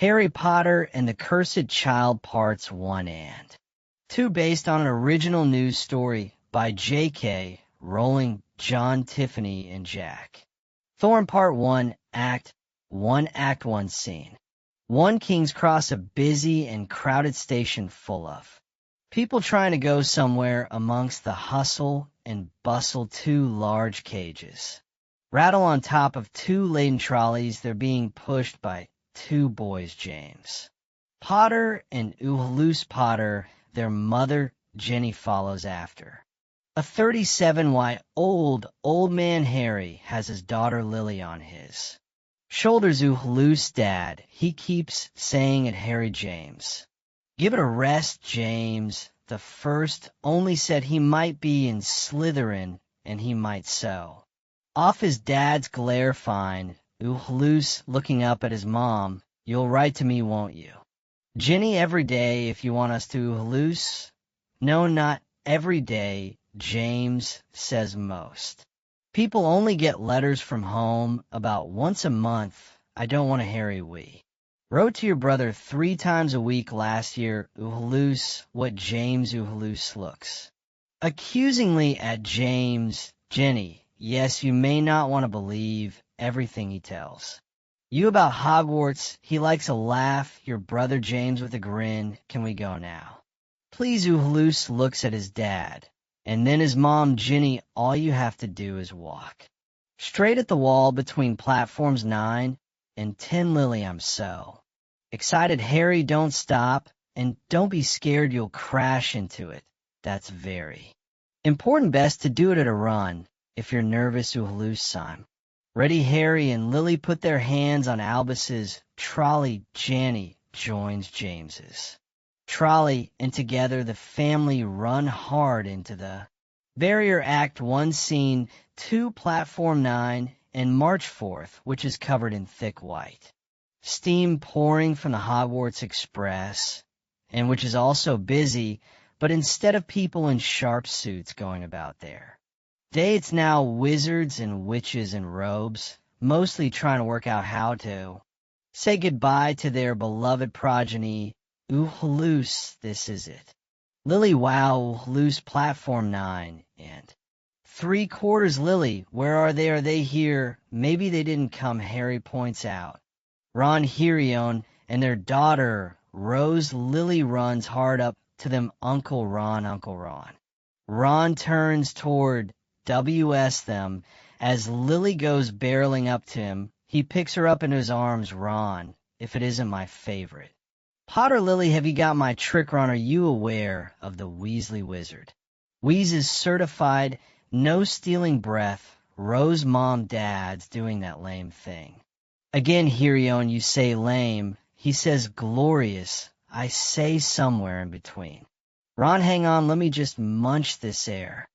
Harry Potter and the Cursed Child Parts 1 and 2, based on an original news story by J.K. Rowling, John, Tiffany, and Jack. Thorn Part 1, Act 1 Scene 1. King's Cross, a busy and crowded station full of people trying to go somewhere. Amongst the hustle and bustle, 2 large cages rattle on top of 2 laden trolleys. They're being pushed by 2 boys, James Potter and Loose Potter. Their mother, Jenny, follows after. A 37-year-old old man Harry has his daughter Lily on his shoulders. Loose dad, he keeps saying at Harry. James, give it a rest, James. The first only said he might be in Slytherin and he might so. Off his dad's glare fine, Loose looking up at his mom. You'll write to me, won't you? Jenny, every day if you want us to, Loose. No, not every day, James says. Most people only get letters from home about once a month. I don't want to. Harry, we wrote to your brother 3 times a week last year. Loose, what? James. Loose looks accusingly at James. Jenny, yes, you may not want to believe everything he tells you about Hogwarts. He likes a laugh. Your brother James with a grin. Can we go now, please? Loose looks at his dad and then his mom. Jenny, all you have to do is walk straight at the wall between platforms 9 and 10. Lily, I'm so excited. Harry, don't stop and don't be scared. You'll crash into it. That's very important. Best to do it at a run. If you're nervous, Loose, I'm ready. Harry and Lily put their hands on Albus's trolley. Jenny joins James's trolley, and together the family run hard into the barrier. Act 1, Scene 2, Platform 9 and March 4th, which is covered in thick white steam pouring from the Hogwarts Express, and which is also busy, but instead of people in sharp suits going about their day, it's now wizards and witches in robes, mostly trying to work out how to say goodbye to their beloved progeny. Loose, this is it. Lily, wow. Loose, Platform 9 and 3/4. Lily, where are they? Are they here? Maybe they didn't come. Harry points out Ron, Hermione, and their daughter Rose. Lily runs hard up to them. Uncle Ron, Uncle Ron. Ron turns toward them as Lily goes barreling up to him. He picks her up into his arms. Ron, if it isn't my favorite Potter. Lily, have you got my trick, Ron? Are you aware of the Weasley wizard? Wheezes certified, no stealing breath. Rose, mom, dad's doing that lame thing again. Hermione, you say lame. He says glorious. I say somewhere in between. Ron, hang on, let me just munch this air.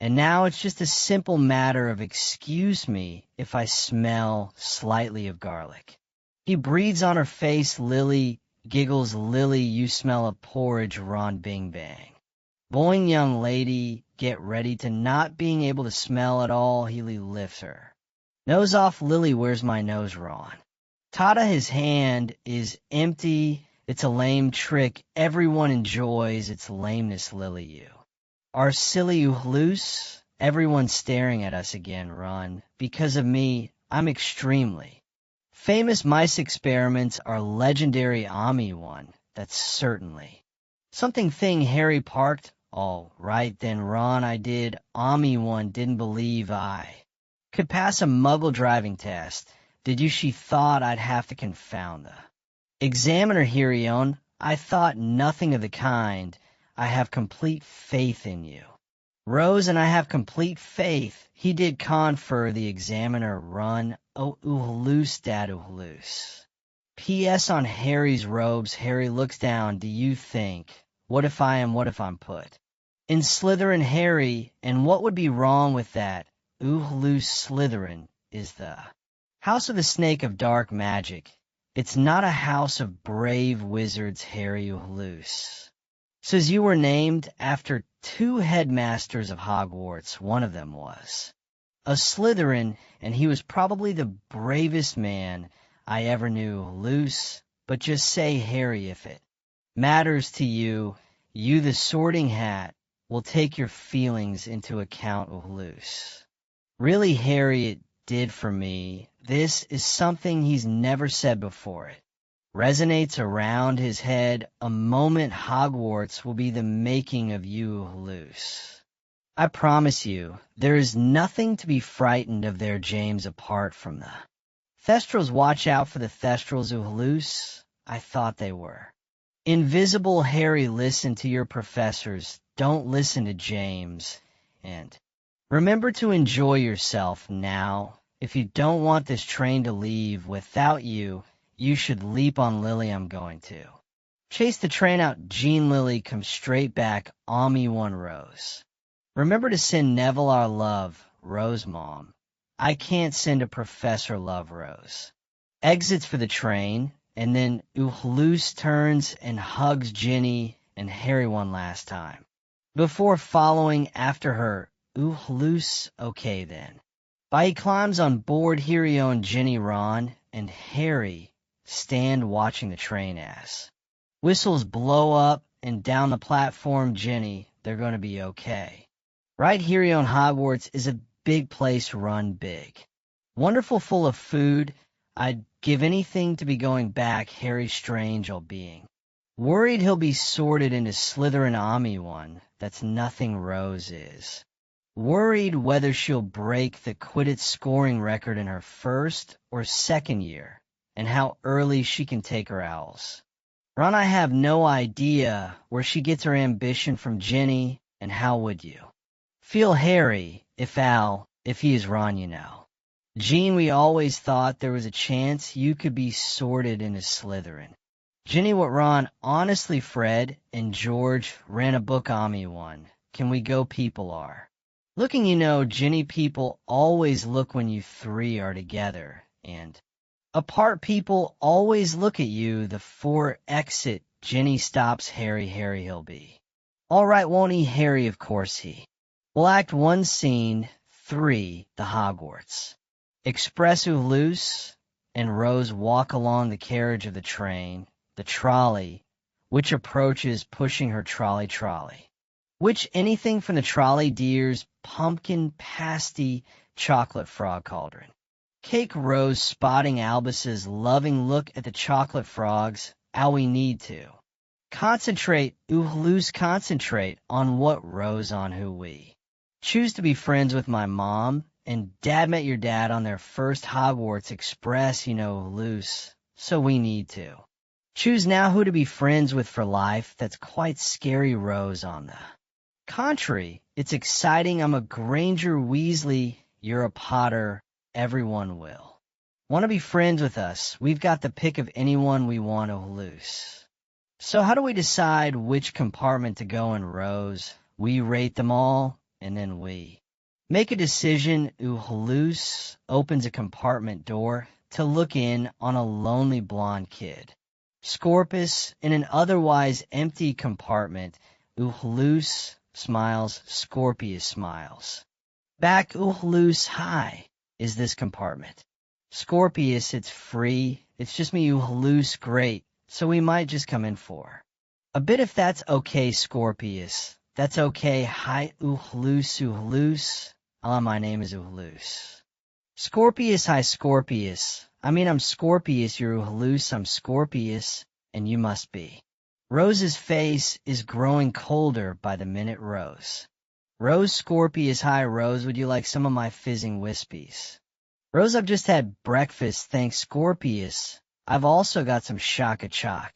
And now it's just a simple matter of excuse me if I smell slightly of garlic. He breathes on her face. Lily giggles. Lily, you smell of porridge. Ron, bing bang. Boing, young lady, get ready to not being able to smell at all. He lifts her nose off. Lily, where's my nose? Ron. Tata, his hand is empty. It's a lame trick. Everyone enjoys its lameness. Lily, you are silly. Loose. Everyone's staring at us again. Ron, because of me, I'm extremely famous. Mice experiments are legendary. Ami one. That's certainly something thing. Harry parked. All right then, Ron, I did. Ami one didn't believe I could pass a muggle driving test. Did you? She thought I'd have to confound the examiner. Hermione, I thought nothing of the kind. I have complete faith in you. Rose, and I have complete faith. He did confer the examiner. Run. Oh, Loose, Dad, Loose. P.S. on Harry's robes. Harry looks down. Do you think, what if I'm put in Slytherin? Harry, and what would be wrong with that? Loose, Slytherin is the house of the snake of dark magic. It's not a house of brave wizards. Harry. Loose says you were named after 2 headmasters of Hogwarts. One of them was a Slytherin, and he was probably the bravest man I ever knew. Loose, but just say Harry if it matters to you. You, the sorting hat, will take your feelings into account loose. Really, Harry, it did for me. This is something he's never said before. It resonates around his head. A moment Hogwarts will be the making of you loose. I promise you, there is nothing to be frightened of there, James, apart from the Thestrals. Watch out for the Thestrals loose. I thought they were invisible. Harry, listen to your professors. Don't listen to James. And remember to enjoy yourself now. If you don't want this train to leave without you, you should leap on Lily. I'm going to chase the train out. Jean, Lily, come straight back. Ami 1 Rose. Remember to send Neville our love. Rose, Mom. I can't send a professor love. Rose. Exits for the train, and then Loose turns and hugs Ginny and Harry one last time, before following after her. Loose, okay then. Bye. He climbs on board. Hirio and Ginny, Ron, and Harry stand watching the train as whistles blow up and down the platform. Ginny, they're going to be okay. Right, Hirio, and Hogwarts is a big place run big. Wonderful, full of food. I'd give anything to be going back. Harry, strange old being. Worried he'll be sorted into Slytherin. Ami 1. That's nothing Rose is. Worried whether she'll break the Quidditch scoring record in her first or second year, and how early she can take her owls. Ron, I have no idea where she gets her ambition from. Ginny, and how would you feel, Harry, if he is Ron, you know? Jean, we always thought there was a chance you could be sorted into Slytherin. Ginny, what, Ron? Honestly, Fred and George ran a book. Ami 1. Can we go? People are looking, you know. Ginny, people always look when you three are together, and apart people always look at you. The 4 exit. Ginny stops Harry. Harry, he'll be all right, won't he? Harry, of course he will. Act 1, Scene 3, the Hogwarts Express. Loose and Rose walk along the carriage of the train, the trolley, which approaches, pushing her trolley. Which anything from the trolley, dears? Pumpkin pasty, chocolate frog cauldron. Cake. Rose, spotting Albus's loving look at the chocolate frogs. How we need to concentrate. Loose, concentrate on what? Rose, on who we choose to be friends with. My mom and dad met your dad on their first Hogwarts Express, you know, Loose. So we need to choose now who to be friends with for life. That's quite scary. Rose, on the contrary, it's exciting. I'm a Granger Weasley. You're a Potter. Everyone will want to be friends with us. We've got the pick of anyone we want to. Loose. So how do we decide which compartment to go in? Rose. We rate them all, and then we make a decision. Loose opens a compartment door to look in on a lonely blonde kid. Scorpus, in an otherwise empty compartment. Loose smiles. Scorpius smiles back. Loose, hi. Is this compartment? Scorpius, it's free. It's just me. Loose, great. So we might just come in for a bit if that's okay. Scorpius, that's okay. Hi, Loose. My name is Loose. Scorpius, hi, Scorpius. I mean, I'm Scorpius. You're Loose. I'm Scorpius, and you must be. Rose's face is growing colder by the minute. Rose. Scorpius, hi, Rose. Would you like some of my fizzing wispies? Rose, I've just had breakfast, thanks. Scorpius, I've also got some Shaka Chalk,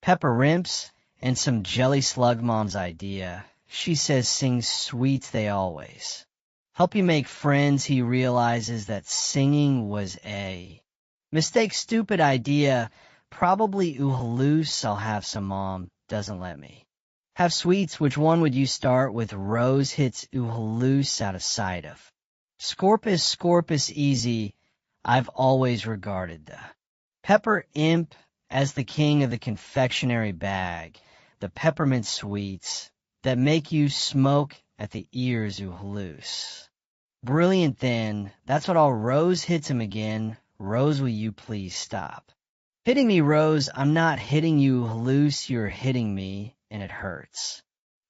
pepper rimps, and some jelly slug. Mom's idea. She says sing sweets, they always help you make friends. He realizes that singing was a mistake. Stupid idea. Probably Loose. I'll have some. Mom doesn't let me have sweets. Which one would you start with? Rose hits Loose out of sight of Scorpus, easy. I've always regarded the pepper imp as the king of the confectionery bag, the peppermint sweets that make you smoke at the ears. Loose. Brilliant then. That's what all. Rose hits him again. Rose, will you please stop Hitting me, Rose, I'm not hitting you loose, you're hitting me, and it hurts.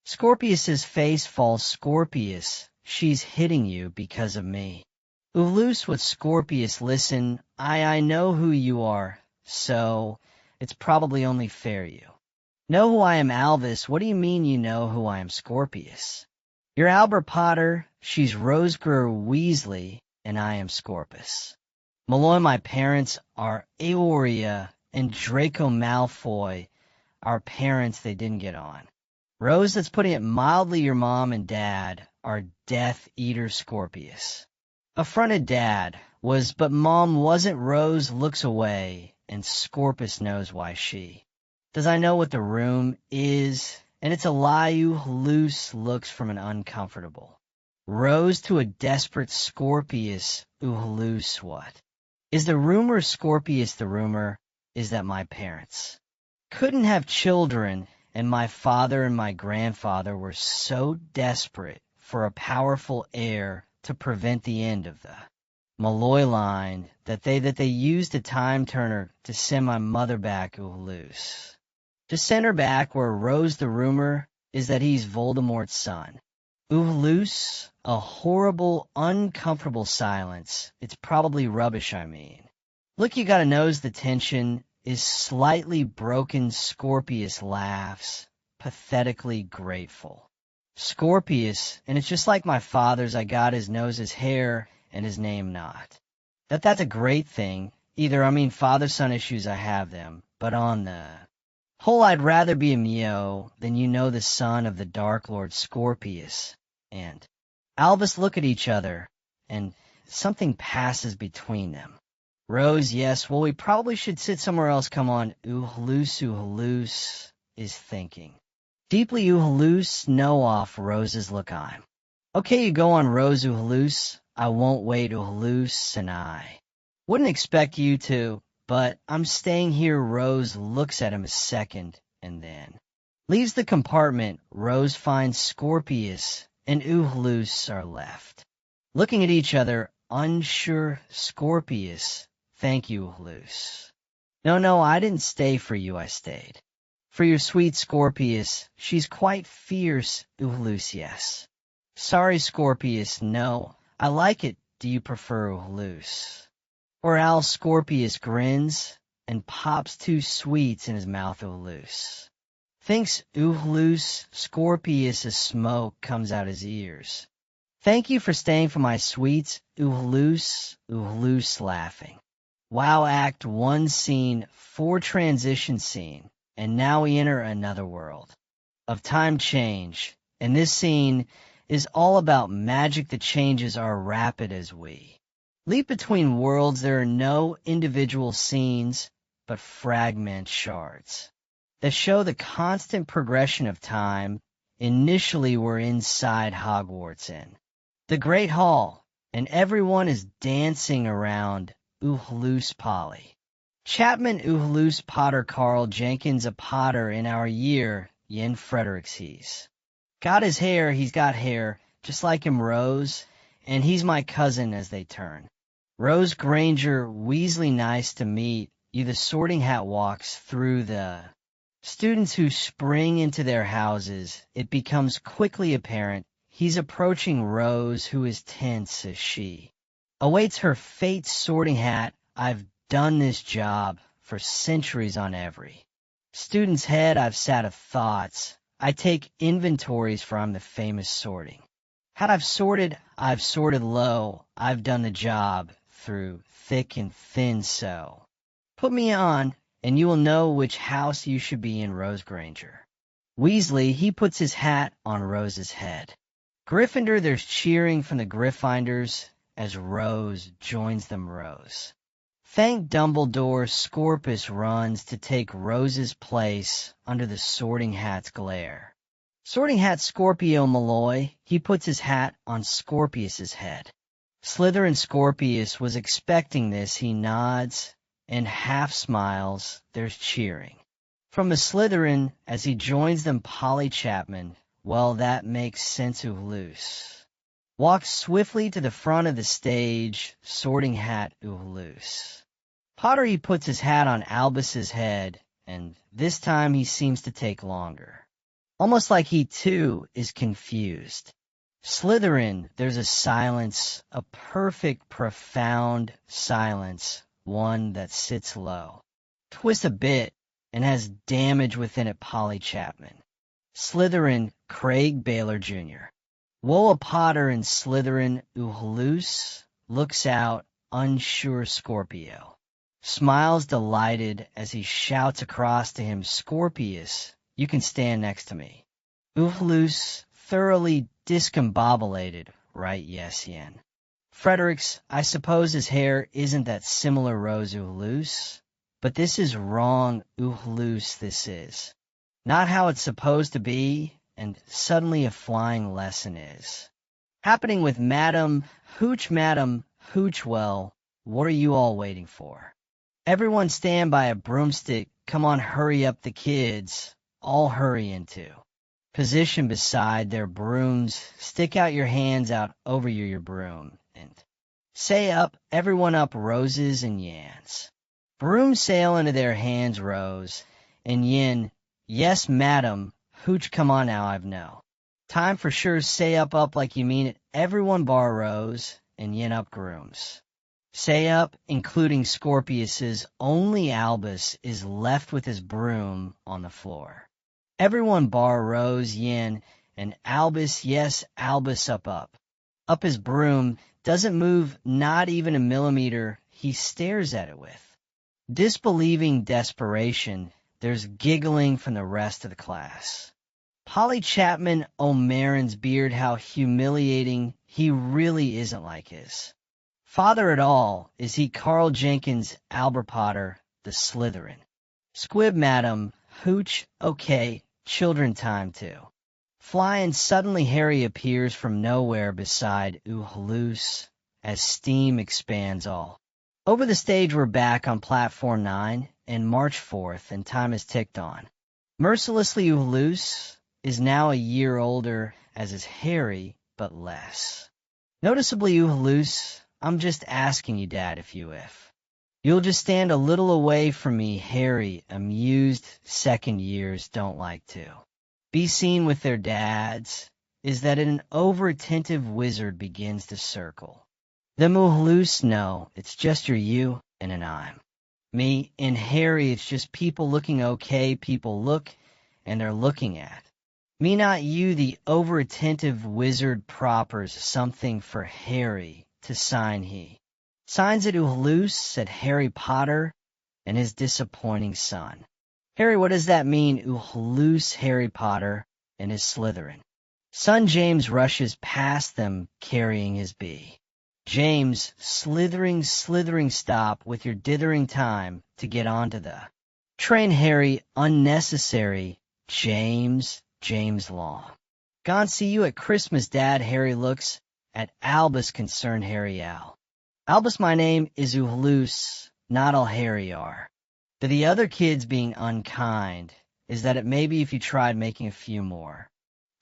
Scorpius's face falls Scorpius, she's hitting you because of me. Ulus with Scorpius, listen, I know who you are, so it's probably only fair you. Know who I am, Alvis? What do you mean you know who I am, Scorpius? You're Albert Potter, she's Rosegrew Weasley, and I am Scorpus. Malloy, my parents are Aoria and Draco Malfoy. Our parents, they didn't get on. Rose, that's putting it mildly, your mom and dad are Death Eater Scorpius. Affronted dad was, but mom wasn't. Rose looks away, and Scorpus knows why she. Does I know what the room is? And it's a lie, you loose looks from an uncomfortable. Rose to a desperate Scorpius, loose what? Is the rumor Scorpius the rumor is that my parents couldn't have children, and my father and my grandfather were so desperate for a powerful heir to prevent the end of the Malloy line that they used a time turner to send my mother back loose. To send her back where Rose the rumor is that he's Voldemort's son. Loose, a horrible, uncomfortable silence. It's probably rubbish, I mean. Look, you gotta nose the tension is slightly broken. Scorpius laughs, pathetically grateful. Scorpius, and it's just like my father's, I got his nose, his hair, and his name not. That's a great thing. Either, I mean, father-son issues, I have them, but on the whole, I'd rather be a Mio than the son of the Dark Lord Scorpius. And Albus look at each other, and something passes between them. Rose, yes, well, we probably should sit somewhere else. Come on, Uhalus is thinking. Deeply Uhalus, no off, Rose's look on. Okay, you go on, Rose Uhalus. I won't wait, Uhalus, and I wouldn't expect you to, but I'm staying here. Rose looks at him a second, and then leaves the compartment. Rose finds Scorpius and Uhalus are left, looking at each other, unsure. Scorpius, thank you, Uhalus. No, I didn't stay for you, I stayed for your sweet Scorpius. She's quite fierce, Uhalus, yes. Sorry, Scorpius, no. I like it. Do you prefer Uhalus? Or Al? Scorpius grins and pops 2 sweets in his mouth. Uhalus thinks Uhalus. Scorpius, as smoke comes out his ears. Thank you for staying for my sweets, Uhalus. Uhalus laughing. Wow, Act 1, Scene 4, transition scene. And now we enter another world of time change. And this scene is all about magic. The changes are rapid as we leap between worlds. There are no individual scenes, but fragment shards that show the constant progression of time. Initially, we're inside Hogwarts in the Great Hall, and everyone is dancing around Uhalus Polly. Chapman, Uhalus, Potter, Carl, Jenkins, a Potter in our year, Yen Fredericks, he's got his hair, he's got hair, just like him, Rose, and he's my cousin as they turn. Rose Granger, Weasley, nice to meet you. The Sorting Hat walks through the students who spring into their houses. It becomes quickly apparent he's approaching Rose, who is tense as she awaits her fate. Sorting Hat, I've done this job for centuries on every student's head. I've sat of thoughts. I take inventories for I'm the famous sorting. Had I've sorted low. I've done the job through thick and thin, so put me on, and you will know which house you should be in. Rose Granger. Weasley, he puts his hat on Rose's head. Gryffindor, there's cheering from the Gryffindors as Rose joins them. Rose. Thank Dumbledore. Scorpus runs to take Rose's place under the Sorting Hat's glare. Sorting Hat Scorpio Malloy, he puts his hat on Scorpius's head. Slytherin Scorpius was expecting this. He nods and half smiles. There's cheering from a Slytherin as he joins them. Polly Chapman, well, that makes sense. Uhalus walks swiftly to the front of the stage. Sorting Hat Uhalus. Potter he puts his hat on Albus's head, and this time he seems to take longer. Almost like he too is confused. Slytherin, there's a silence, a perfect, profound silence, one that sits low. Twist a bit and has damage within it. Polly Chapman. Slytherin, Craig Baylor Jr. Woa Potter in Slytherin, Uhloose looks out, unsure Scorpio. Smiles delighted as he shouts across to him, Scorpius, you can stand next to me. Uhloose, thoroughly discombobulated, right, yes, Yen. Fredericks, I suppose his hair isn't that similar Rose Uhloose, but this is wrong, Uhloose this is. Not how it's supposed to be, and suddenly a flying lesson is. Happening with Madam Hoochwell, what are you all waiting for? Everyone stand by a broomstick, come on hurry up the kids, all hurry into. Position beside their brooms, stick out your hands out over your broom, and say up, everyone up roses and yans. Broom sail into their hands rose, and yin, yes madam, hooch come on now I've know. Time for sure say up like you mean it, everyone bar rose, and yin up grooms. Say up, including Scorpius's, only Albus is left with his broom on the floor. Everyone bar rose yin, and Albus, yes, Albus up. Up his broom, doesn't move not even a millimeter, he stares at it with. Disbelieving desperation, there's giggling from the rest of the class. Polly Chapman O'Marin's beard, how humiliating, he really isn't like his. Father at all, is he Carl Jenkins Albert Potter, the Slytherin. Squib madam, hooch, okay, children time too. Flying suddenly Harry appears from nowhere beside Uhloose as steam expands all. Over the stage we're back on platform 9 and March 4th and time has ticked on. Mercilessly Uhloose is now a year older as is Harry, but less. Noticeably Uhloose, I'm just asking you, Dad, if you'll just stand a little away from me, Harry, amused second years don't like to. Be seen with their dads, is that an over-attentive wizard begins to circle. The Uhloose, no, it's just you and an I'm. Me and Harry, it's just people looking okay, people look, and they're looking at. Me not you, the over-attentive wizard propers something for Harry to sign he. Signs it Uhloose, said Harry Potter and his disappointing son. Harry, what does that mean, Uhloose Harry Potter and his Slytherin? Son James rushes past them carrying his bee. James, slithering stop with your dithering time to get onto the train. Harry, unnecessary, James Law. Gone see you at Christmas, Dad. Harry looks at Albus, concerned Harry Al. Albus, my name is Uhloose, not all Harry are. To the other kids being unkind is that it may be if you tried making a few more.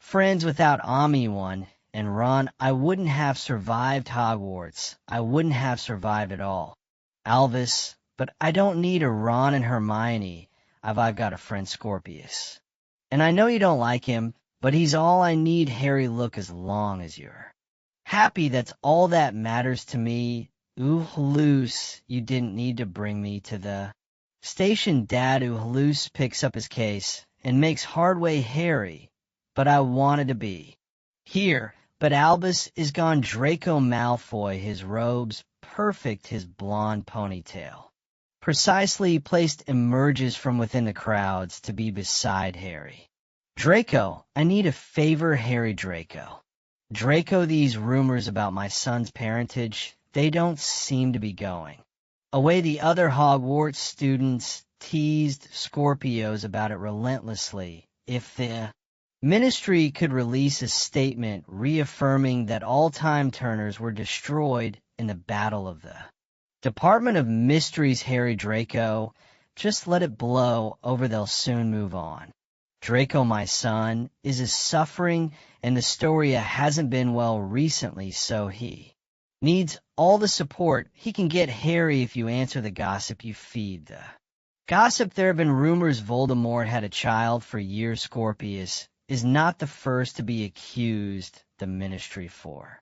Friends without Ami one, and Ron, I wouldn't have survived Hogwarts. I wouldn't have survived at all. Albus, but I don't need a Ron and Hermione. I've got a friend Scorpius. And I know you don't like him, but he's all I need. Harry, look, as long as you're happy, that's all that matters to me. Uhloose, you didn't need to bring me to the station. Dad. Uhloose picks up his case and makes hard way. Harry, but I wanted to be here. But Albus is gone. Draco Malfoy, his robes perfect, his blonde ponytail precisely placed, emerges from within the crowds to be beside Harry. Draco, I need a favor, Harry. Draco, these rumors about my son's parentage, they don't seem to be going away. The other Hogwarts students teased Scorpios about it relentlessly. If the Ministry could release a statement reaffirming that all time turners were destroyed in the Battle of the Department of Mysteries. Harry, Draco, just let it blow over, they'll soon move on. Draco, my son, is suffering, and the story hasn't been well recently, so he Needs all the support he can get Harry if you answer the gossip you feed the. Gossip there have been rumors Voldemort had a child for years. Scorpius is not the first to be accused the ministry for.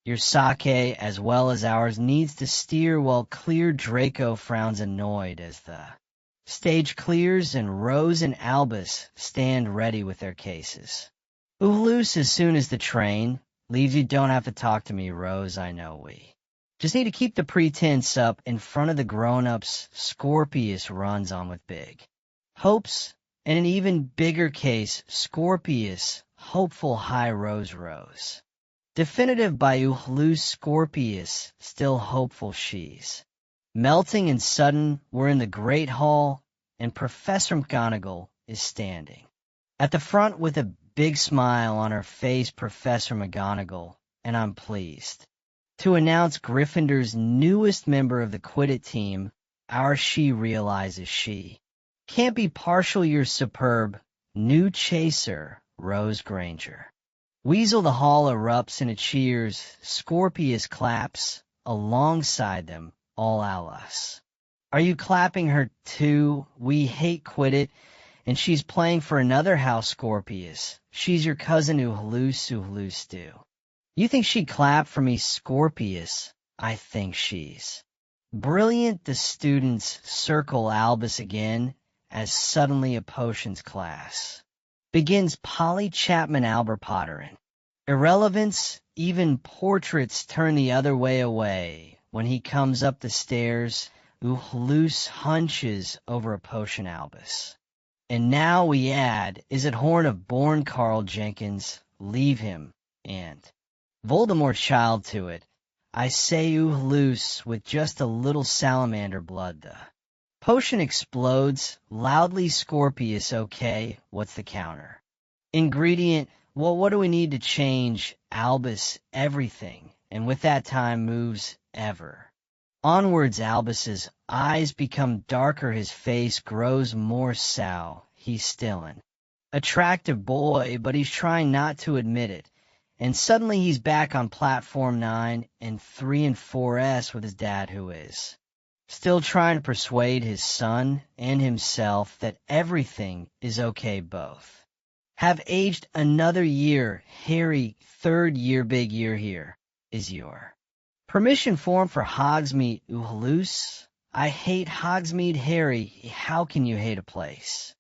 Your sake, as well as ours, needs to steer while clear. Draco frowns annoyed as the stage clears and Rose and Albus stand ready with their cases. Loose as soon as the train leaves you. Don't have to talk to me, Rose, I know we just need to keep the pretense up in front of the grown-ups. Scorpius runs on with big hopes, and an even bigger case. Scorpius, hopeful. High Rose. Definitive by Loose. Scorpius, still hopeful. She's melting and sudden. We're in the Great Hall, and Professor McGonagall is standing at the front with a big smile on her face. Professor McGonagall, and I'm pleased to announce Gryffindor's newest member of the Quidditch team. Our she realizes she can't be partial. Your superb new chaser, Rose Granger. Weasel. The hall erupts into cheers. Scorpius claps alongside them. All Alice. Are you clapping her too? We hate Quidditch, and she's playing for another house. Scorpius. She's your cousin. Loose do. You think she'd clap for me? Scorpius. I think she's brilliant. The students circle Albus again as suddenly a potions class begins. Polly Chapman Albert Potterin. Irrelevance, even portraits turn the other way away when he comes up the stairs. Loose hunches over a potion. Albus. And now we add, is it Horn of Born? Carl Jenkins, leave him, and Voldemort's child to it. I say Loose with just a little salamander blood. The potion explodes loudly. Scorpius. Okay, what's the counter ingredient? Well, what do we need to change? Albus. Everything. And with that, time moves ever onwards. Albus's eyes become darker. His face grows more sour. He's still an attractive boy, but he's trying not to admit it. And suddenly he's back on platform 9 and 3 and 4S with his dad, who is still trying to persuade his son and himself that everything is okay. Both have aged another year. Harry, 3rd year, big year here. Is your permission form for Hogsmeade. Loose. I hate Hogsmeade. Harry, how can you hate a place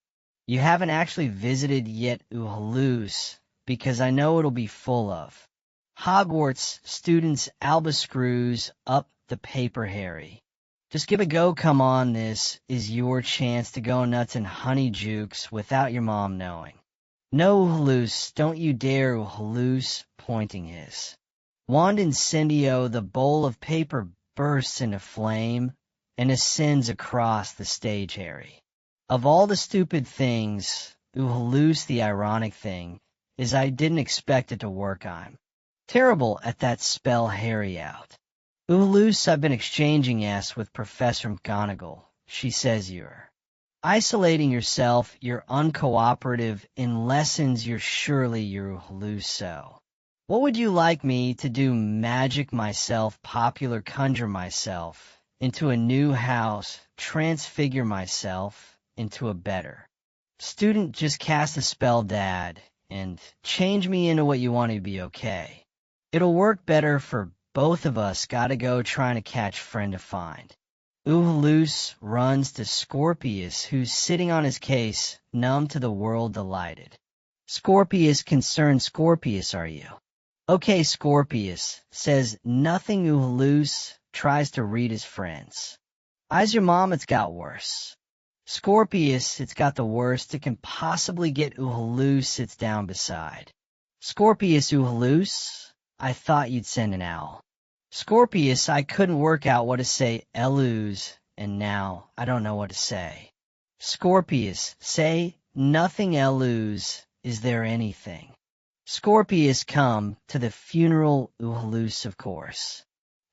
you haven't actually visited yet? Loose. Because I know it'll be full of Hogwarts students. Albus screws up the paper. Harry, just give a go. Come on, this is your chance to go nuts and honey jukes without your mom knowing. No, Loose, don't you dare. Loose, pointing his wand. Incendio. The bowl of paper bursts into flame and ascends across the stage. Harry, of all the stupid things, Loose, the ironic thing is I didn't expect it to work. I'm terrible at that spell. Harry out. Loose, I've been exchanging S with Professor McGonagall. She says you're isolating yourself, you're uncooperative in lessons. You're Loose. So what would you like me to do? Magic myself, popular, conjure myself into a new house, transfigure myself into a better student? Just cast a spell, Dad, and change me into what you want to be. Okay. It'll work better for both of us. Gotta go trying to catch friend to find. Loose runs to Scorpius, who's sitting on his case, numb to the world, delighted. Scorpius, concerned. Scorpius, are you okay? Scorpius says nothing. Loose tries to read his friends. Eyes. Your mom, it's got worse. Scorpius, it's got the worst it can possibly get. Loose sits down beside Scorpius. Loose, I thought you'd send an owl. Scorpius, I couldn't work out what to say. Eluse, and now I don't know what to say. Scorpius, say nothing. Eluse, is there anything? Scorpius, come to the funeral. Loose, of course.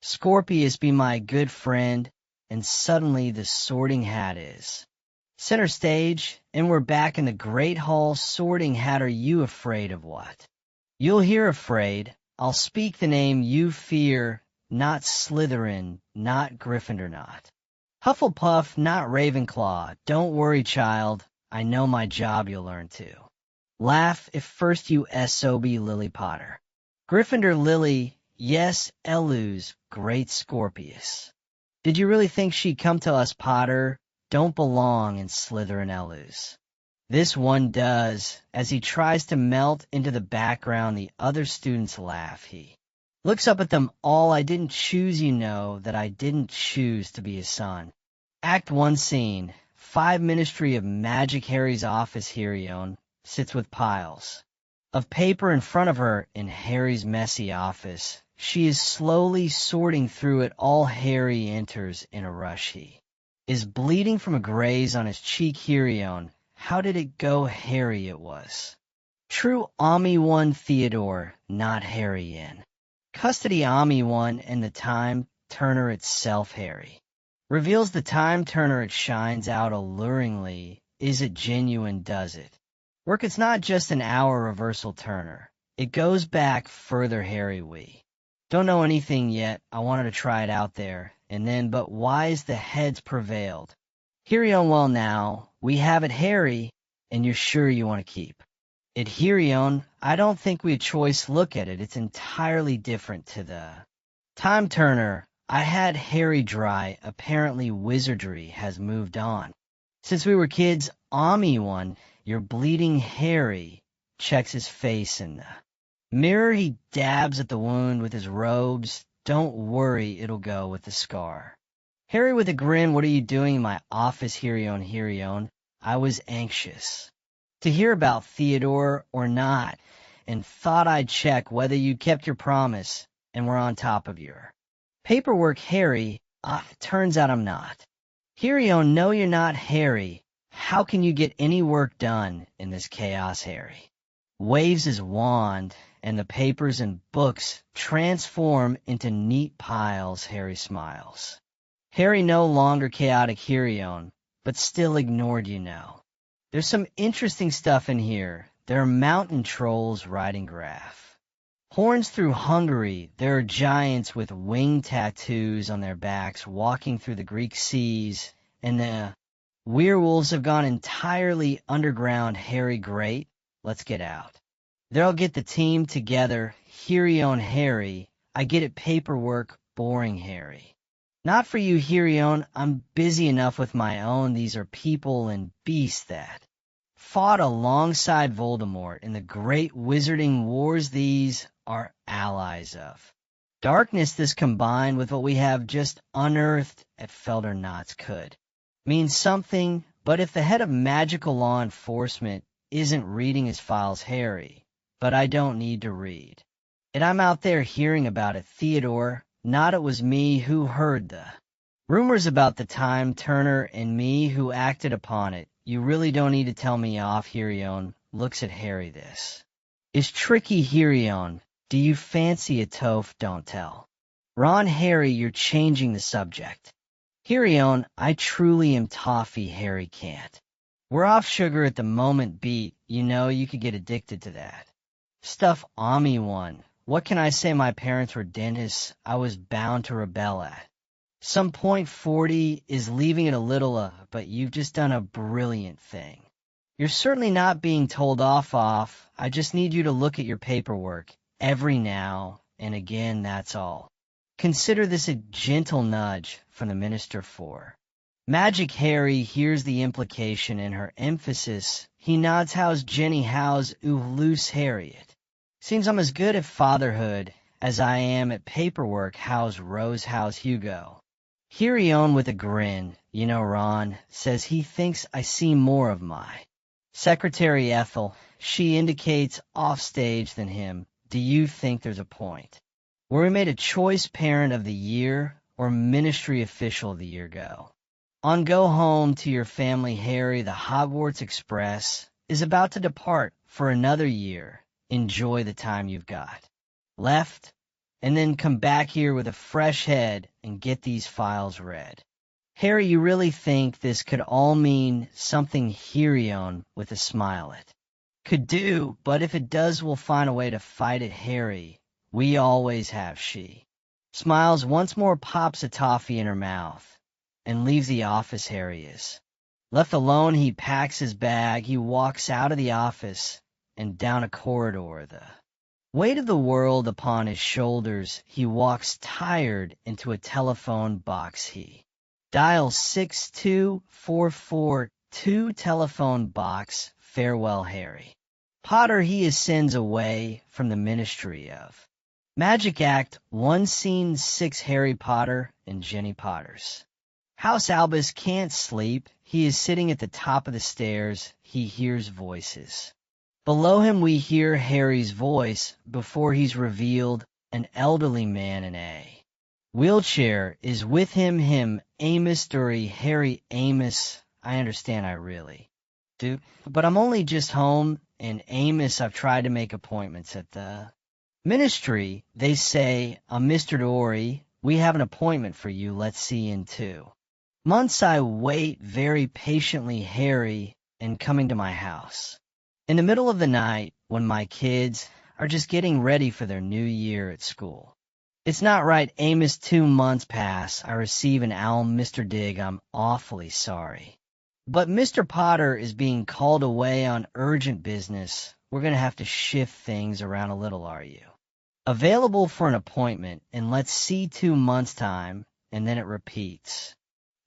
Scorpius, be my good friend. And suddenly the Sorting Hat is center stage, and we're back in the Great Hall. Sorting Hat, are you afraid of what you'll hear? Afraid? I'll speak the name you fear. not Slytherin, not Gryffindor, not Hufflepuff, not Ravenclaw. Don't worry, child. I know my job you'll learn to. Laugh if first you SOB Lily Potter. Gryffindor Lily, yes, Elus, great Scorpius. Did you really think she'd come to us, Potter? Don't belong in Slytherin Elus. This one does. As he tries to melt into the background, the other students laugh. He looks up at them all. I didn't choose, you know, that I didn't choose to be his son. Act 1 scene. 5 Ministry of Magic. Harry's office. Hirion sits with piles of paper in front of her in Harry's messy office. She is slowly sorting through it all. Harry enters in a rush. He is bleeding from a graze on his cheek. Hirion, how did it go? Harry, it was true. Ami 1 Theodore, not Harry in custody. Ami 1 and the time turner itself. Harry reveals the time turner. It shines out alluringly. Is it genuine? Does it work? It's not just an hour reversal turner. It goes back further. Harry, we don't know anything yet. I wanted to try it out there. And then, but why is the heads prevailed? Hirion, well now, we have it, Harry, and you're sure you want to keep it? Hirion, I don't think we had choice. Look at it. It's entirely different to the time turner. I had Harry dry. Apparently wizardry has moved on since we were kids. Ami 1, you're bleeding. Harry checks his face in the mirror. He dabs at the wound with his robes. Don't worry, it'll go with the scar. Harry with a grin, what are you doing in my office? Hirion, I was anxious to hear about Theodore or not, and thought I'd check whether you kept your promise and were on top of your paperwork. Harry, turns out I'm not. Hirion, no you're not. Harry, how can you get any work done in this chaos? Harry waves his wand, and the papers and books transform into neat piles. Harry smiles. Harry, no longer chaotic. Hirion, but still ignored, you know. There's some interesting stuff in here. There are mountain trolls riding graph horns through Hungary. There are giants with wing tattoos on their backs walking through the Greek seas, and the werewolves have gone entirely underground. Harry, great. Let's get out. There'll get the team together. Hirion, Harry, I get it. Paperwork, boring. Harry, not for you. Hirion, I'm busy enough with my own. These are people and beasts that fought alongside Voldemort in the great wizarding wars. These are allies of darkness. This combined with what we have just unearthed at Feldernotz could mean something. But if the head of magical law enforcement isn't reading his files, Harry, but I don't need to read it. I'm out there hearing about it. Theodore, not it was me who heard the rumors about the time turner and me who acted upon it. You really don't need to tell me off. Hirion looks at Harry. This is tricky. Hirion, do you fancy a toph? Don't tell Ron. Harry, you're changing the subject. Hirion, I truly am toffee. Harry can't. We're off sugar at the moment. Beat, you know, you could get addicted to that stuff. Ami 1, what can I say? My parents were dentists. I was bound to rebel at some point. 40 is leaving it a little, but you've just done a brilliant thing. You're certainly not being told off. I just need you to look at your paperwork every now and again, that's all. Consider this a gentle nudge from the Minister for Magic. Harry hears the implication in her emphasis. He nods. How's Jenny? How's loose? Harriet, seems I'm as good at fatherhood as I am at paperwork. How's Rose? How's Hugo? Hirion with a grin. You know, Ron says he thinks I see more of my secretary Ethel. She indicates offstage than him. Do you think there's a point where we made a choice parent of the year or ministry official of the year? Go on, go home to your family. Harry, the Hogwarts Express is about to depart for another year. Enjoy the time you've got left, and then come back here with a fresh head and get these files read. Harry, you really think this could all mean something? Hirion with a smile. It could do, but if it does, we'll find a way to fight it. Harry, we always have. She Smiles once more, pops a toffee in her mouth, and leaves the office. Harry is. Left alone, he packs his bag, he walks out of the office and down a corridor. The weight of the world upon his shoulders, he walks tired into a telephone box. He dials 62442 telephone box. Farewell, Harry Potter. He ascends away from the Ministry of Magic. Act 1, Scene 6. Harry Potter and Jenny Potter's house. Albus can't sleep. He is sitting at the top of the stairs. He hears voices. Below him we hear Harry's voice before he's revealed. An elderly man in a wheelchair is with him. Amos Dury. Harry. Amos, I understand, I really do, but I'm only just home. And Amos, I've tried to make appointments at the Ministry. They say, Mr. Dory, we have an appointment for you. Let's see you in 2 months. I wait very patiently, Harry, and coming to my house in the middle of the night when my kids are just getting ready for their new year at school. It's not right, Amos. 2 months pass. I receive an owl. Mr. Digg, I'm awfully sorry, but Mr. Potter is being called away on urgent business. We're going to have to shift things around a little. Are you available for an appointment? And let's see, 2 months' time. And then it repeats.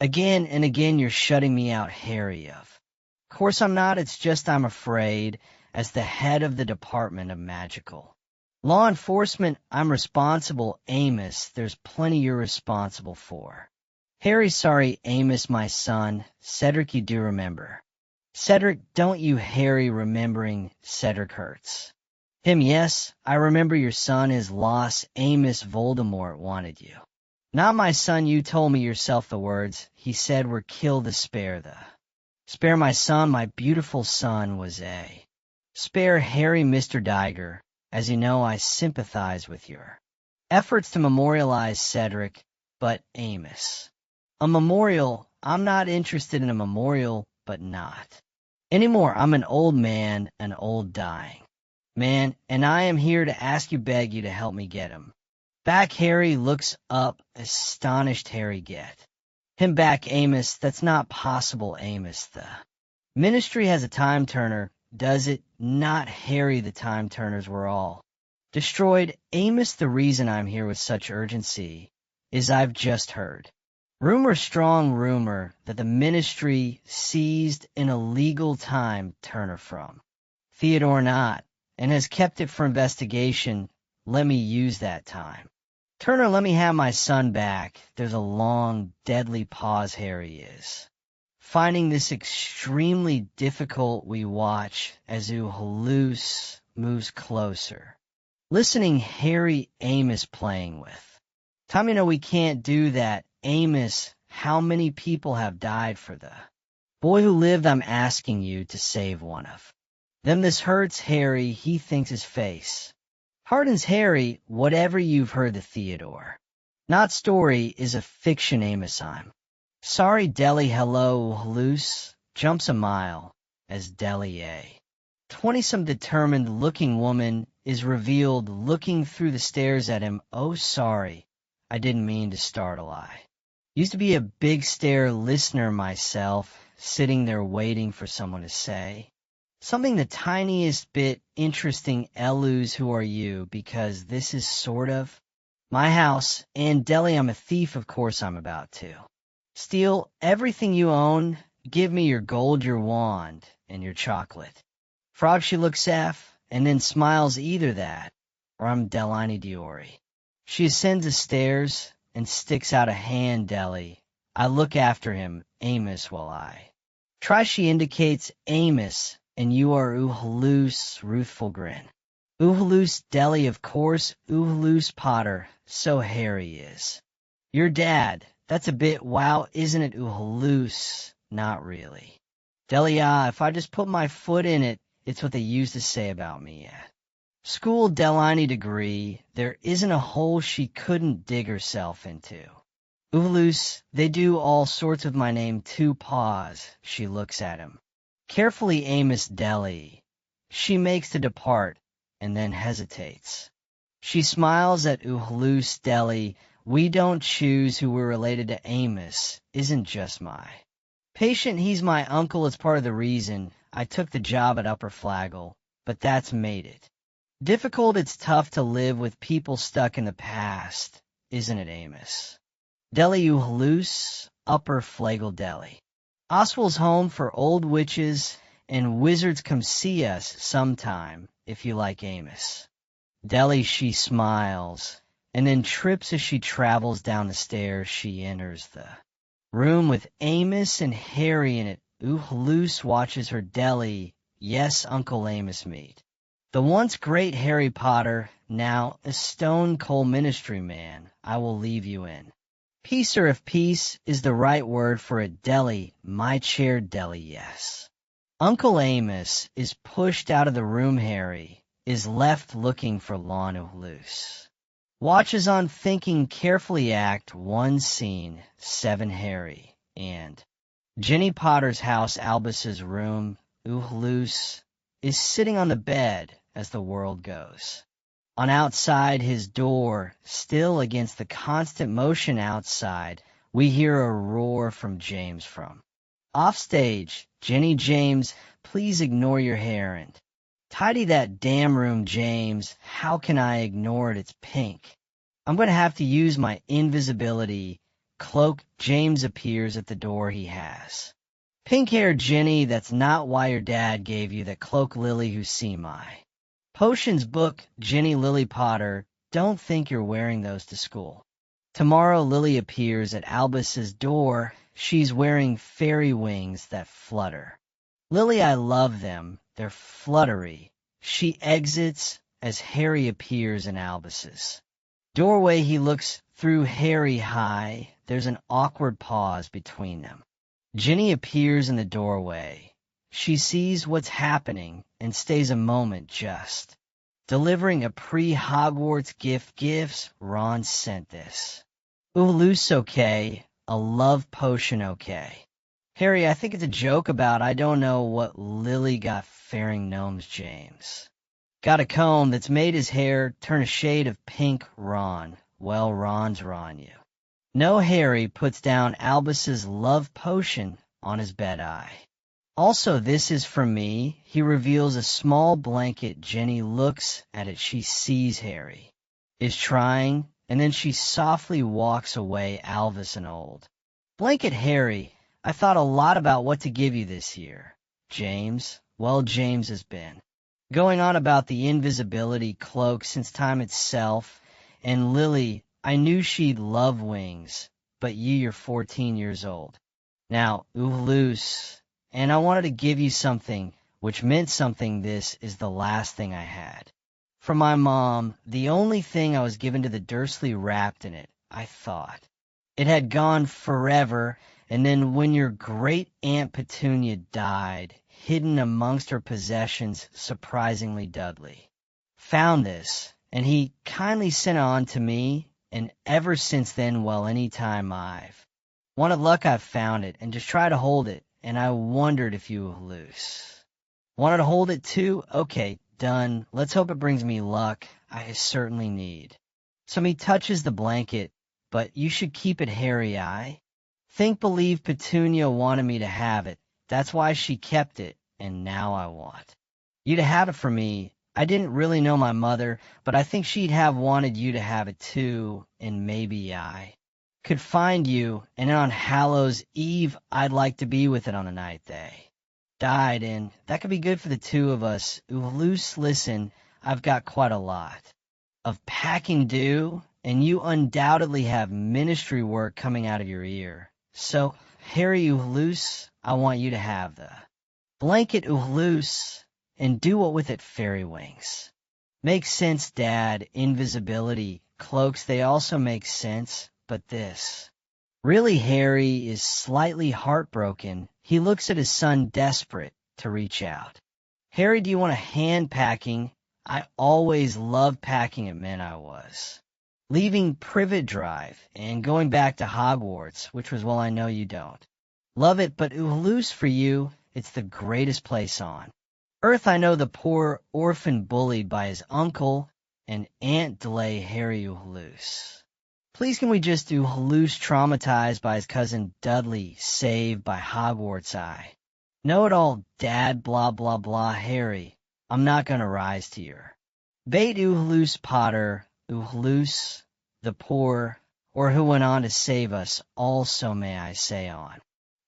Again and again, you're shutting me out, Harry. Of course I'm not. It's just I'm afraid, as the head of the Department of Magical Law Enforcement, I'm responsible. Amos, there's plenty you're responsible for. Harry, sorry, Amos, my son. Cedric, you do remember. Cedric, don't you? Harry, remembering Cedric hurts him. Yes, I remember your son is lost. Amos, Voldemort wanted you. Not my son. You told me yourself the words. He said we're killed to spare my son. My beautiful son was a spare. Harry. Mr. Diger, as you know, I sympathize with your efforts to memorialize Cedric, but Amos, a memorial? I'm not interested in a memorial, but not anymore. I'm an old man, an old dying man, and I am here to ask you, beg you to help me get him back. Harry looks up, astonished. Harry, get him back. Amos, that's not possible. Amos, the Ministry has a time turner, does it not? Harry, the time turners were all destroyed. Amos, the reason I'm here with such urgency is I've just heard rumor, strong rumor, that the Ministry seized an illegal time turner from Theodore Knott and has kept it for investigation. Let me use that time turner. Let me have my son back. There's a long, deadly pause. Harry is finding this extremely difficult. We watch as Halus moves closer, listening. Harry. Amos, playing with time. You know we can't do that. Amos, how many people have died for the boy who lived? I'm asking you to save one of them. This hurts, Harry. He thinks his face hardens. Harry, whatever you've heard, the Theodore Knott story is a fiction. Amos, I'm sorry. Deli. Hello. Halus jumps a mile as Deli, a 20-some determined-looking woman, is revealed looking through the stairs at him. Oh, sorry. I didn't mean to startle. I used to be a big stare listener myself, sitting there waiting for someone to say something the tiniest bit interesting. Elus, who are you? Because this is sort of my house. And Deli, I'm a thief. Of course I'm about to steal everything you own. Give me your gold, your wand, and your chocolate. Frog, she looks F and then smiles. Either that or I'm Delani Diori. She ascends the stairs and sticks out a hand. Deli, I look after him. Amos, while I try. She indicates Amos, and you are Halus. Ruthful grin. Halus. Deli, of course. Halus Potter. So Harry is your dad. That's a bit wow, isn't it? Halus. Not really. Deli, if I just put my foot in it, it's what they used to say about me at school. Delani degree. There isn't a hole she couldn't dig herself into. Halus, they do all sorts with my name too. Pause. She looks at him carefully. Amos. Deli. She makes to depart and then hesitates. She smiles at Halus. Deli, We don't choose who we're related to. Amos isn't just my patient. He's my uncle. It's part of the reason I took the job at Upper Flagel, but that's made it difficult. It's tough to live with people stuck in the past, isn't it, Amos? Deli Uhalus, Upper Flagel Deli. Oswald's home for old witches and wizards. Come see us sometime if you like, Amos. Deli, she smiles, and then trips as she travels down the stairs. She enters the room with Amos and Harry in it. Uhalus watches her. Deli, yes, Uncle Amos meet. The once great Harry Potter, now a stone-cold ministry man. I will leave you in peace, or if peace is the right word for it. Deli, my chair. Deli, yes. Uncle Amos is pushed out of the room. Harry is left looking for Lon. Uhalus watches on, thinking carefully. Act 1, Scene 7. Harry and Jenny Potter's house. Albus's room. Uhalus is sitting on the bed as the world goes on outside his door, still against the constant motion outside. We hear a roar from James from offstage. Jenny, James, please ignore your hair and tidy that damn room. James, how can I ignore it? It's pink. I'm going to have to use my invisibility cloak. James appears at the door. He has pink hair. Jenny, that's not why your dad gave you that cloak. Lily, who see my potions book. Jenny, Lily Potter, don't think you're wearing those to school tomorrow. Lily appears at Albus's door. She's wearing fairy wings that flutter. Lily, I love them. They're fluttery. She exits as Harry appears in Albus's doorway. He looks through Harry. Hi. There's an awkward pause between them. Jenny appears in the doorway. She sees what's happening and stays a moment, just delivering a pre-Hogwarts gift. Gifts. Ron sent this. Uhalus, okay. A love potion, okay. Harry, I think it's a joke about I don't know what Lily got. Faring gnomes. James got a comb that's made his hair turn a shade of pink. Ron, well, Ron's Ron you. No. Harry puts down Albus's love potion on his bed. Also, this is for me. He reveals a small blanket. Jenny looks at it. She sees Harry is trying, and then she softly walks away. Albus, an old blanket. Harry, I thought a lot about what to give you this year. James, well, James has been going on about the invisibility cloak since time itself. And Lily, I knew she'd love wings, but you're 14 years old now. Uhalus, and I wanted to give you something which meant something. This is the last thing I had from my mom, the only thing I was given to the Dursley wrapped in it. I thought it had gone forever, and then when your great Aunt Petunia died, hidden amongst her possessions, surprisingly Dudley found this, and he kindly sent it on to me, and ever since then, well, any time I've wanted luck, I've found it, and just try to hold it. And I wondered if you were loose. Wanted to hold it too? Okay, done. Let's hope it brings me luck. I certainly need. So he touches the blanket, but you should keep it, Harry. I believe Petunia wanted me to have it. That's why she kept it, and now I want you to have it for me. I didn't really know my mother, but I think she'd have wanted you to have it too, and maybe I could find you, and on Hallows Eve, I'd like to be with it on the night they died, and that could be good for the two of us. Uhalus, listen, I've got quite a lot of packing due, and you undoubtedly have ministry work coming out of your ear. So, Harry Uhalus, I want you to have the blanket. Uhalus, and do what with it? Fairy wings. Makes sense, Dad. Invisibility cloaks, they also make sense. But this really, Harry is slightly heartbroken. He looks at his son, desperate to reach out. Harry, do you want a hand packing? I always loved packing. It meant I was leaving Privet Drive and going back to Hogwarts, which was, well, I know you don't love it, but Uhalus, for you, it's the greatest place on earth. I know the poor orphan bullied by his uncle and Aunt Delay. Harry Uhalus, Please can we just do Halloos traumatized by his cousin Dudley, saved by Hogwarts Eye? Know-it-all dad blah blah blah Harry, I'm not gonna rise to your bait Halloos Potter, Halloos the poor, or who went on to save us, also may I say on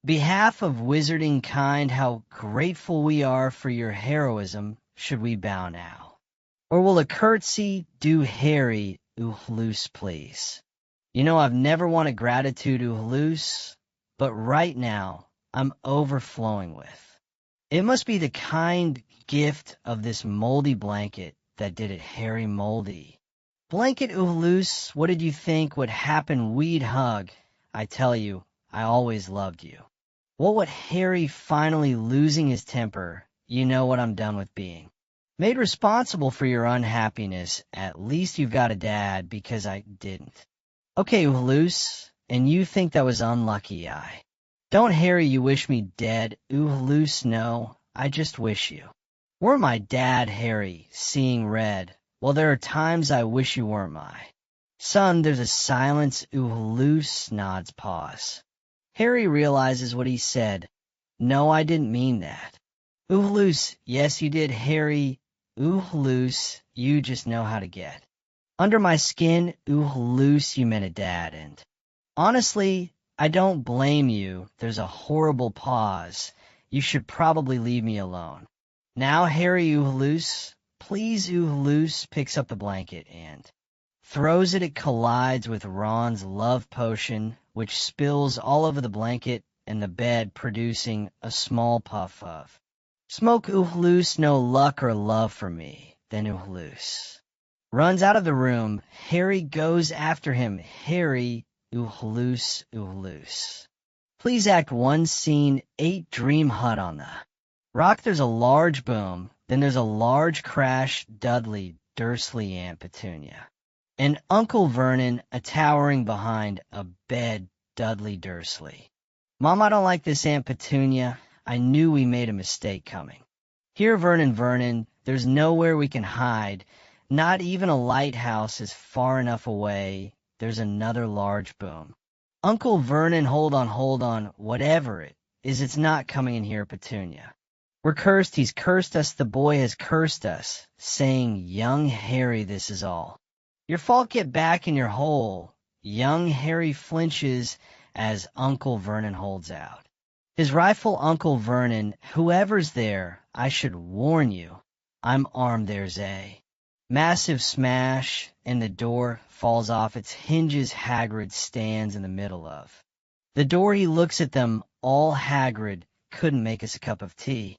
behalf of wizarding kind, how grateful we are for your heroism, should we bow now? Or will a curtsy do Harry Halloos please? You know I've never wanted gratitude Halloos, but right now I'm overflowing with. It must be the kind gift of this moldy blanket that did it Harry Moldy. Blanket Halloos, what did you think would happen we'd hug? I tell you, I always loved you. What would Harry finally losing his temper, you know what I'm done with being. Made responsible for your unhappiness, at least you've got a dad, because I didn't. Okay, Halloos, and you think that was unlucky, I. Don't Harry you wish me dead, Halloos no, I just wish you were my dad, Harry, seeing red. Well, there are times I wish you weren't my son. There's a silence, Halloos nods pause. Harry realizes what he said. No, I didn't mean that. Halloos, yes you did, Harry. Halloos, you just know how to get under my skin. Halloos, you meant a dad, and honestly, I don't blame you. There's a horrible pause. You should probably leave me alone. Now, Harry Halloos, please. Halloos picks up the blanket and throws it. It collides with Ron's love potion, which spills all over the blanket and the bed, producing a small puff of smoke. Halloos, no luck or love for me. Then Halloos runs out of the room. Harry goes after him. Harry, Halloos, Halloos. Please act 1, scene 8, dream hut on the rock. There's a large boom. Then there's a large crash. Dudley, Dursley, Aunt Petunia, and Uncle Vernon towering behind a bed. Dudley Dursley. Mom, I don't like this, Aunt Petunia. I knew we made a mistake coming here. Vernon, there's nowhere we can hide. Not even a lighthouse is far enough away. There's another large boom. Uncle Vernon, hold on. Whatever it is, it's not coming in here, Petunia. We're cursed. He's cursed us. The boy has cursed us. Saying, young Harry, this is all your fault. Get back in your hole. Young Harry flinches as Uncle Vernon holds out his rifle. Uncle Vernon, whoever's there, I should warn you, I'm armed. There's a massive smash, and the door falls off its hinges. Hagrid stands in the middle of the door. He looks at them all. Hagrid, couldn't make us a cup of tea.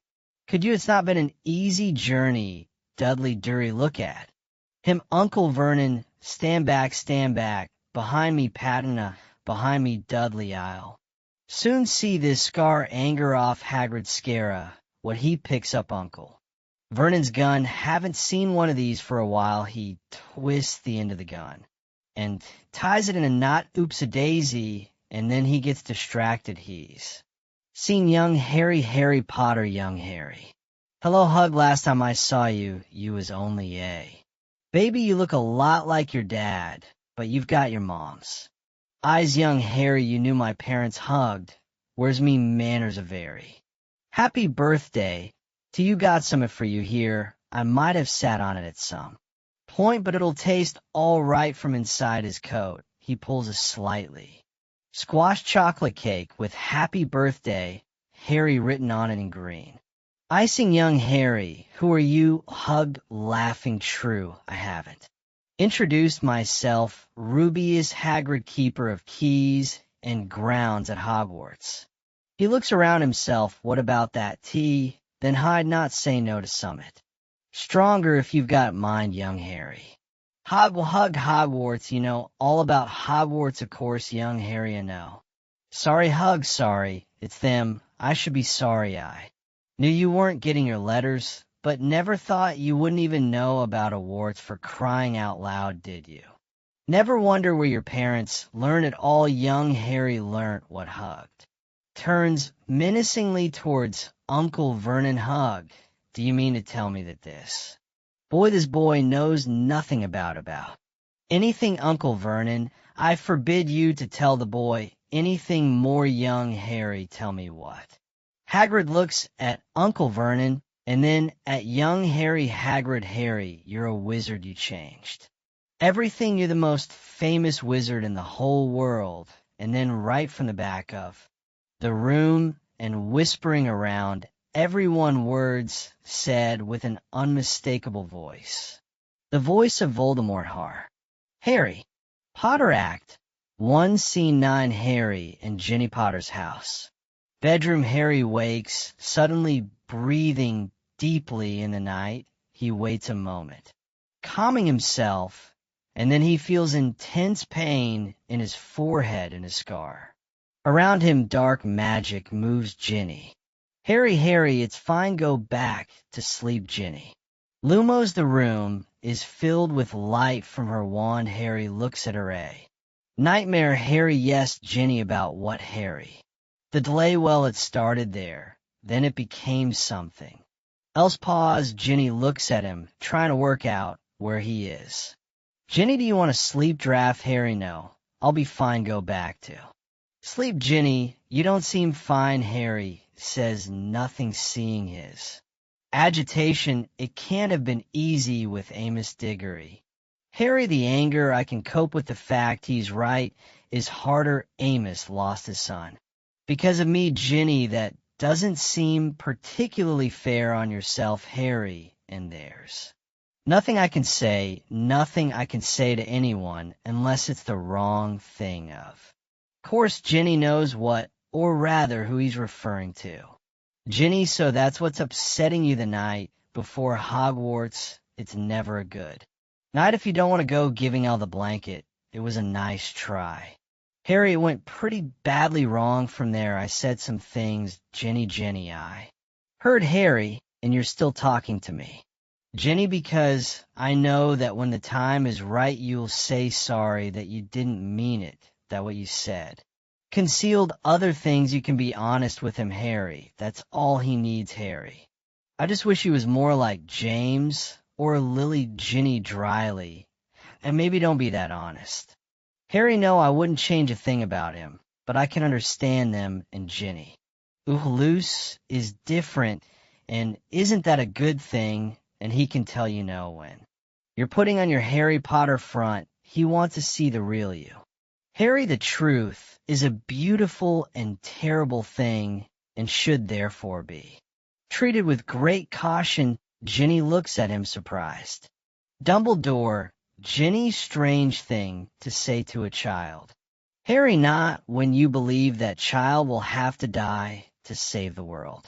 Could you? It's not been an easy journey. Dudley Durry, look at him. Uncle Vernon, stand back. Behind me, Patna. Behind me, Dudley. I'll soon see this scar anger off Hagrid Scara. What he picks up Uncle Vernon's gun. Haven't seen one of these for a while. He twists the end of the gun and ties it in a knot. Oops-a-daisy. And then he gets distracted. He's seen young Harry Potter. Young Harry. Hello, Hug. Last time I saw you, you was only a baby. You look a lot like your dad, but you've got your mom's eyes. Young Harry, you knew my parents hugged. Where's me manners a very happy birthday to you. Got some for you here. I might have sat on it at some point, but it'll taste all right from inside his coat. He pulls a slightly squashed chocolate cake with happy birthday Harry written on it in green icing. Young Harry, who are you? Hug, laughing. True, I haven't introduced myself. Ruby is Hagrid, keeper of keys and grounds at Hogwarts. He looks around himself. What about that tea? Then Hyde not say no to summit. Stronger if you've got mind, young Harry. Hog will hug Hogwarts, you know, all about Hogwarts, of course, young Harry, I know. Sorry, Hug, sorry. It's them. I should be sorry. I knew you weren't getting your letters, but never thought you wouldn't even know about awards. For crying out loud, did you? Never wonder where your parents learned it all. Young Harry learnt what hugged. Turns menacingly towards Uncle Vernon. Hug, do you mean to tell me that this boy knows nothing about Anything, Uncle Vernon. I forbid you to tell the boy anything more, young Harry. Tell me what. Hagrid looks at Uncle Vernon and then at young Harry. Hagrid, Harry, you're a wizard. You changed everything. You're the most famous wizard in the whole world. And then right from the back of the room and whispering around everyone, words said with an unmistakable voice. The voice of Voldemort. Harry. Potter Act 1, Scene 9. Harry and Ginny Potter's house. Bedroom. Harry wakes, suddenly breathing deeply in the night. He waits a moment, calming himself, and then he feels intense pain in his forehead and his scar. Around him, dark magic moves Ginny. Harry, Harry, it's fine. Go back to sleep, Ginny. Lumos. The room is filled with light from her wand. Harry looks at her. Nightmare. Harry, yes, Ginny. About what, Harry? The delay. Well, it started there. Then it became something else. Pause. Ginny looks at him, trying to work out where he is. Ginny, do you want a sleep draft? Harry, no. I'll be fine. Go back to sleep, Ginny. You don't seem fine. Harry says nothing, seeing his agitation. It can't have been easy with Amos Diggory. Harry, the anger. I can cope with the fact he's right is harder. Amos lost his son because of me, Ginny. That doesn't seem particularly fair on yourself, Harry, and theirs. Nothing I can say to anyone unless it's the wrong thing. Of course, Ginny knows what, or rather who he's referring to. Ginny, so that's what's upsetting you the night before Hogwarts. It's never a good night if you don't want to go. Giving Elle the blanket. It was a nice try. Harry, it went pretty badly wrong from there. I said some things. Ginny, I heard, Harry, and you're still talking to me. Ginny, because I know that when the time is right you'll say sorry, that you didn't mean it, that what you said concealed other things. You can be honest with him, Harry. That's all he needs, Harry. I just wish he was more like James or Lily. Ginny dryly, and maybe don't be that honest. Harry, no, I wouldn't change a thing about him, but I can understand them. And Ginny, Loose is different, and isn't that a good thing? And he can tell you no when you're putting on your Harry Potter front. He wants to see the real you. Harry, the truth is a beautiful and terrible thing and should therefore be treated with great caution. Ginny looks at him surprised. Dumbledore. Ginny, strange thing to say to a child. Harry, not when you believe that child will have to die to save the world.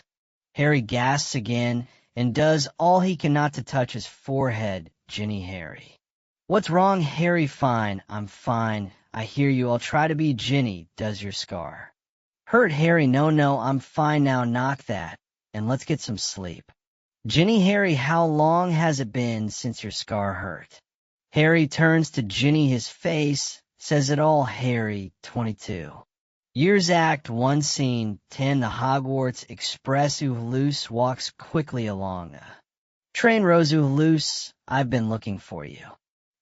Harry gasps again and does all he can not to touch his forehead. Ginny, Harry. What's wrong? Harry, fine. I'm fine. I hear you. I'll try to be. Ginny, does your scar hurt? Harry, no, I'm fine now. Knock that, and let's get some sleep. Ginny, Harry, how long has it been since your scar hurt? Harry turns to Ginny. His face says it all. Harry, 22 years. Act 1, Scene 10. The Hogwarts Express. Loose walks quickly along the train. Rose. Loose, I've been looking for you.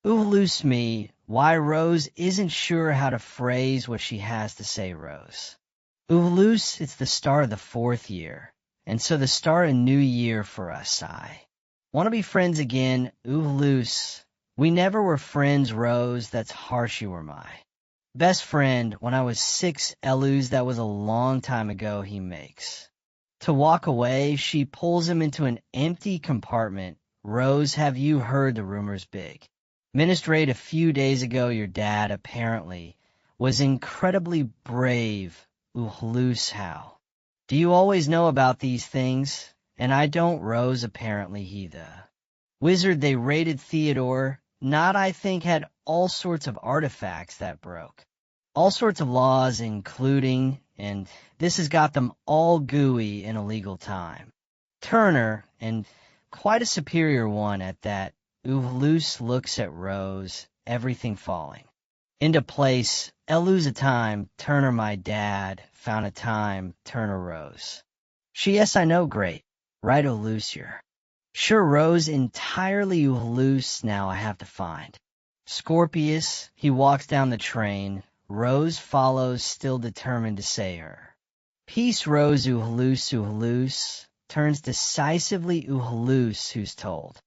Loose, me. Why, Rose isn't sure how to phrase what she has to say. Rose. Loose, it's the start of the 4th year, and so the start of new year for us. I want to be friends again. Loose, we never were friends. Rose, that's harsh. You were my best friend when I was 6. Elus, that was a long time ago. He makes to walk away. She pulls him into an empty compartment. Rose, have you heard the rumors? Big Ministrate a few days ago. Your dad apparently was incredibly brave. Loose, how do you always know about these things? And I don't. Rose, apparently he the wizard they raided. Theodore, not I think, had all sorts of artifacts that broke all sorts of laws, including, and this has got them all gooey in a legal time. Turner, and quite a superior one at that. Loose looks at Rose, everything falling into place. Lose a time. Turner, my dad found a time. Turner, Rose. She, yes, I know. Great. Right, Loose, you're sure. Rose, entirely. Loose, now I have to find Scorpius, he walks down the train. Rose follows, still determined to say her. Peace, Rose, Uhalus, turns decisively Uhalus, who's told.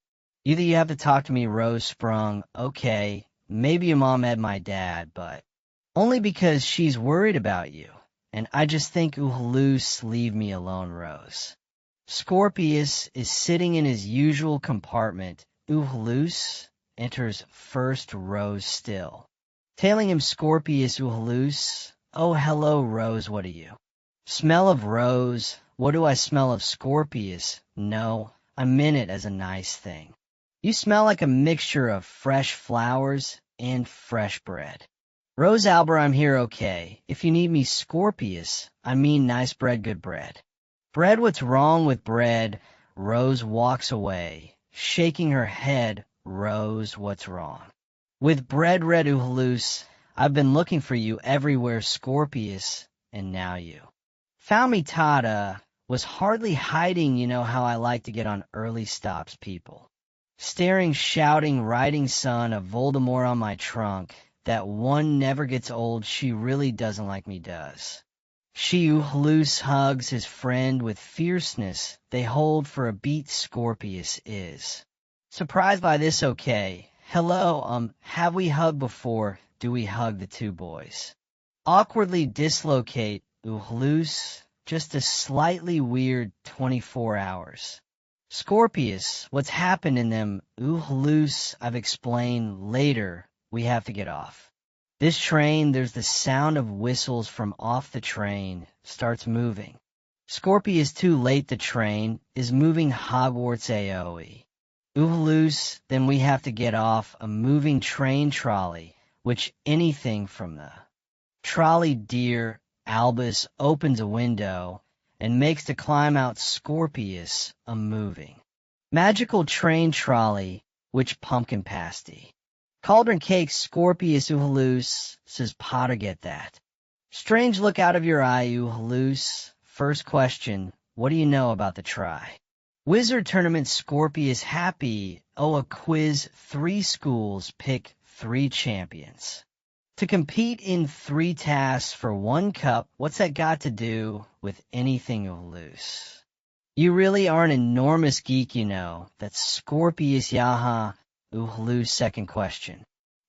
Either you have to talk to me, Rose sprung. Okay, maybe your mom had my dad, but only because she's worried about you. And I just think Uhalus, leave me alone, Rose. Scorpius is sitting in his usual compartment. Uhalus enters first, Rose still. Tailing him, Scorpius, Uhalus. Oh, hello, Rose, what are you? Smell of Rose. What do I smell of Scorpius? No, I meant it as a nice thing. You smell like a mixture of fresh flowers and fresh bread. Rose Albert, I'm here okay. If you need me, Scorpius, I mean nice bread, good bread. Bread, what's wrong with bread? Rose walks away, shaking her head. Rose, what's wrong? With bread, red Uhalus, I've been looking for you everywhere, Scorpius, and now you. Found me, Tata, was hardly hiding, you know how I like to get on early stops, people. Staring, shouting, riding son of Voldemort on my trunk. That one never gets old, she really doesn't like me, does. She Uhalus hugs his friend with fierceness they hold for a beat, Scorpius is. Surprised by this, okay. Hello, have we hugged before? Do we hug the two boys? Awkwardly dislocate, Uhalus, just a slightly weird 24 hours. Scorpius, what's happened in them? Uhalus, I've explained later. We have to get off. This train, there's the sound of whistles from off the train, starts moving. Scorpius, too late, the train is moving Hogwarts AOE. Uhalus, then we have to get off a moving train trolley, which anything from the trolley, dear, Albus opens a window and makes to climb out Scorpius, a moving. Magical train trolley, which pumpkin pasty. Cauldron cake, Scorpius, Uhalus, says Potter, get that. Strange look out of your eye, Uhalus. First question, what do you know about the try? Wizard tournament, Scorpius, happy. Oh, a quiz, 3 schools pick 3 champions. To compete in 3 tasks for 1 cup, what's that got to do with anything, Uhalus? You really are an enormous geek, you know. That's Scorpius, Yaha. Uhalus, second question.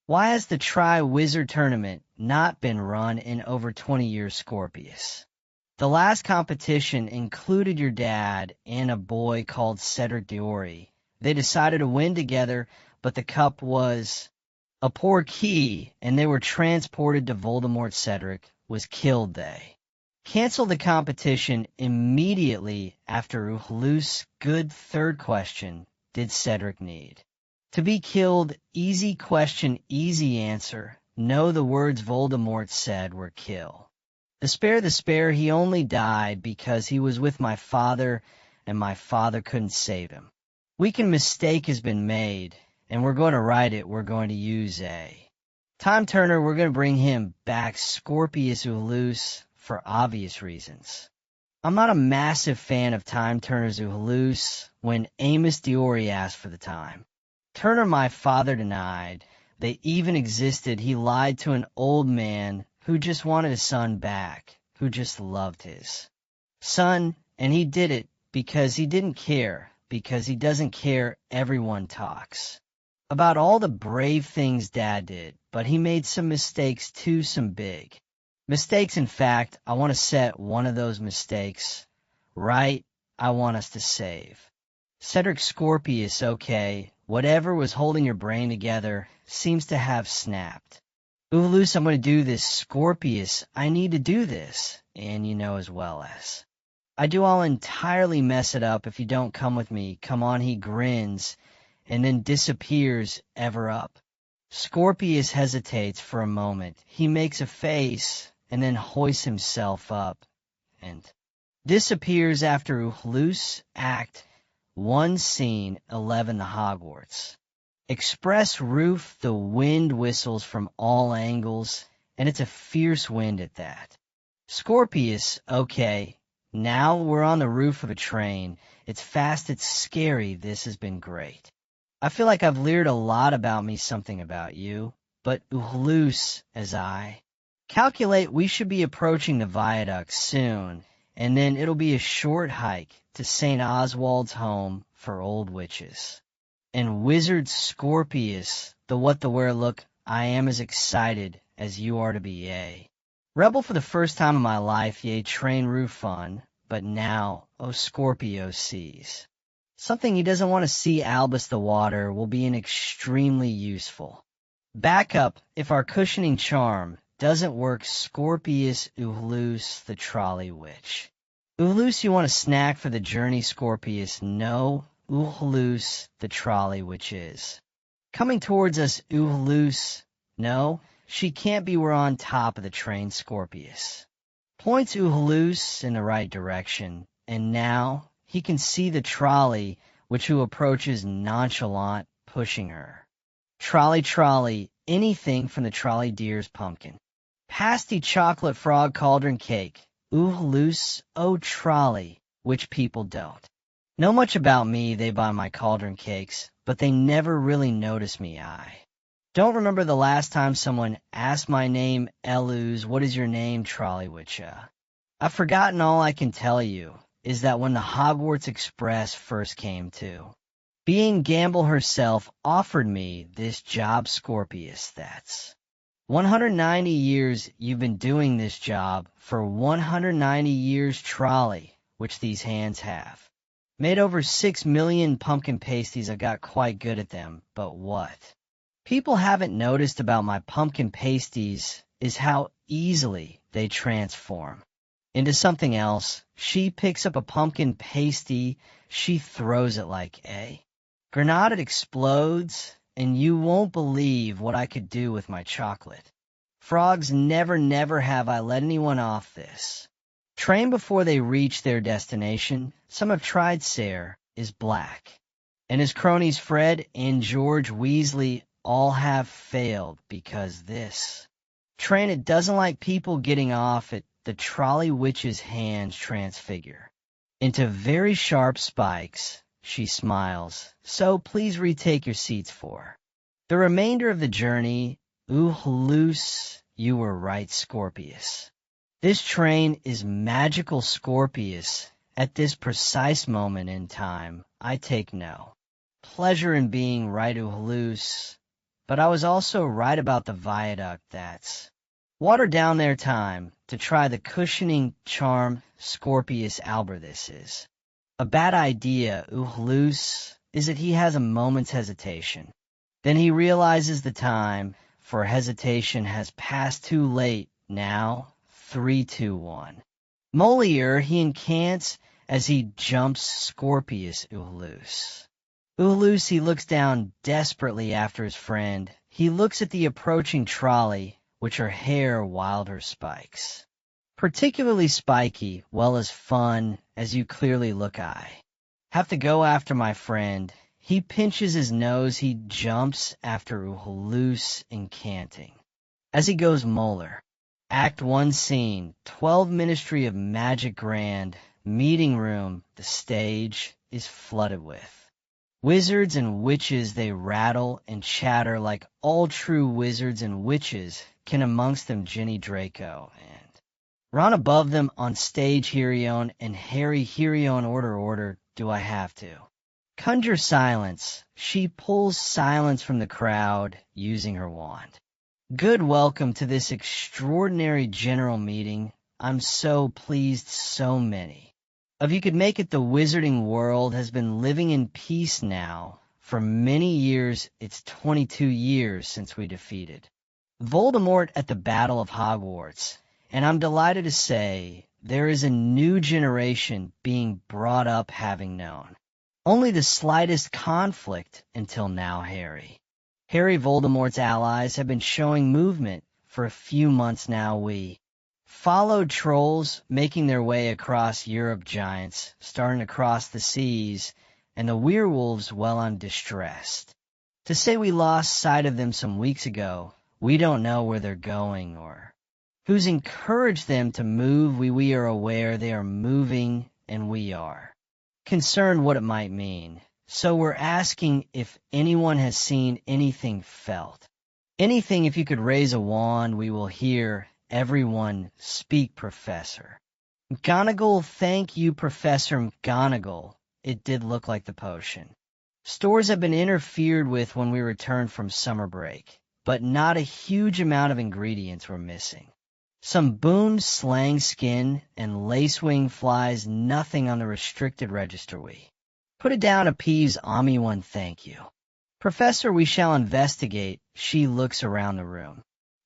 Why has the Tri-Wizard tournament not been run in over 20 years, Scorpius? The last competition included your dad and a boy called Cedric Diggory. They decided to win together, but the cup was a poor key, and they were transported to Voldemort. Cedric was killed, they. Cancel the competition immediately after Uhalus' good third question, did Cedric need? To be killed, easy question, easy answer. No, the words Voldemort said were kill. The spare, he only died because he was with my father, and my father couldn't save him. Weakened mistake has been made, and we're going to write it. We're going to use a Time Turner. We're going to bring him back, Scorpius Uhalus, for obvious reasons. I'm not a massive fan of Time Turner's Uhalus when Amos Diori asked for the time. Turner, my father, denied they even existed. He lied to an old man who just wanted his son back, who just loved his son, and he did it because he didn't care, because he doesn't care. Everyone talks about all the brave things Dad did, but he made some mistakes too, some big mistakes. In fact, I want to set one of those mistakes right. I want us to save Cedric. Scorpius, okay. Whatever was holding your brain together seems to have snapped. Uhalus, I'm going to do this. Scorpius, I need to do this. And you know as well as I do, I'll entirely mess it up if you don't come with me. Come on, he grins and then disappears ever up. Scorpius hesitates for a moment. He makes a face and then hoists himself up and disappears after Uhalus. Act 1, Scene 11, the Hogwarts. Express roof, the wind whistles from all angles, and it's a fierce wind at that. Scorpius, okay, now we're on the roof of a train. It's fast, it's scary, this has been great. I feel like I've leered a lot about me something about you, but loose as I. Calculate we should be approaching the viaduct soon, and then it'll be a short hike to St. Oswald's home for old witches. And Wizard Scorpius, the what the where look, I am as excited as you are to be, yea. Rebel for the first time in my life, yea, train roof fun, but now, O Scorpio sees. Something he doesn't want to see Albus the Water will be an extremely useful. Back up if our cushioning charm doesn't work Scorpius Uhlus the trolley witch. Uhlus you want a snack for the journey Scorpius, no, Uhlus the trolley witch is. Coming towards us Uhlus, no, she can't be we're on top of the train Scorpius. Points Uhlus in the right direction, and now he can see the trolley, which who approaches nonchalant, pushing her. Trolley, trolley, anything from the trolley deer's pumpkin. Pasty chocolate frog cauldron cake. Loose, oh trolley, which people don't. Know much about me, they buy my cauldron cakes, but they never really notice me, I. Don't remember the last time someone asked my name, Eluz, what is your name, trolley witcha? I've forgotten. All I can tell you is that when the Hogwarts Express first came to, being Gamble herself offered me this job Scorpius, that's 190 years you've been doing this job for 190 years trolley, which these hands have. Made over 6 million pumpkin pasties. I got quite good at them, but what people haven't noticed about my pumpkin pasties is how easily they transform into something else. She picks up a pumpkin pasty, she throws it like a grenade. It explodes, and you won't believe what I could do with my chocolate. Frogs, never have I let anyone off this train before they reach their destination. Some have tried, sir, is black, and his cronies Fred and George Weasley all have failed because this train, it doesn't like people getting off it. The trolley witch's hands transfigure into very sharp spikes. She smiles. So please retake your seats for the remainder of the journey. Loose, you were right, Scorpius. This train is magical, Scorpius. At this precise moment in time, I take no pleasure in being right, loose, but I was also right about the viaduct. That's water down their time to try the cushioning charm Scorpius Albert. This is a bad idea. Loose is that he has a moment's hesitation. Then he realizes the time for hesitation has passed too late. Now, 3, 2, 1. Moliere, he incants as he jumps Scorpius Loose. Loose, he looks down desperately after his friend. He looks at the approaching trolley, which her hair wild her spikes. Particularly spiky, well as fun, as you clearly look. I have to go after my friend. He pinches his nose, he jumps after Loose incanting. As he goes Molar. Act 1 scene, 12 Ministry of Magic Grand, meeting room, the stage is flooded with wizards and witches. They rattle and chatter like all true wizards and witches can, amongst them Ginny Draco and Ron above them on stage Herion and Harry Herion. Order, do I have to conjure silence? She pulls silence from the crowd using her wand. Good welcome to this extraordinary general meeting. I'm so pleased so many of you could make it. The wizarding world has been living in peace now for many years. It's 22 years since we defeated Voldemort at the Battle of Hogwarts, and I'm delighted to say there is a new generation being brought up having known only the slightest conflict until now. Harry Voldemort's allies have been showing movement for a few months now. We followed trolls making their way across Europe, giants starting to cross the seas, and the werewolves, well, I'm distressed to say we lost sight of them some weeks ago. We don't know where they're going or who's encouraged them to move. We are aware they are moving, and we are concerned what it might mean. So we're asking if anyone has seen anything felt. Anything, if you could raise a wand, we will hear everyone speak, Professor. McGonagall, thank you, Professor McGonagall. It did look like the potion. Stores have been interfered with when we returned from summer break, but not a huge amount of ingredients were missing. Some Boone slang skin and lacewing flies, nothing on the restricted register. We put it down to Peeves Ami one, thank you. Professor, we shall investigate. She looks around the room.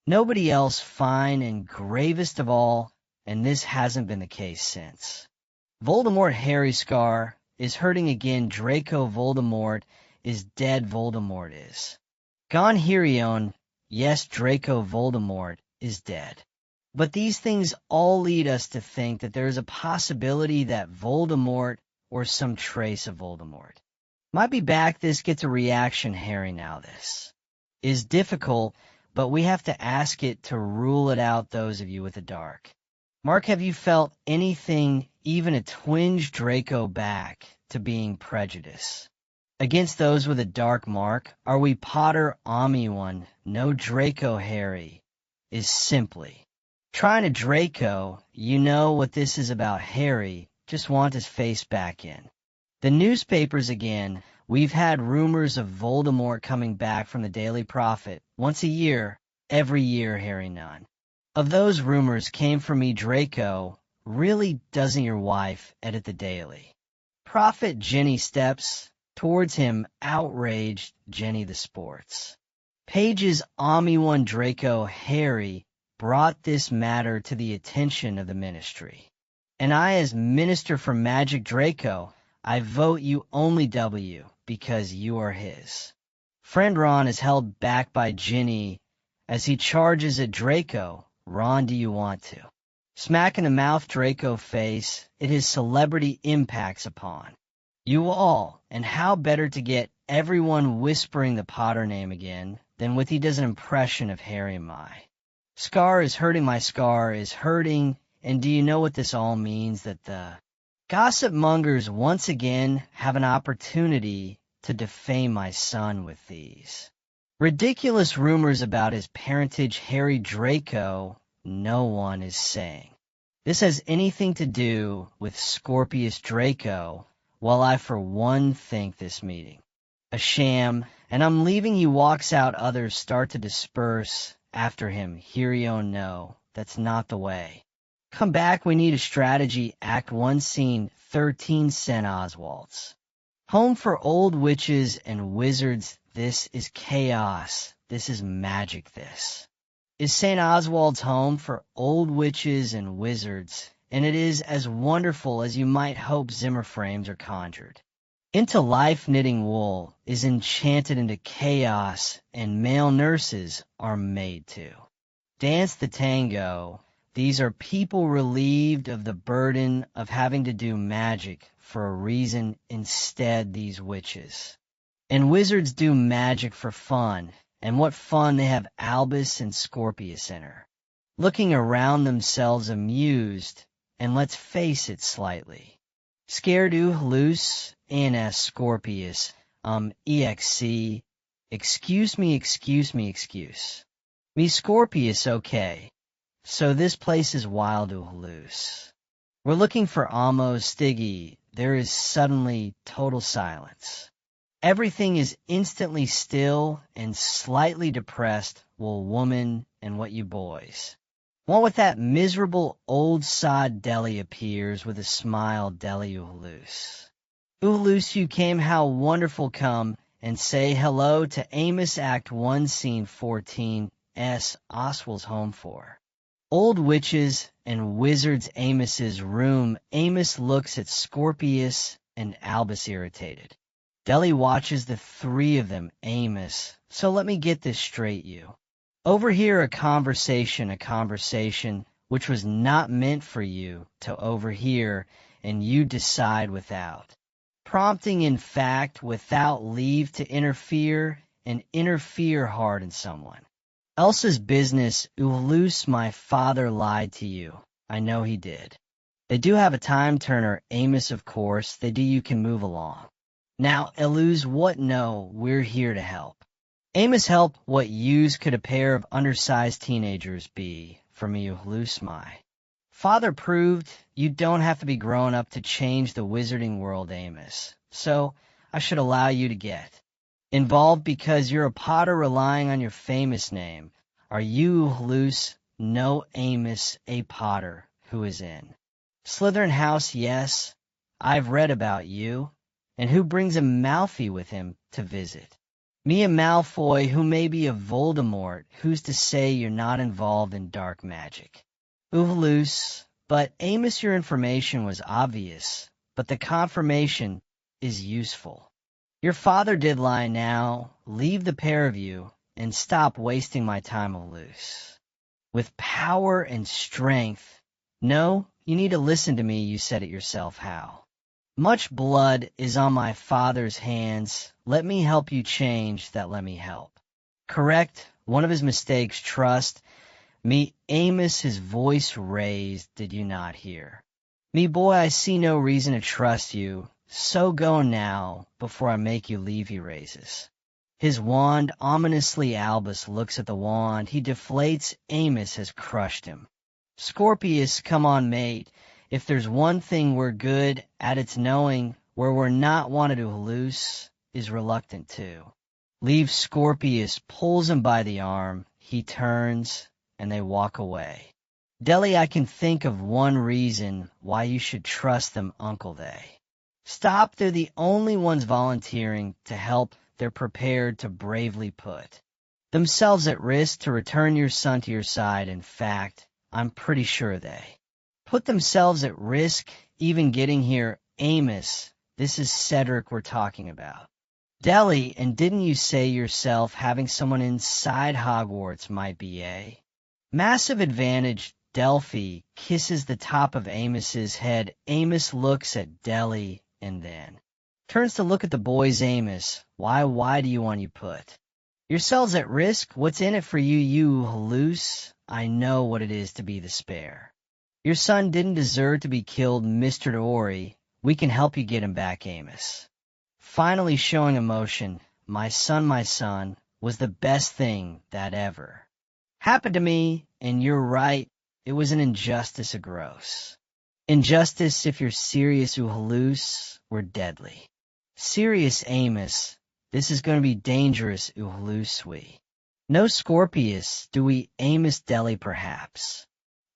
Nobody else fine, and gravest of all, and this hasn't been the case since. Voldemort Harry Scar is hurting again. Draco Voldemort is dead. Voldemort is gone. Hirion, yes, Draco Voldemort is dead. But these things all lead us to think that there is a possibility that Voldemort, or some trace of Voldemort, might be back. This gets a reaction, Harry. Now this is difficult, but we have to ask it to rule it out. Those of you with the dark. Mark, have you felt anything, even a twinge? Draco back to being prejudice against those with a dark? Mark, are we Potter Ami one? No, Draco Harry is simply trying to Draco. You know what this is about, Harry. Just want his face back in the newspapers again. We've had rumors of Voldemort coming back from the Daily Prophet once a year, every year, Harry. None of those rumors came from me. Draco, really, doesn't your wife edit the Daily Prophet? Jenny steps towards him, outraged. Jenny, the sports pages. Ami one. Draco Harry brought this matter to the attention of the ministry, and I, as Minister for Magic, Draco, I vote you only W, because you are his friend. Ron is held back by Ginny as he charges at Draco. Ron, do you want to smack in the mouth? Draco face. It his celebrity impacts upon you all, and how better to get everyone whispering the Potter name again than with he does an impression of Harry. My scar is hurting. My scar is hurting. And do you know what this all means? That the gossip mongers once again have an opportunity to defame my son with these ridiculous rumors about his parentage. Harry, Draco, no one is saying this has anything to do with Scorpius. Draco, while I for one think this meeting a sham, and I'm leaving. He walks out. Others start to disperse after him. Hirion, no, that's not the way. Come back, we need a strategy. Act 1, Scene 13, St. Oswald's home for old witches and wizards. This is chaos. This is magic. This is St. Oswald's home for old witches and wizards, and it is as wonderful as you might hope. Zimmer frames are conjured into life. Knitting wool is enchanted into chaos, and male nurses are made to dance the tango. These are people relieved of the burden of having to do magic for a reason. Instead, these witches and wizards do magic for fun. And what fun they have! Albus and Scorpius enter, looking around themselves amused, and let's face it, slightly scared. Loose NS Scorpius, EXC, excuse me, Scorpius, okay. So this place is wild. Loose. We're looking for Amo Stiggy. There is suddenly total silence. Everything is instantly still and slightly depressed. Well, woman, and what you boys want with that miserable old sod? Deli appears with a smile. Deli, Loose. Loose, you came. How wonderful. Come and say hello to Amos. Act 1, Scene 14, S. Oswald's home for old witches and wizards. Amos's room. Amos looks at Scorpius and Albus, irritated. Deli watches the three of them. Amos, so let me get this straight. You overhear a conversation which was not meant for you to overhear, and you decide without prompting, in fact, without leave, to interfere, and interfere hard in someone else's business. Loose, my father lied to you. I know he did. They do have a time turner. Amos, of course they do. You can move along. Now, Eluz, what no, we're here to help. Amos help what use could a pair of undersized teenagers be for me, Ulusmai. Father proved you don't have to be grown up to change the wizarding world, Amos. So I should allow you to get involved because you're a Potter relying on your famous name. Are you, Ulus, no Amos, a Potter who is in Slytherin House? Yes, I've read about you. And who brings a Malfoy with him to visit? Me, a Malfoy, who may be a Voldemort. Who's to say you're not involved in dark magic? Ulus, but Amos, your information was obvious, but the confirmation is useful. Your father did lie now. Leave the pair of you and stop wasting my time, Ulus. With power and strength. No, you need to listen to me, you said it yourself, Hal. Much blood is on my father's hands. Let me help you change that let me help. Correct one of his mistakes, trust. Me, Amos, his voice raised, did you not hear? Me, boy, I see no reason to trust you. So go now, before I make you leave, he raises. His wand, ominously Albus looks at the wand. He deflates. Amos has crushed him. Scorpius, come on, mate. If there's one thing we're good at, it's knowing where we're not wanted to halluce is reluctant to. Leave Scorpius, pulls him by the arm. He turns, and they walk away. Deli, I can think of one reason why you should trust them, Uncle they. Stop, they're the only ones volunteering to help. They're prepared to bravely put themselves at risk to return your son to your side. In fact, I'm pretty sure they put themselves at risk even getting here. Amos, this is Cedric we're talking about. Deli, and didn't you say yourself having someone inside Hogwarts might be a massive advantage? Delphi kisses the top of Amos's head. Amos looks at Deli and then turns to look at the boys. Amos, why do you want you put yourselves at risk? What's in it for you, you halluce? I know what it is to be the spare. Your son didn't deserve to be killed, Mr. Dory. We can help you get him back, Amos. Finally showing emotion, my son, was the best thing that ever happened to me, and you're right, it was an injustice, a gross injustice. If you're serious, you halluce, we're deadly. Serious, Amos, this is going to be dangerous, halluce we. No Scorpius, do we, Amos? Deli, perhaps.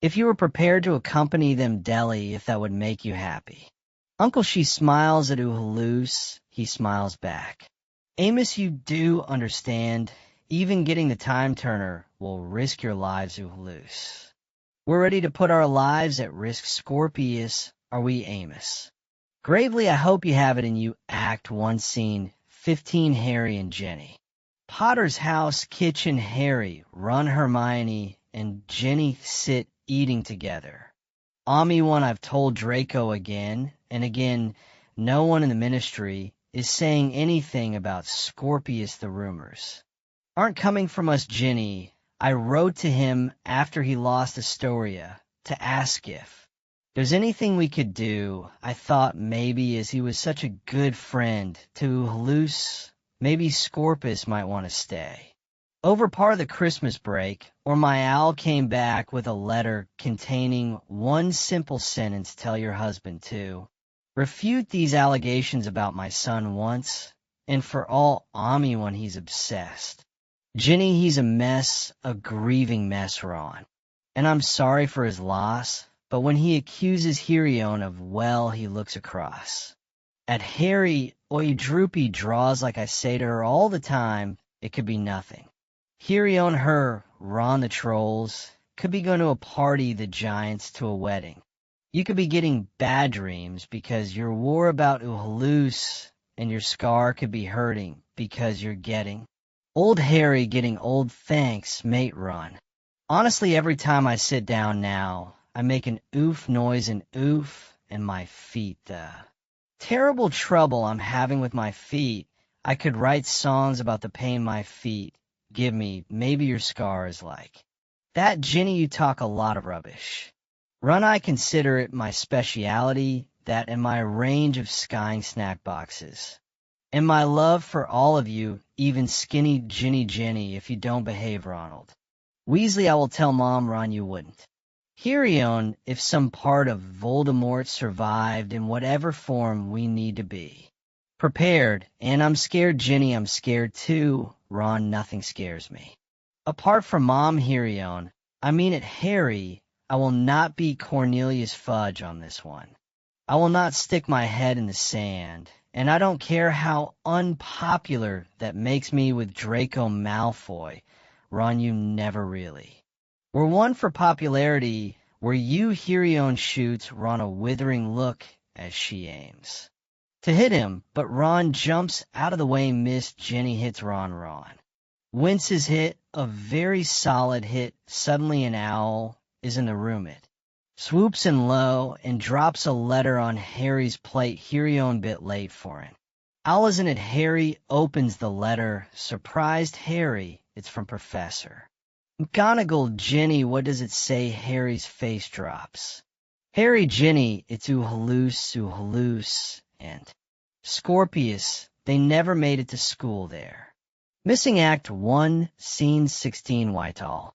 If you were prepared to accompany them, Deli, if that would make you happy. Uncle, she smiles at Halus. He smiles back. Amos, you do understand. Even getting the time turner will risk your lives, Halus. We're ready to put our lives at risk, Scorpius. Are we, Amos? Gravely, I hope you have it in you. Act 1, Scene 15, Harry and Jenny. Potter's house, kitchen, Harry, Ron, Hermione, and Jenny sit eating together. Ami one, I've told Draco again and again, no one in the ministry is saying anything about Scorpius. The rumors aren't coming from us, Ginny. I wrote to him after he lost Astoria to ask if there's anything we could do. I thought maybe as he was such a good friend to Halus, maybe Scorpius might want to stay over part of the Christmas break, or my owl came back with a letter containing one simple sentence: tell your husband to refute these allegations about my son once and for all. Ami when he's obsessed. Ginny, he's a mess, a grieving mess, Ron. And I'm sorry for his loss, but when he accuses Hirion of, well, he looks across at Harry. Oi, Droopy draws like I say to her all the time, it could be nothing. Hirion, her, Ron the trolls, could be going to a party, the giants to a wedding. You could be getting bad dreams because your war about Halus, and your scar could be hurting because you're getting old. Harry getting old. Thanks, mate, Ron. Honestly, every time I sit down now, I make an oof noise, and oof, and my feet, terrible trouble I'm having with my feet. I could write songs about the pain my feet give me. Maybe your scar is like that. Ginny, you talk a lot of rubbish. Run, I consider it my speciality, that and my range of skying snack boxes. And my love for all of you, even skinny Jenny if you don't behave, Ronald. Weasley, I will tell Mom, Ron, you wouldn't. Hirion, if some part of Voldemort survived in whatever form we need to be. Prepared, and I'm scared, Ginny, I'm scared too. Ron, nothing scares me. Apart from Mom, Hirion, I mean it, Harry, I will not be Cornelius Fudge on this one. I will not stick my head in the sand, and I don't care how unpopular that makes me with Draco Malfoy. Ron, you never really. We're one for popularity, where you, Hirion, shoots Ron a withering look as she aims to hit him, but Ron jumps out of the way. Miss Jenny hits Ron. Wince's hit, a very solid hit. Suddenly an owl is in the room. It swoops in low and drops a letter on Harry's plate. Hirion bit late for it. Owl isn't it? Harry opens the letter. Surprised Harry, it's from Professor McGonagall. Ginny, what does it say? Harry's face drops. Harry, Ginny, it's Oohalus, and Scorpius, they never made it to school there. Missing Act 1, Scene 16, Whitehall.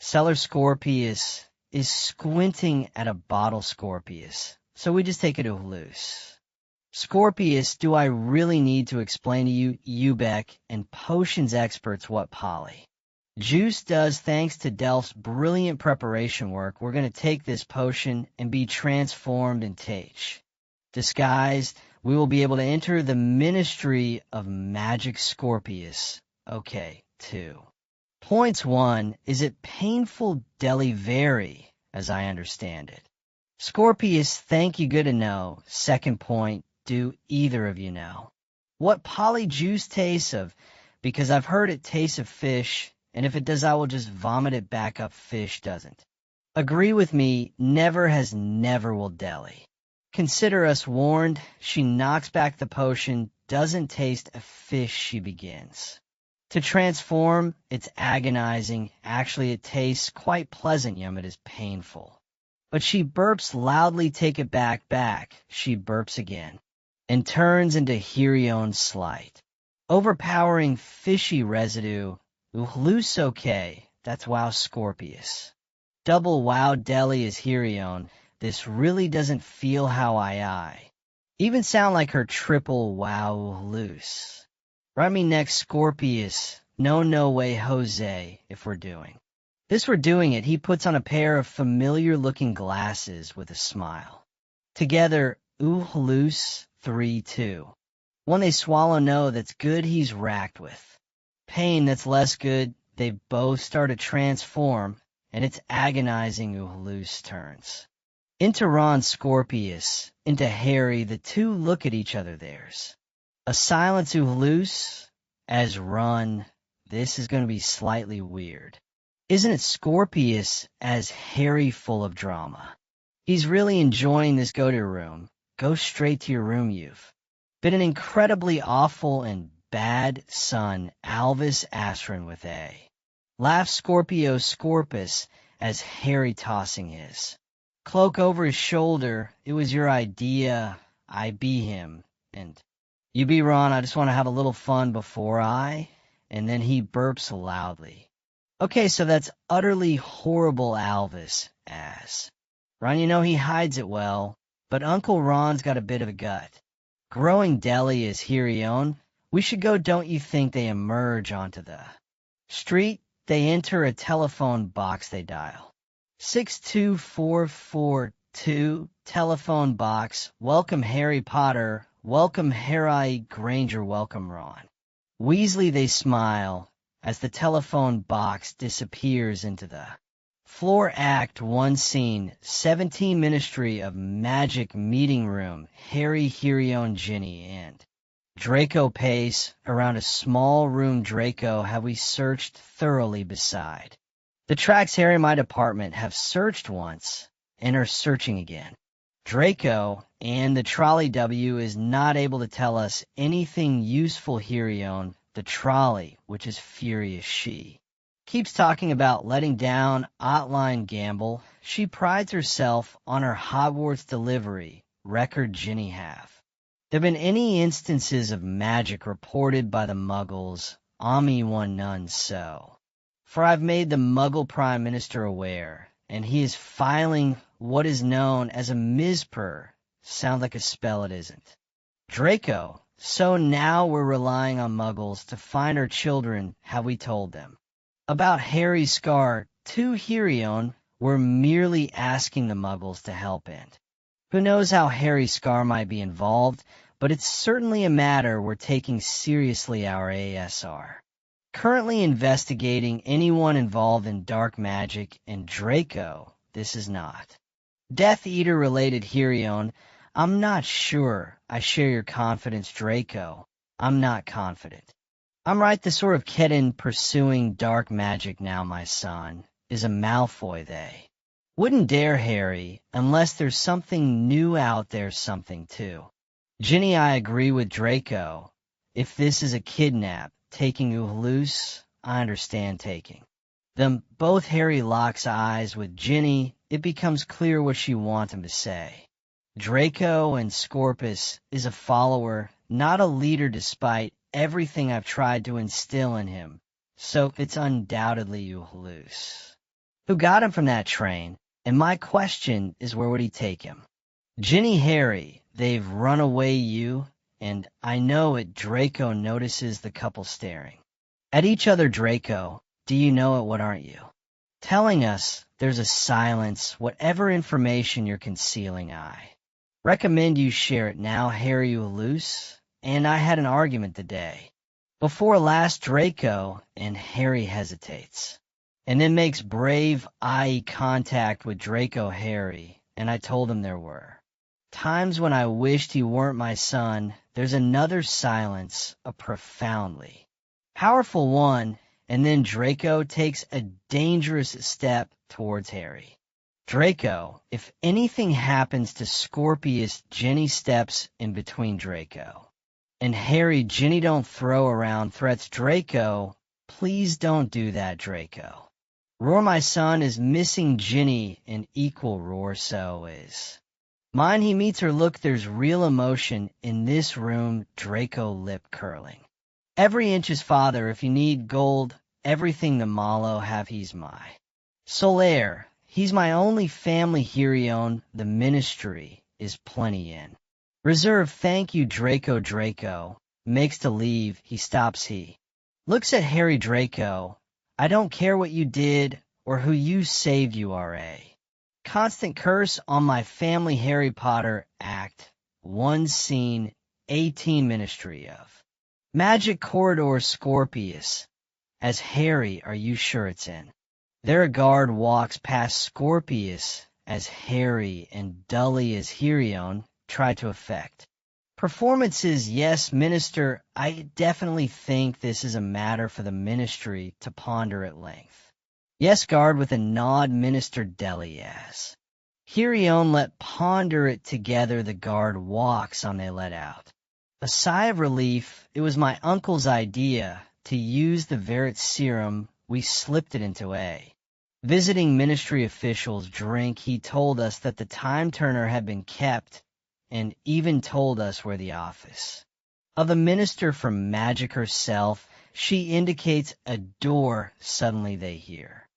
Cellar Scorpius is squinting at a bottle. Scorpius, so we just take it Oohalus. Scorpius, do I really need to explain to you, Ubeck, and potions experts what Polly Juice does? Thanks to Delph's brilliant preparation work, we're going to take this potion and be transformed in Tage. Disguised, we will be able to enter the Ministry of Magic. Scorpius. Okay, 2 points. 1, is it painful delivery, as I understand it? Scorpius, thank you, good to know. 2nd point, do either of you know what polyjuice tastes of? Because I've heard it tastes of fish, and if it does, I will just vomit it back up. Fish doesn't. Agree with me, never has never will Deli. Consider us warned. She knocks back the potion, doesn't taste a fish. She begins to transform. It's agonizing. Actually, it tastes quite pleasant. Yum, it is painful. But she burps loudly. Take it back. She burps again and turns into Hirion's slight, overpowering fishy residue. Loose, okay, that's wow. Scorpius. Double wow. Deli is Hirion. This really doesn't feel how I even sound like her. Triple wow. Loose. Write me next. Scorpius. No way, Jose, if we're doing this, we're doing it. He puts on a pair of familiar-looking glasses with a smile. Together, loose. 3, 2. One they swallow, no, that's good. He's racked with pain, that's less good. They both start to transform, and it's agonizing. Loose turns into Ron. Scorpius into Harry. The two look at each other. There's a silence. Loose as Ron. This is going to be slightly weird, isn't it? Scorpius as Harry, full of drama. He's really enjoying this. Go to your room. Go straight to your room. You've been an incredibly awful and bad son. Alvis Astron with a laugh. Scorpio Scorpus as Harry tossing his cloak over his shoulder. It was your idea. I be him. And you be Ron. I just want to have a little fun before I. And then he burps loudly. Okay, so that's utterly horrible. Alvis as Ron, you know he hides it well, but Uncle Ron's got a bit of a gut. Growing Deli is Hirion. We should go, don't you think? They emerge onto the street. They enter a telephone box. They dial 62442. Telephone box. Welcome Harry Potter. Welcome Harry Granger. Welcome Ron Weasley. They smile as the telephone box disappears into the floor. Act 1, Scene 17, Ministry of Magic meeting room. Harry, Hirion, Ginny, and Draco pace around a small room. Draco, have we searched thoroughly beside the tracks? Harry, my department have searched once and are searching again. Draco, and the trolley W is not able to tell us anything useful. Hirion, the trolley, which is furious. She keeps talking about letting down outline gamble. She prides herself on her Hogwarts delivery record. Ginny have There have been any instances of magic reported by the Muggles, Ami one none so. For I've made the Muggle Prime Minister aware, and he is filing what is known as a Mizpur. Sound like a spell it isn't. Draco, so now we're relying on Muggles to find our children, have we told them. About Harry Scar, to Hirion, we're merely asking the Muggles to help in. Who knows how Harry Scar might be involved, but it's certainly a matter we're taking seriously our ASR. Currently investigating anyone involved in dark magic, and Draco, this is not. Death Eater-related Hirion, I'm not sure I share your confidence, Draco. I'm not confident. I'm right the sort of kitten pursuing dark magic now, my son, is a Malfoy they. Wouldn't dare, Harry, unless there's something new out there, something too. Ginny, I agree with Draco. If this is a kidnap, taking you loose, I understand taking. Then both Harry locks eyes with Ginny. It becomes clear what she wants him to say. Draco and Scorpus is a follower, not a leader despite everything I've tried to instill in him. So it's undoubtedly you loose. Who got him from that train? And my question is, where would he take him? Ginny, Harry, they've run away you, and I know it. Draco notices the couple staring at each other. Draco, do you know it? What aren't you telling us? There's a silence, whatever information you're concealing. I recommend you share it now, Harry, you loose. And I had an argument today before last, Draco, and Harry hesitates, and then makes brave eye contact with Draco. Harry, and I told him there were times when I wished he weren't my son. There's another silence, a profoundly powerful one, and then Draco takes a dangerous step towards Harry. Draco, if anything happens to Scorpius, Ginny steps in between Draco and Harry. Ginny, don't throw around threats. Draco, please don't do that, Draco. Roar, my son, is missing. Ginny, an equal roar, so is mine. He meets her look. There's real emotion in this room. Draco, lip curling. Every inch is father. If you need gold, everything the Mallow have, he's my sole heir. He's my only family. Hirion, the ministry is plenty in reserve. Thank you, Draco. Draco makes to leave. He stops. He looks at Harry. Draco, I don't care what you did or who you saved. You are a constant curse on my family. Harry Potter, Act 1, Scene 18, Ministry of Magic Corridor. Scorpius, as Harry, are you sure it's in there? A guard walks past Scorpius as Harry and dully as Hirion try to affect performances. Yes, Minister, I definitely think this is a matter for the ministry to ponder at length. Yes, guard, with a nod. Minister Deli, as Hirion let ponder it together. The guard walks on. They let out a sigh of relief. It was my uncle's idea to use the Verit serum. We slipped it into a visiting ministry official's drink. He told us that the time turner had been kept, and even told us where the office of the minister for magic herself. She indicates a door. Suddenly they hear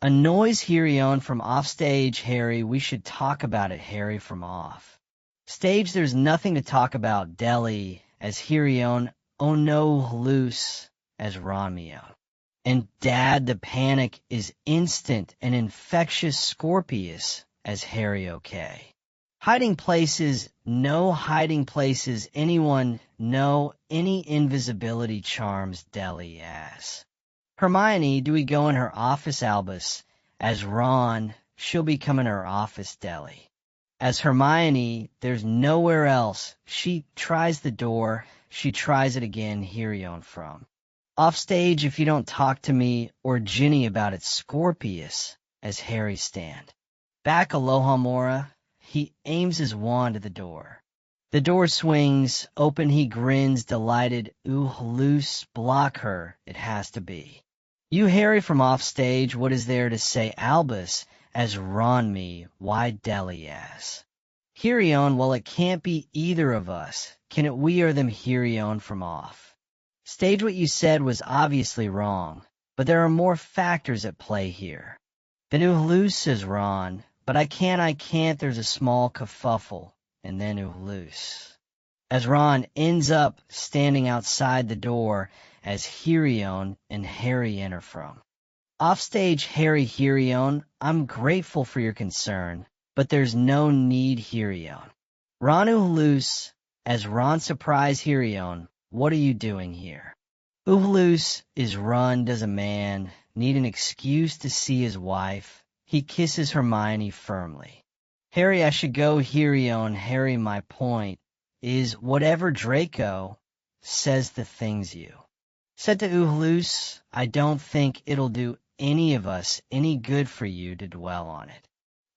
a noise. Hirion, from offstage. Harry, we should talk about it. Harry, from off stage, there's nothing to talk about. Deli, as Hirion, oh no, loose, as Romeo. And Dad, the panic is instant and infectious. Scorpius, as Harry, okay. Hiding places, no hiding places. Anyone know any invisibility charms? Deli, as Hermione, do we go in her office? Albus, as Ron, she'll be coming in her office. Deli, as Hermione, there's nowhere else. She tries the door. She tries it again. Hirion, from offstage, if you don't talk to me or Ginny about it. Scorpius, as Harry stand back. Aloha Mora. He aims his wand at the door. The door swings open. He grins, delighted. Ooh, loose, block her. It has to be you, Harry, from offstage. What is there to say? Albus, as Ron me. Why, Deli, as Hirion, well, it can't be either of us. Can it we or them Hirion from off? Stage what you said was obviously wrong, but there are more factors at play here. Then Uhlus, says Ron, but I can't, there's a small kerfuffle, and then Uhlus. As Ron ends up standing outside the door as Hirion and Harry enter from. Offstage Harry Hirion, I'm grateful for your concern, but there's no need Hirion. Ron Uhlus, as Ron surprise Hirion, what are you doing here? Uhlus is Ron does a man need an excuse to see his wife. He kisses Hermione firmly. Harry, I should go Hirion. Harry, my point is whatever Draco says the things you. Said to Uhlus, I don't think it'll do any of us any good for you to dwell on it.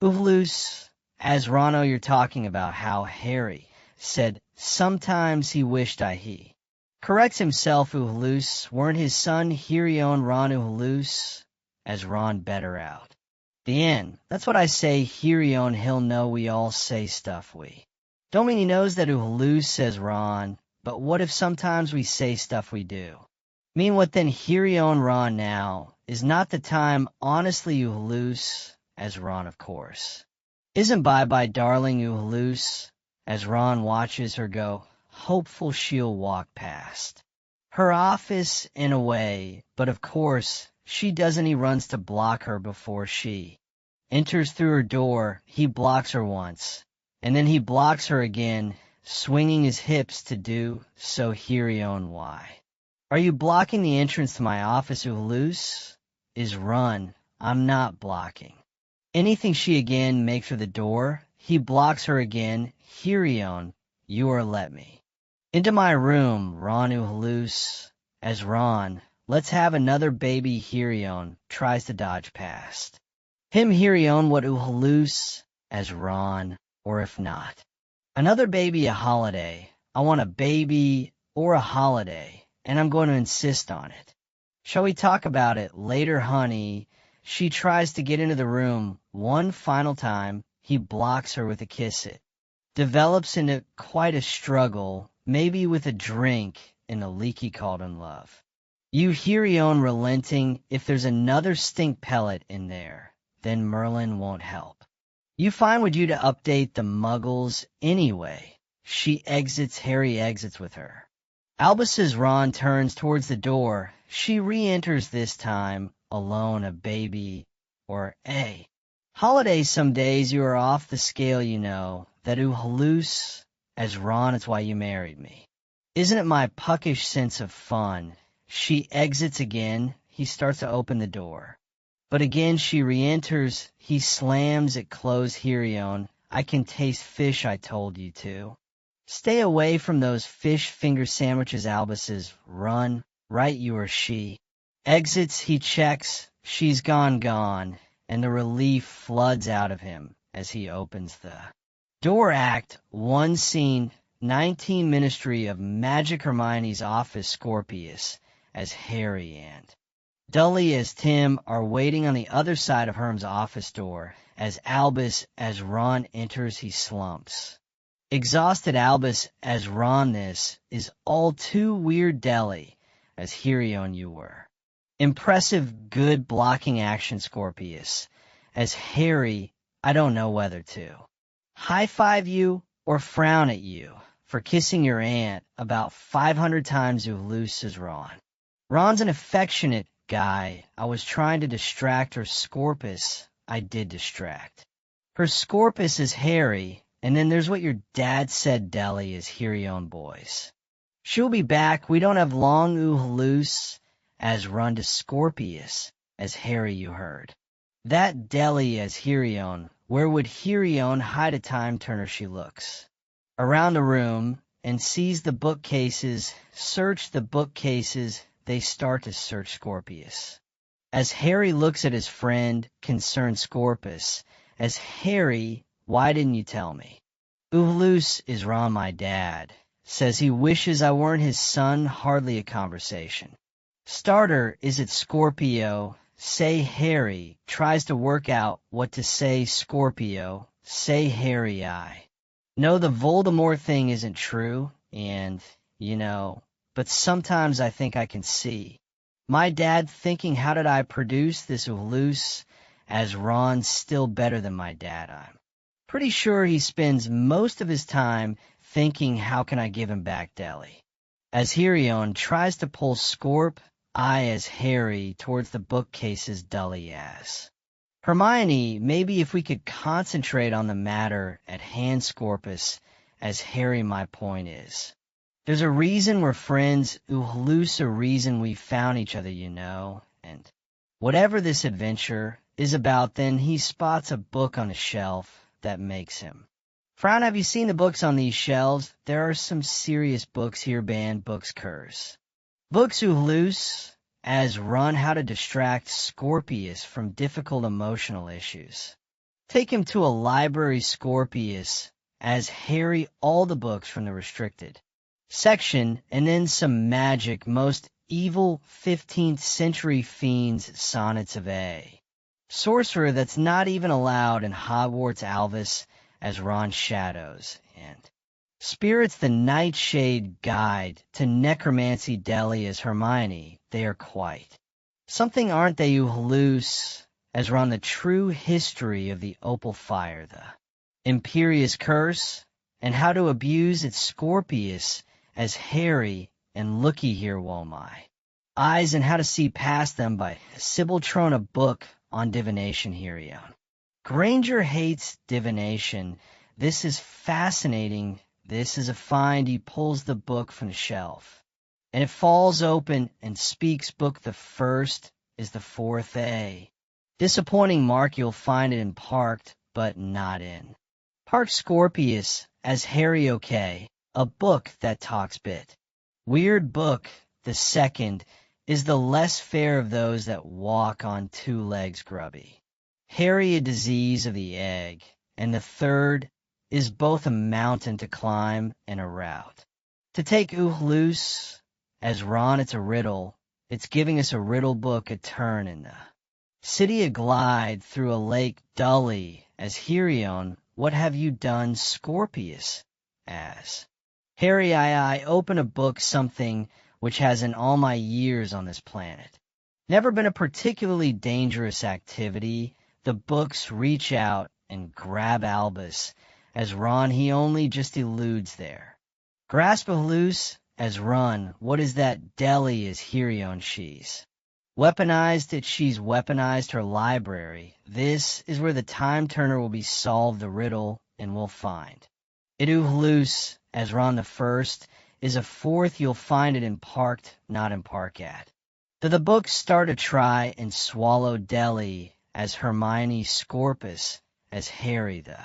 Uhlus, as Ronno you're talking about how Harry said sometimes he wished he. Corrects himself Uhlus, weren't his son Hirion Ron Uhlus, as Ron better out. The end. That's what I say Hirion he'll know we all say stuff we. Don't mean he knows that Uhlus, says Ron, but what if sometimes we say stuff we do? Mean what then Hirion Ron now is not the time honestly Uhlus, as Ron of course. Isn't bye-bye darling Uhlus, as Ron watches her go, hopeful she'll walk past. Her office in a way, but of course she doesn't. He runs to block her before she enters through her door. He blocks her once, and then he blocks her again, swinging his hips to do so. Hirion, why? Are you blocking the entrance to my office, Uhlus? Is Run, I'm not blocking. Anything she again makes for the door, he blocks her again. Hirion, you are let me. Into my room, Ron Uhlus, as Ron, let's have another baby. Hirion tries to dodge past. Him Hirion what Uhlus, as Ron, or if not. Another baby a holiday. I want a baby or a holiday, and I'm going to insist on it. Shall we talk about it later, honey? She tries to get into the room one final time. He blocks her with a kiss. It develops into quite a struggle, maybe with a drink in a leaky cauldron love. You Hirion relenting, if there's another stink pellet in there, then Merlin won't help. You fine with you to update the muggles anyway. She exits, Harry exits with her. Albus's Ron turns towards the door. She re-enters this time, alone, a baby, or a holiday. Some days you are off the scale, you know, that Uhlus, as Ron, it's why you married me. Isn't it my puckish sense of fun? She exits again. He starts to open the door. But again she re-enters. He slams it closed. Hirion, I can taste fish, I told you to. Stay away from those fish finger sandwiches, Albus's Run, right you or she. Exits, he checks, she's gone, and the relief floods out of him as he opens the door. Act 1, Scene 19, Ministry of Magic. Hermione's office. Scorpius, as Harry and Dudley as Tim are waiting on the other side of Herm's office door. As Albus, as Ron enters, he slumps. Exhausted Albus, as Ron, this is all too weird. Deli, as Hirion, you were. Impressive, good blocking action. Scorpius, as Harry, I don't know whether to high-five you or frown at you for kissing your aunt about 500 times. Uhlus, is Ron. Ron's an affectionate guy. I was trying to distract her. Scorpus, I did distract her. Scorpus, is Harry. And then there's what your dad said. Deli, is Hirion boys. She'll be back. We don't have long. Uhlus, as Run to Scorpius, as Harry, you heard. That Deli, as Hirion. Where would Hirion hide a time turner? She looks around the room and sees the bookcases. Search the bookcases. They start to search Scorpius. As Harry looks at his friend, concerned. Scorpius, as Harry, why didn't you tell me? Uhlus, is Ron, my dad says he wishes I weren't his son. Hardly a conversation starter, is it? Scorpio, say Harry tries to work out what to say. Scorpio, say Harry, I No, the Voldemort thing isn't true, and, but sometimes I think I can see. My dad thinking, how did I produce this loose, as Ron's still better than my dad. I'm pretty sure he spends most of his time thinking, how can I give him back Deli? As Hirion tries to pull Scorp, I as Harry towards the bookcases Dully as. Hermione, maybe if we could concentrate on the matter at hand, Scorpus, as Harry my point is. There's a reason we're friends, loose a reason we found each other, and whatever this adventure is about, then he spots a book on a shelf that makes him. Frown, have you seen the books on these shelves? There are some serious books here, banned books curse. Books loose as run how to distract Scorpius from difficult emotional issues. Take him to a library, Scorpius, as Harry all the books from the restricted section, and then some magic, most evil 15th century fiends sonnets of A. Sorcerer that's not even allowed in Hogwarts Alvis as Ron Shadows, and Spirits the Nightshade Guide to Necromancy Deli as Hermione, they are quite. Something aren't they loose as Ron the true history of the Opal Fire, the Imperious Curse, and how to abuse its Scorpius as Harry and looky here, Womai. Eyes and how to see past them by Sybil Trone, a book on divination Hirion. Granger hates divination. This is fascinating. This is a find. He pulls the book from the shelf, and it falls open and speaks book. The first is the fourth A. Disappointing mark, you'll find it in Parked, but not in Parked Scorpius as Harry OK, a book that talks bit. Weird book, the second, is the less fair of those that walk on two legs grubby. Harry a disease of the egg, and the third is both a mountain to climb and a route. To take loose, as Ron it's a riddle, it's giving us a riddle book a turn in the city a glide through a lake dully, as Hirion, what have you done, Scorpius, as Harry I open a book something which has in all my years on this planet never been a particularly dangerous activity. The books reach out and grab Albus, as Ron he only just eludes there. Grasp a loose, as Run, what is that deli is Hirion she's. Weaponized it, she's weaponized her library. This is where the time turner will be solved the riddle, and we'll find. It loose, as Ron the first, is a fourth, you'll find it in Parked, not in Parkat. Do the books start to try and swallow deli, as Hermione Scorpus, as Harry the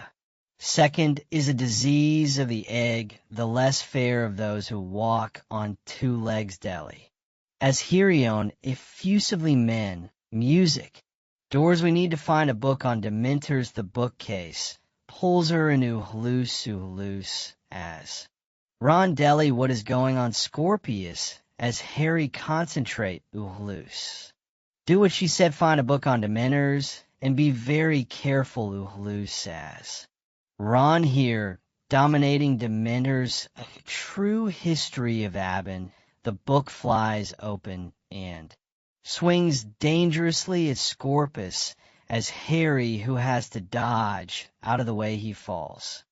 second is a disease of the egg, the less fair of those who walk on two legs deli. As Hirion, effusively men, music, doors we need to find a book on Dementors the bookcase, pulls her into loose, as Ron deli, what is going on Scorpius, as Harry concentrate loose. Do what she said, find a book on Dementors, and be very careful loose as Ron here, dominating Dementors, a true history of Aben, the book flies open and swings dangerously at Scorpus, as Harry who has to dodge out of the way he falls.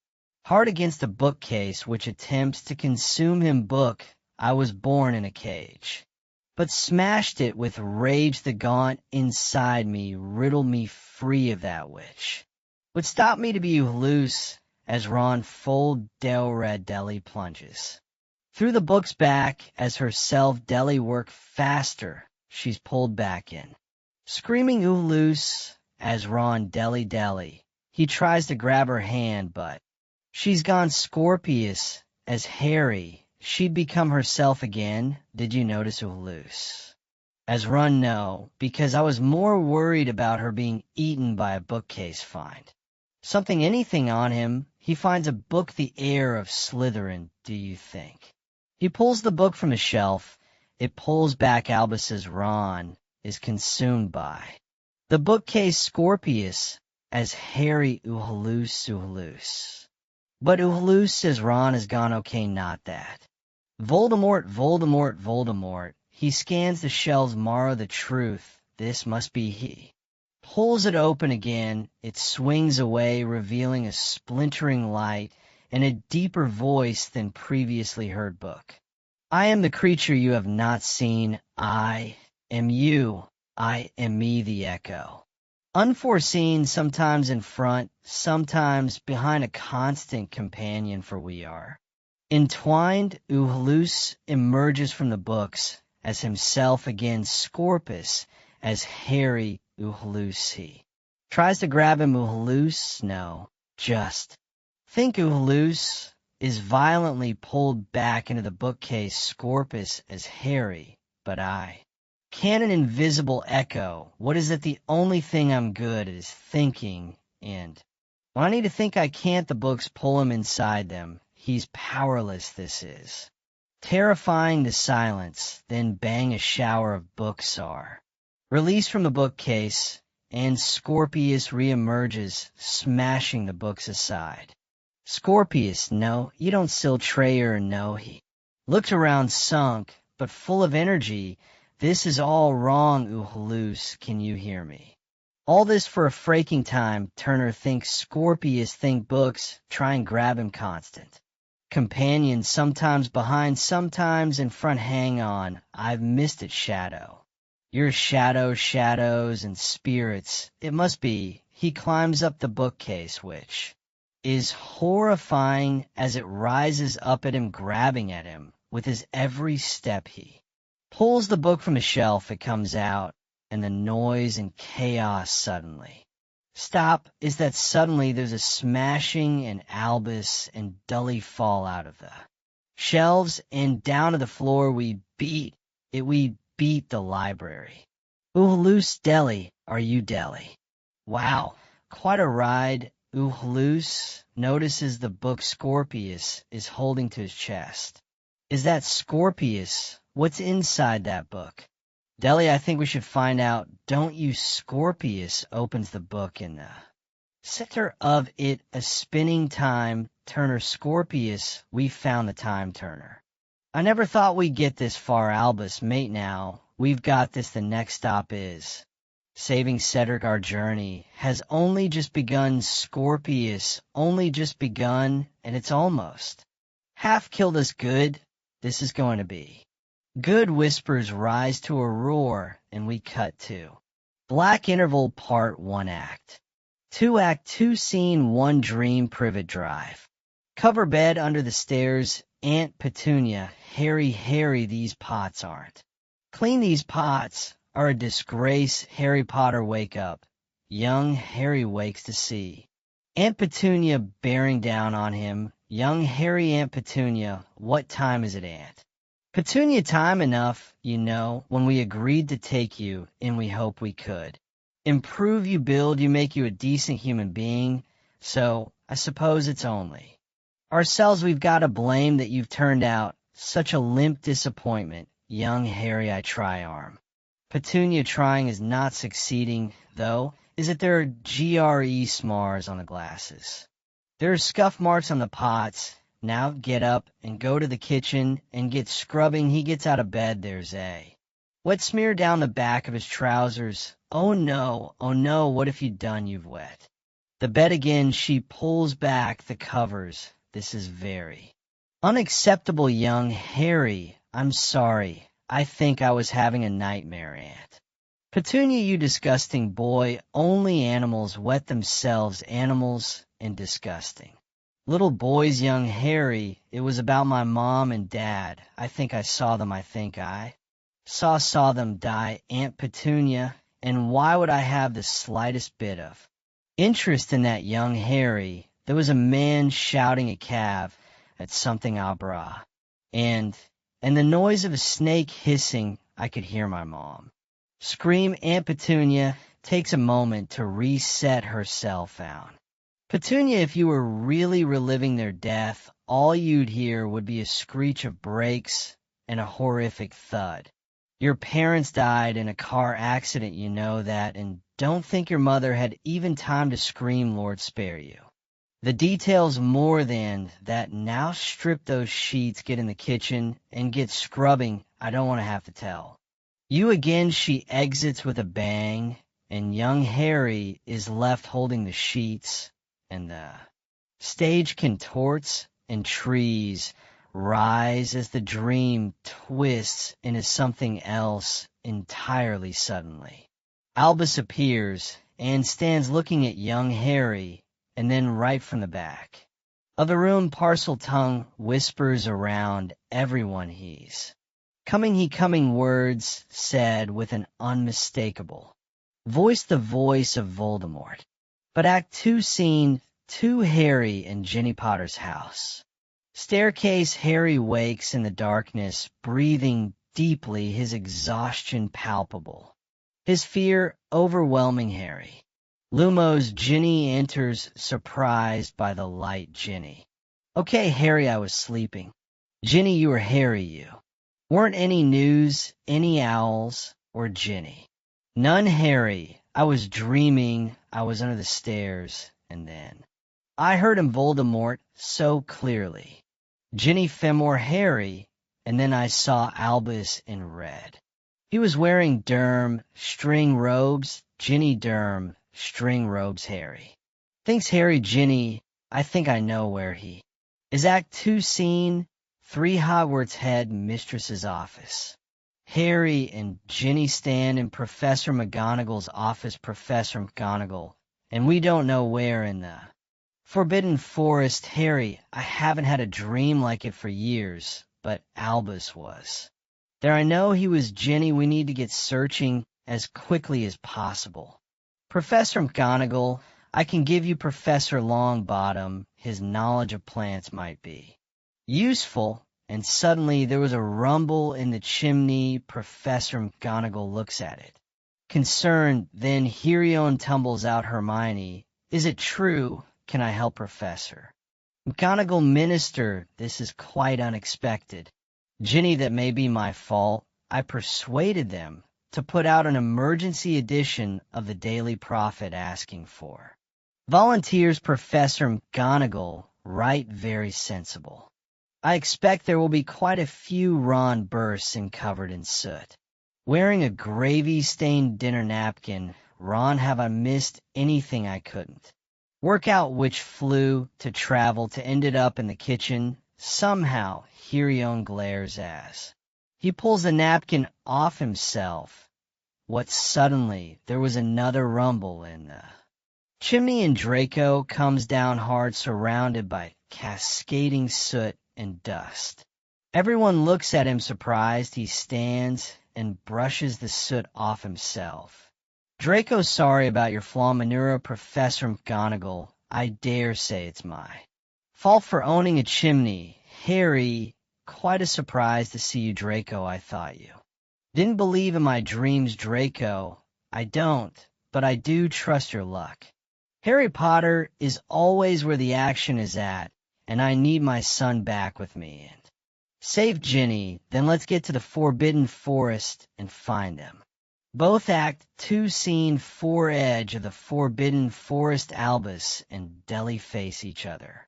Hard against a bookcase which attempts to consume him book, I was born in a cage, but smashed it with rage the gaunt inside me, riddle me free of that witch. Would stop me to be loose, as Ron full Del Red Deli plunges. Through the book's back, as herself deli work faster, she's pulled back in. Screaming loose, as Ron deli, he tries to grab her hand, but she's gone Scorpius, as Harry, she'd become herself again. Did you notice loose? As Ron no, because I was more worried about her being eaten by a bookcase find. Something anything on him, he finds a book the air of Slytherin, do you think? He pulls the book from the shelf. It pulls back Albus's Ron is consumed by. The bookcase Scorpius, as Harry loose. But Uhluce says Ron has gone okay, not that. Voldemort, Voldemort, Voldemort. He scans the shelves, Mara the truth. This must be he. Pulls it open again. It swings away, revealing a splintering light and a deeper voice than previously heard book. I am the creature you have not seen. I am you. I am me, the echo. Unforeseen, sometimes in front, sometimes behind a constant companion, for we are. Entwined, Uhluce emerges from the books as himself again, Scorpus, as Harry Uhluce. He tries to grab him, Uhluce, no, just. Think Uhluce is violently pulled back into the bookcase, Scorpus as Harry, but I. Can an invisible echo, what is it the only thing I'm good at is thinking, and when I need to think I can't, the books pull him inside them. He's powerless, this is. Terrifying the silence, then bang a shower of books are. Released from the bookcase, and Scorpius reemerges, smashing the books aside. Scorpius, no, you don't still Trayer, no, he looked around sunk, but full of energy. This is all wrong, Uhluce, can you hear me? All this for a fraking time, Turner thinks Scorpius, think books, try and grab him constant. Companions, sometimes behind, sometimes in front, hang on, I've missed it, Shadow. Your shadows, shadows, and spirits, it must be. He climbs up the bookcase, which is horrifying as it rises up at him, grabbing at him. With his every step he pulls the book from the shelf, it comes out, and the noise and chaos suddenly. Stop is that suddenly there's a smashing and Albus and dully fall out of the shelves and down to the floor. We beat the library. Uhluce, Deli, are you Deli? Wow, quite a ride. Uhluce notices the book Scorpius is holding to his chest. Is that Scorpius? What's inside that book? Deli, I think we should find out. Don't you? Scorpius opens the book in the center of it, a spinning time. Turner, Scorpius, we found the time, Turner. I never thought we'd get this far, Albus, mate, now. We've got this, the next stop is saving Cedric. Our journey has only just begun, Scorpius, only just begun, and it's almost half killed us. Good, this is going to be good. Whispers rise to a roar, and we cut to Black Interval Part 1 Act 2 Act 2 Scene 1 Dream Privet Drive. Cover bed under the stairs. Aunt Petunia, Harry, these pots aren't clean. These pots are a disgrace. Harry Potter, wake up. Young Harry wakes to see Aunt Petunia bearing down on him. Young Harry, Aunt Petunia, what time is it, Aunt Petunia? Time enough, you know, when we agreed to take you, and we hope we could improve you, build you, make you a decent human being. So I suppose it's only ourselves we've got to blame that you've turned out such a limp disappointment. Young Harry, I try arm. Petunia, trying is not succeeding, though, is that there are GRE smars on the glasses. There are scuff marks on the pots. Now get up and go to the kitchen and get scrubbing. He gets out of bed. There's a wet smear down the back of his trousers. Oh no, what have you done? You've wet the bed again. She pulls back the covers. This is very unacceptable. Young Harry, I'm sorry. I think I was having a nightmare, Aunt Petunia, you disgusting boy. Only animals wet themselves, animals, and disgusting little boys. Young Harry, it was about my mom and dad. I think I saw them. I think I saw them die. Aunt Petunia, and why would I have the slightest bit of interest in that? Young Harry, there was a man shouting a cav at something abra, and the noise of a snake hissing. I could hear my mom scream. Aunt Petunia takes a moment to reset herself down. Petunia, if you were really reliving their death, all you'd hear would be a screech of brakes and a horrific thud. Your parents died in a car accident, you know that, and don't think your mother had even time to scream. Lord spare you. The details more than that now strip those sheets, get in the kitchen, and get scrubbing. I don't want to have to tell. You again, she exits with a bang, and young Harry is left holding the sheets, and the stage contorts and trees rise as the dream twists into something else entirely suddenly. Albus appears and stands looking at young Harry, and then right from the back of the room, Parseltongue whispers around everyone he's coming words said with an unmistakable voice, the voice of Voldemort. But Act 2, Scene 2, Harry and Ginny Potter's house. Staircase, Harry wakes in the darkness, breathing deeply, his exhaustion palpable, his fear overwhelming Harry. Lumos, Ginny enters, surprised by the light. Ginny. Okay, Harry, I was sleeping. Ginny, you were Harry, you. Weren't any news, any owls, or Ginny? None, Harry. I was dreaming. I was under the stairs, and then I heard him, Voldemort, so clearly. Ginny Fenmore, Harry, and then I saw Albus in red. He was wearing string robes. Ginny, string robes, Harry. Thinks Harry, Ginny, I think I know where he is. Act 2, Scene 3, Hogwarts Head Mistress's office. Harry and Ginny stand in Professor McGonagall's office. Professor McGonagall, and we don't know where in the Forbidden Forest. Harry, I haven't had a dream like it for years, but Albus was there. I know he was. Ginny, we need to get searching as quickly as possible. Professor McGonagall, I can give you Professor Longbottom. His knowledge of plants might be useful. And suddenly there was a rumble in the chimney. Professor McGonagall looks at it, concerned. Then Herion tumbles out. Hermione, is it true? Can I help, Professor? McGonagall, Minister, this is quite unexpected. Ginny, that may be my fault. I persuaded them to put out an emergency edition of the Daily Prophet asking for volunteers. Professor McGonagall, right, very sensible. I expect there will be quite a few. Ron bursts in, covered in soot, wearing a gravy-stained dinner napkin. Ron, have I missed anything? I couldn't work out which flew to travel to ended up in the kitchen. Somehow, Herion glares as he pulls the napkin off himself. What suddenly there was another rumble in the chimney, and Draco comes down hard, surrounded by cascading soot and dust. Everyone looks at him surprised. He stands and brushes the soot off himself. Draco, sorry about your flaw, manure. Professor McGonagall, I dare say it's my fault for owning a chimney. Harry, quite a surprise to see you. Draco, I thought you didn't believe in my dreams. Draco, I don't, but I do trust your luck. Harry Potter is always where the action is at, and I need my son back with me. And save Ginny, then let's get to the Forbidden Forest and find them. Both Act 2, Scene 4, edge of the Forbidden Forest. Albus and Deli face each other,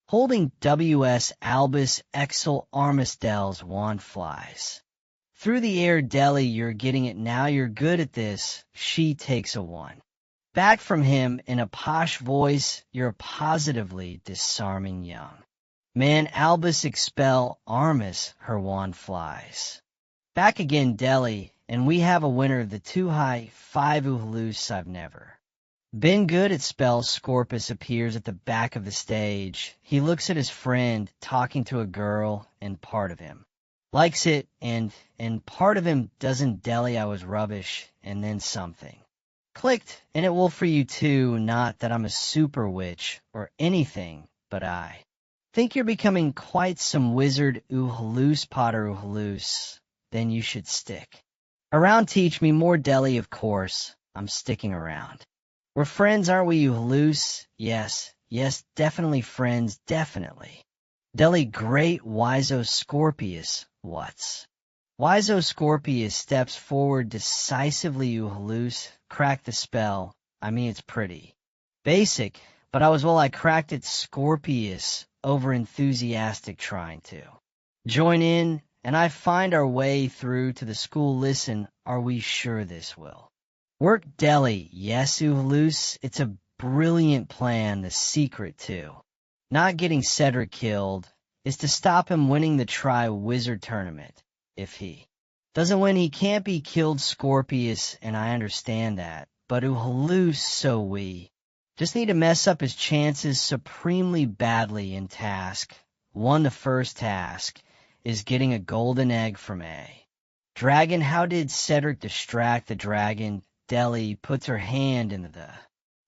holding W.S. Albus Exel Armisdel's wand flies through the air. Deli, you're getting it now. You're good at this. She takes a one back from him in a posh voice. You're positively disarming young man. Albus expel Armis. Her wand flies back again. Deli, and we have a winner of the 2 high 5 Uhaloose. I've never been good at spells. Scorpus appears at the back of the stage. He looks at his friend talking to a girl, and part of him likes it, and part of him doesn't. Deli, I was rubbish, and then something clicked, and it will for you too. Not that I'm a super witch or anything, but I think you're becoming quite some wizard. Uhaloose, Potter Uhaloose, then you should stick around, teach me more. Deli, of course, I'm sticking around. We're friends, aren't we, Uhaloose? Yes, definitely friends, definitely. Deli, great. Wiso Scorpius, what's Wiso Scorpius steps forward decisively. Uhaloose, crack the spell. I mean, it's pretty basic, but I cracked it Scorpius over enthusiastic trying to. Join in, and I find our way through to the school. Listen, are we sure this will work? Deli, yes, Uhloose, it's a brilliant plan, the secret too. Not getting Cedric killed is to stop him winning the Tri-Wizard tournament. If he doesn't win, he can't be killed Scorpius, and I understand that. But Uhloose, so we just need to mess up his chances supremely badly in task. The first task is getting a golden egg from A. Dragon, how did Cedric distract the dragon? Deli puts her hand into the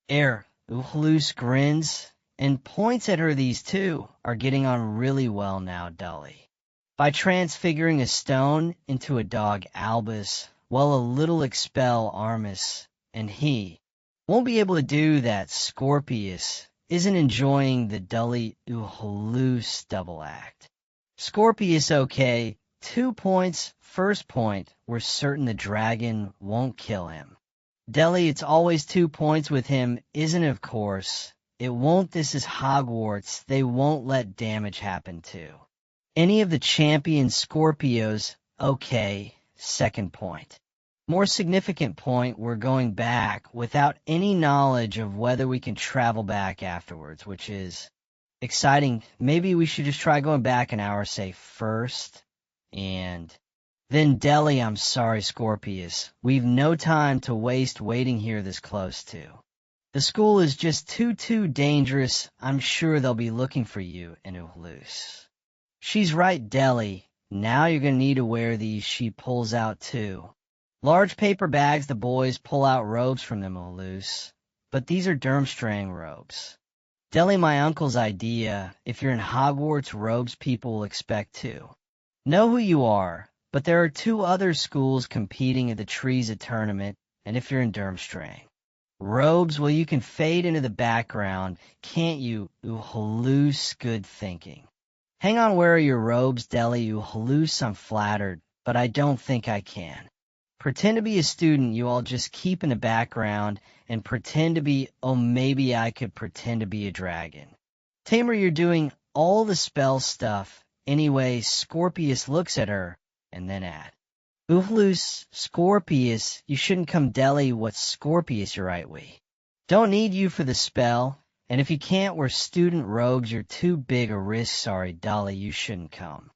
air. Uhloose grins and points at her. These two are getting on really well now, Deli. By transfiguring a stone into a dog, Albus, well, a little expel Armus, and he won't be able to do that. Scorpius isn't enjoying the Deli Uhloose double act. Scorpius, okay, 2 points. First point, we're certain the dragon won't kill him. Deli, it's always 2 points with him, isn't it? Of course. It won't. This is Hogwarts. They won't let damage happen to any of the champion Scorpios. Okay, second point. More significant point, we're going back without any knowledge of whether we can travel back afterwards, which is exciting. Maybe we should just try going back an hour, say, first, and then Deli, I'm sorry, Scorpius. We've no time to waste waiting here this close to the school is just too dangerous. I'm sure they'll be looking for you in Uhloose. She's right, Deli. Now you're going to need to wear these. She pulls out 2 large paper bags. The boys pull out robes from them, Uhloose. But these are Durmstrang robes. Deli, my uncle's idea. If you're in Hogwarts, robes people will expect to know who you are. But there are 2 other schools competing at the Treesa tournament, and if you're in Durmstrang, robes, well, you can fade into the background, can't you? Uhloose, good thinking. Hang on, where are your robes, Deli? Uhloose, I'm flattered, but I don't think I can. Pretend to be a student, you all just keep in the background, and pretend to be, oh, maybe I could pretend to be a dragon. Tamer, you're doing all the spell stuff. Anyway, Scorpius looks at her, and then at Uhloose. Scorpius, you shouldn't come. Deli, what's Scorpius? You're right, we don't need you for the spell, and if you can't wear student robes, you're too big a risk. Sorry, Deli, you shouldn't come.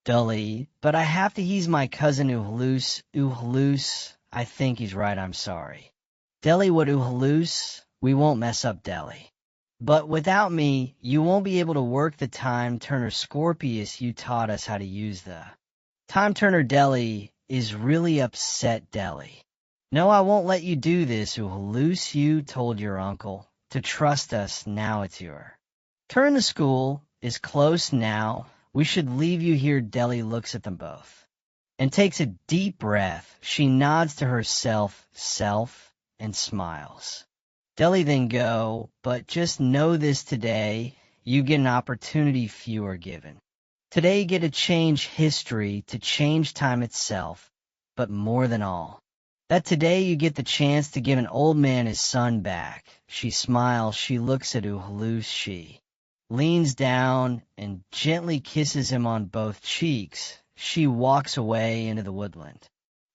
Deli, but I have to. He's my cousin Uhloose. Uhloose, I think he's right. I'm sorry. Deli, what? Uhloose? We won't mess up, Deli. But without me, you won't be able to work the time turner. Scorpius, you taught us how to use the time turner. Deli is really upset. Deli, no, I won't let you do this. Uhloose, you told your uncle to trust us. Now it's your turn. The school is close now. We should leave you here. Deli looks at them both and takes a deep breath. She nods to herself, and smiles. Deli, then go, but just know this: today you get an opportunity few are given. Today you get to change history, to change time itself, but more than all, that today you get the chance to give an old man his son back. She smiles. She looks at Uhloose. She leans down and gently kisses him on both cheeks. She walks away into the woodland.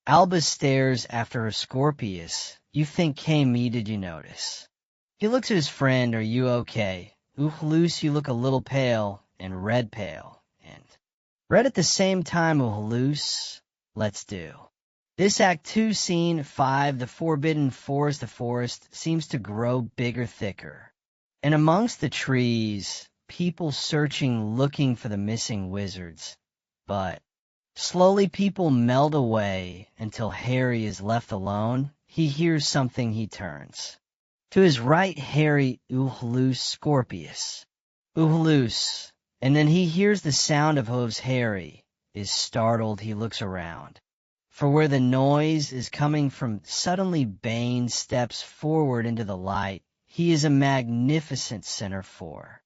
Albus stares after her. Scorpius, you think me? Did you notice? He looks at his friend. Are you okay? Uhloose, you look a little pale, and red pale, and red at the same time. Uhloose, let's do this. Act 2, Scene 5, the Forbidden Forest. The forest seems to grow bigger, thicker, and amongst the trees, people searching, looking for the missing wizards. But slowly people melt away until Harry is left alone. He hears something. He turns to his right. Harry, Uhloose, Scorpius, Uhloose. And then he hears the sound of hooves. Harry is startled. He looks around for where the noise is coming from. Suddenly Bane steps forward into the light. He is a magnificent center for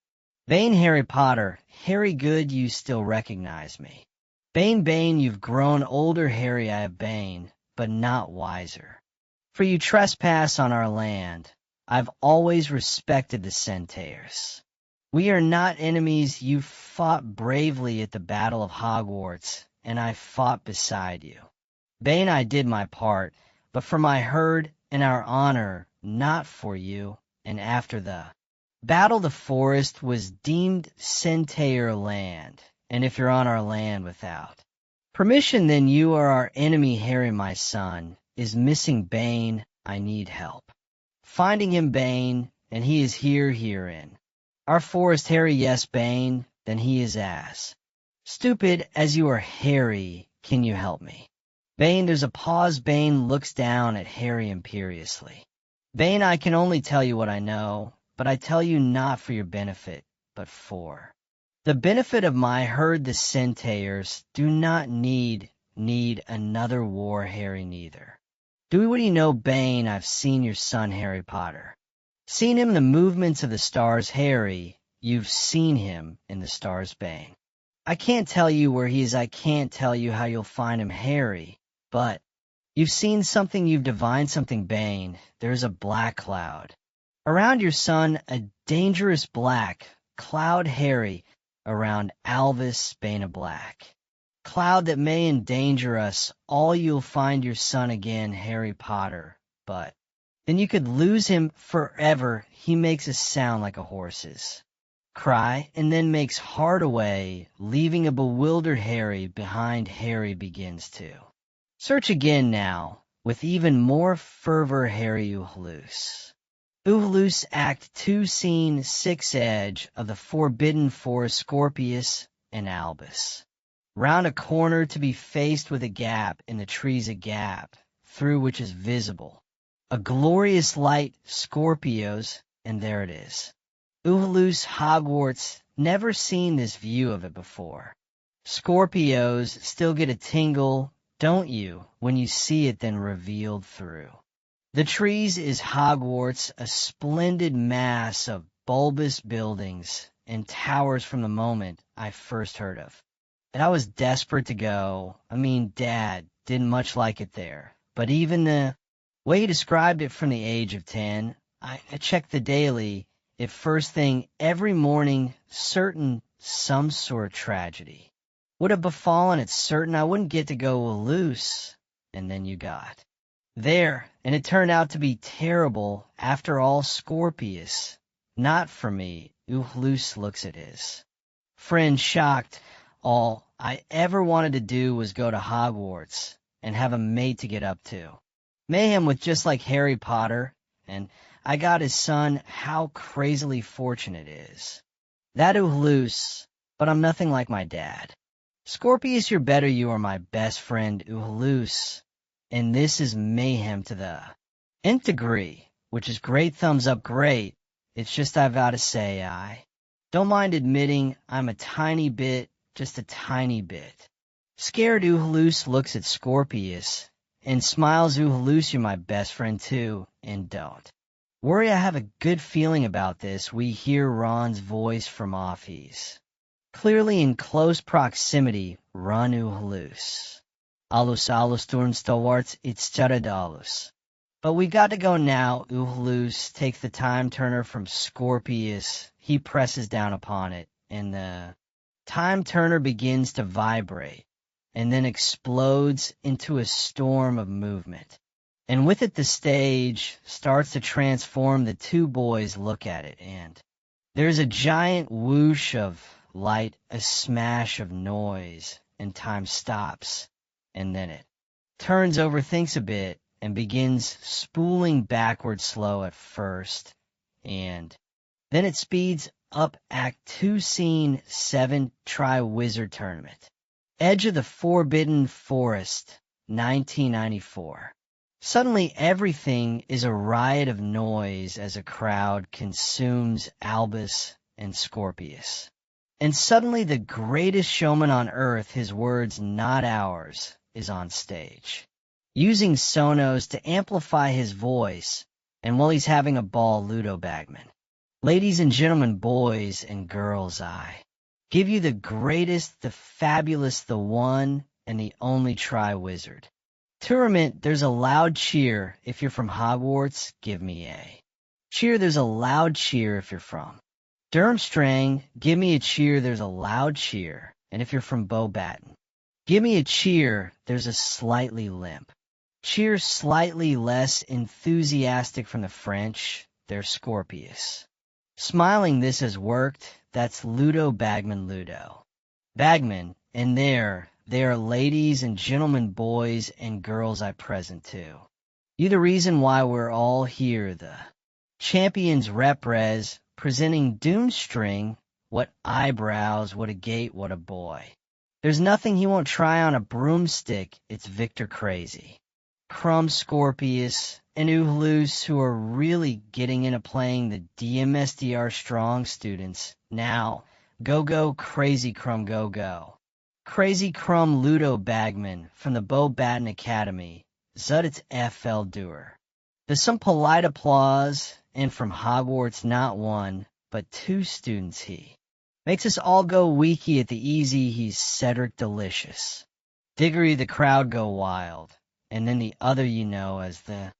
Bane. Harry Potter. Harry, good, you still recognize me. Bane, you've grown older. Harry, I have Bane, but not wiser. For you trespass on our land. I've always respected the Centaurs. We are not enemies. You fought bravely at the Battle of Hogwarts, and I fought beside you. Bane, I did my part, but for my herd and our honor, not for you. And after the battle, the forest was deemed Centaur land, and if you're on our land without permission, then you are our enemy. Harry, my son, is missing. Bane, I need help finding him. Bane, and he is herein. Our forest. Harry, yes. Bane, then he is as stupid as you are. Harry, can you help me? Bane, there's a pause. Bane looks down at Harry imperiously. Bane, I can only tell you what I know, but I tell you not for your benefit, but for the benefit of my herd. The Centaurs do not need another war. Harry, neither do we. What do you know? Bane, I've seen your son Harry Potter. Seen him in the movements of the stars. Harry, you've seen him in the stars. Bane, I can't tell you where he is. I can't tell you how you'll find him. Harry, but you've seen something. You've divined something. Bane, there's a black cloud around your son, a dangerous black cloud. Harry, around Albus. Bane, a black cloud that may endanger us all. You'll find your son again. Harry Potter, but then you could lose him forever. He makes a sound like a horse's cry, and then makes hard away, leaving a bewildered Harry behind. Harry begins to search again now, with even more fervor. Harry Oohloose. Oohloose, Act 2, Scene 6, edge of the forbidden forest. Scorpius and Albus. Round a corner to be faced with a gap in the trees, a gap through which is visible a glorious light. Scorpios, and there it is. Oohloose, Hogwarts, never seen this view of it before. Scorpios still get a tingle, don't you, when you see it then revealed through the trees is Hogwarts, a splendid mass of bulbous buildings and towers. From the moment I first heard of it, I was desperate to go. I mean, Dad didn't much like it there, but even the way he described it from the age of 10, I checked the daily. If first thing every morning, certain some sort of tragedy would have befallen. It's certain I wouldn't get to go loose. And then you got there, and it turned out to be terrible after all. Scorpius, not for me. Oohloose looks at his friend shocked. All I ever wanted to do was go to Hogwarts and have a mate to get up to. Mayhem with just like Harry Potter, and I got his son. How crazily fortunate it is. That Oohloose, but I'm nothing like my dad. Scorpius, you're better. You are my best friend. Oohloose, and this is mayhem to the nth degree, which is great. Thumbs up, great. It's just I've got to say, I don't mind admitting I'm a tiny bit, just a tiny bit scared. Oohloose looks at Scorpius and smiles. Oohloose, you're my best friend too, and don't worry, I have a good feeling about this. We hear Ron's voice from off. He's clearly in close proximity. Run, Oohloose. Alus alus turnstowards, it's charadalus. But we got to go now. Oohloose takes the time turner from Scorpius. He presses down upon it, and the time turner begins to vibrate, and then explodes into a storm of movement. And with it the stage starts to transform. The two boys look at it, and there's a giant whoosh of light, a smash of noise, and time stops. And then it turns over, thinks a bit, and begins spooling backward slow at first, and then it speeds up. Act 2, Scene 7, Tri-Wizard Tournament. Edge of the Forbidden Forest, 1994. Suddenly everything is a riot of noise as a crowd consumes Albus and Scorpius. And suddenly the greatest showman on earth, his words not ours, is on stage, using Sonos to amplify his voice, and while he's having a ball, Ludo Bagman. Ladies and gentlemen, boys and girls, I give you the greatest, the fabulous, the one and the only Tri-Wizard Tournament. There's a loud cheer. If you're from Hogwarts, give me a Cheer, there's a loud cheer if you're from Durmstrang. Give me a cheer, there's a loud cheer. And if you're from Beaubaton, give me a cheer, there's a slightly limp. Cheer, slightly less enthusiastic from the French, they're Scorpius. Smiling, this has worked, that's Ludo Bagman Ludo. Bagman, and they are ladies and gentlemen, boys and girls I present to. You the reason why we're all here, the champions repres, presenting Doomstring, what eyebrows, what a gait, what a boy. There's nothing he won't try on a broomstick, it's Victor Crazy. Crumb, Scorpius, and Uhloose, who are really getting into playing the DMSDR strong students. Now, go Crazy Crumb, go. Crazy Crumb Ludo Bagman from the Beaubaton Academy, Zuditz FL Doer. There's some polite applause, and from Hogwarts not one, but two students he. Makes us all go weaky at the easy, he's Cedric Delicious. Diggory the crowd go wild, and then the other you know as the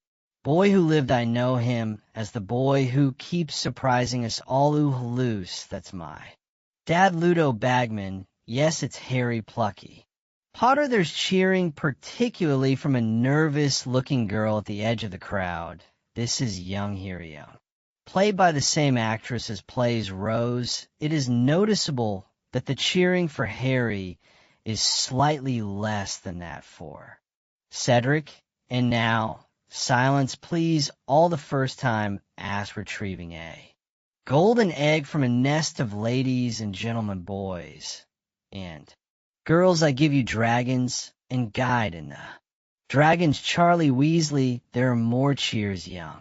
boy who lived, I know him as the boy who keeps surprising us all loose, that's my Dad Ludo Bagman, yes it's Harry Plucky. Potter, there's cheering particularly from a nervous-looking girl at the edge of the crowd. This is young Hirion. Played by the same actress as plays Rose, it is noticeable that the cheering for Harry is slightly less than that for Cedric. And now, silence please, all the first time ass retrieving A. Golden egg from a nest of ladies and gentlemen boys. And girls, I give you dragons and guide in the dragons Charlie Weasley, there are more cheers young.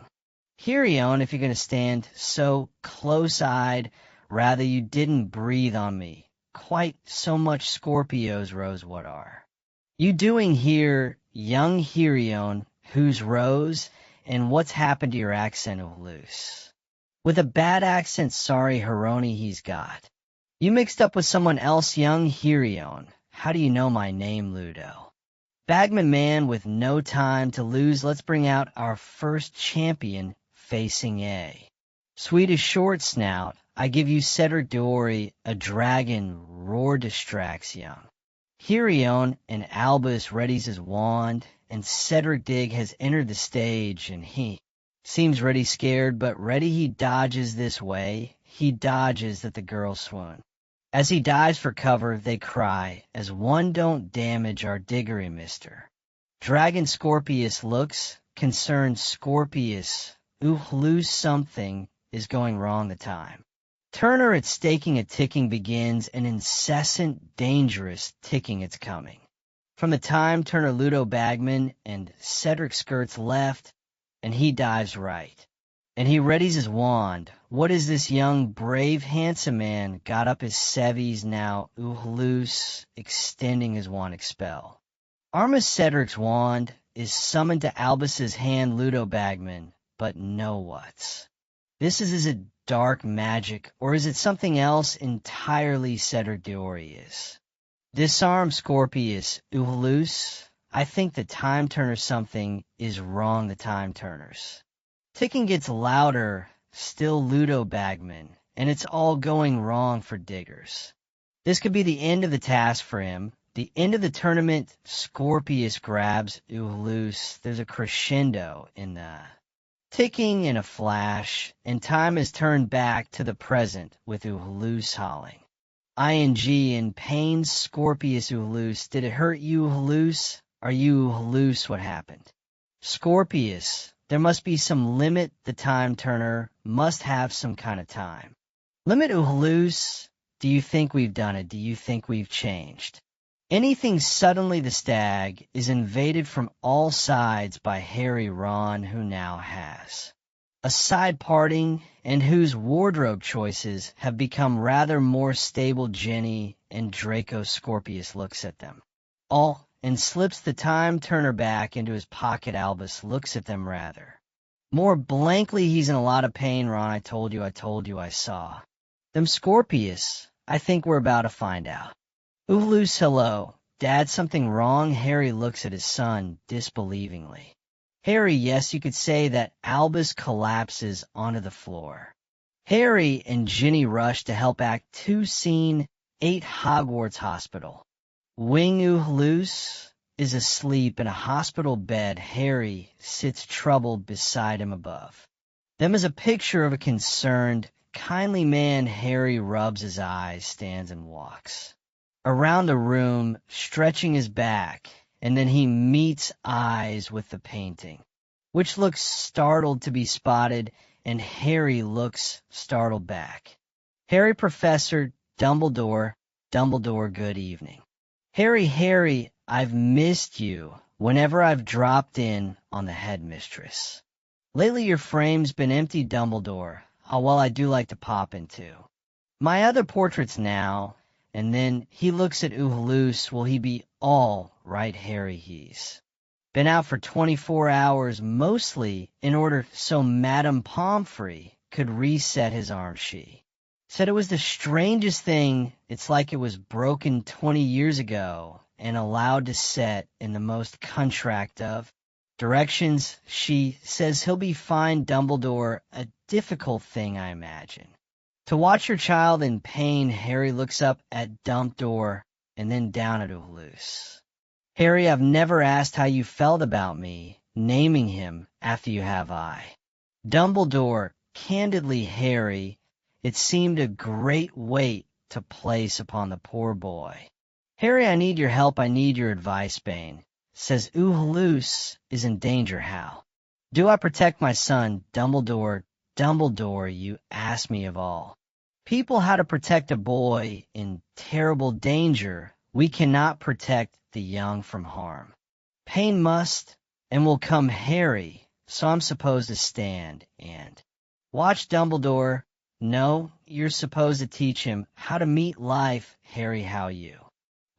Hirion, if you're going to stand so close-eyed, rather you didn't breathe on me. Quite so much Scorpios, Rose, what are you doing here, young Hirion, who's Rose, and what's happened to your accent, loose? With a bad accent, sorry, Heroni he's got. You mixed up with someone else, young Hirion. How do you know my name, Ludo? Bagman man, with no time to lose, let's bring out our first champion facing A. Swedish short snout, I give you Cedric Diggory, a dragon roar distracts young. Hirion and Albus readies his wand, and Cedric Dig has entered the stage, and he seems ready scared, but ready he dodges this way. He dodges that the girls swoon. As he dives for cover, they cry, as one don't damage our Diggory, mister. Dragon Scorpius looks, concerned Scorpius, loose something is going wrong the time. Turner at staking a ticking begins, an incessant, dangerous ticking it's coming. From the time Turner Ludo Bagman and Cedric skirts left, and he dives right. And he readies his wand. What is this young, brave, handsome man got up his sevies now, loose, extending his wand expel. Armus Cedric's wand is summoned to Albus's hand Ludo Bagman, but no what's. Is it dark magic, or is it something else entirely Cedric Diggory is? Disarm Scorpius, loose. I think the time turner something is wrong the time turners. Ticking gets louder, still Ludo Bagman, and it's all going wrong for Diggers. This could be the end of the task for him. The end of the tournament, Scorpius grabs loose. There's a crescendo in the ticking in a flash, and time is turned back to the present with loose howling. ING in pain, Scorpius loose. Did it hurt you, loose? Are you loose? What happened? Scorpius. There must be some limit, the time turner must have some kind of time. Limit loose, do you think we've done it? Do you think we've changed? Anything suddenly the stag is invaded from all sides by Harry Ron, who now has a side parting and whose wardrobe choices have become rather more stable. Jenny and Draco Scorpius looks at them all and slips the time turner back into his pocket. Albus looks at them rather more blankly. He's in a lot of pain, Ron. I told you, I saw them. Scorpius, I think we're about to find out. Loose, hello. Dad, something wrong? Harry looks at his son disbelievingly. Harry, yes, you could say that Albus collapses onto the floor. Harry and Ginny rush to help Act 2 Scene 8 Hogwarts Hospital. Wing Loose is asleep in a hospital bed. Harry sits troubled beside him above. Them is a picture of a concerned, kindly man. Harry rubs his eyes, stands and walks around the room, stretching his back, and then he meets eyes with the painting, which looks startled to be spotted, and Harry looks startled back. Harry, Professor Dumbledore, Dumbledore, good evening. Harry, I've missed you whenever I've dropped in on the headmistress. Lately your frame's been empty, Dumbledore. Oh, well, I do like to pop into my other portraits now. And then he looks at Loose. Will he be all right, Harry? He's been out for 24 hours, mostly in order so Madame Pomfrey could reset his arm. She said it was the strangest thing. It's like it was broken 20 years ago and allowed to set in the most contract of directions. She says he'll be fine, Dumbledore. A difficult thing, I imagine. To watch your child in pain. Harry looks up at Dumbledore and then down at Loose. Harry, I've never asked how you felt about me naming him after you have I. Dumbledore, candidly, Harry, it seemed a great weight to place upon the poor boy. Harry, I need your help, I need your advice. Bane says Loose is in danger. How do I protect my son? Dumbledore, you ask me of all people how to protect a boy in terrible danger. We cannot protect the young from harm. Pain must and will come, Harry, so I'm supposed to stand and watch. Dumbledore, no, you're supposed to teach him how to meet life. Harry, how you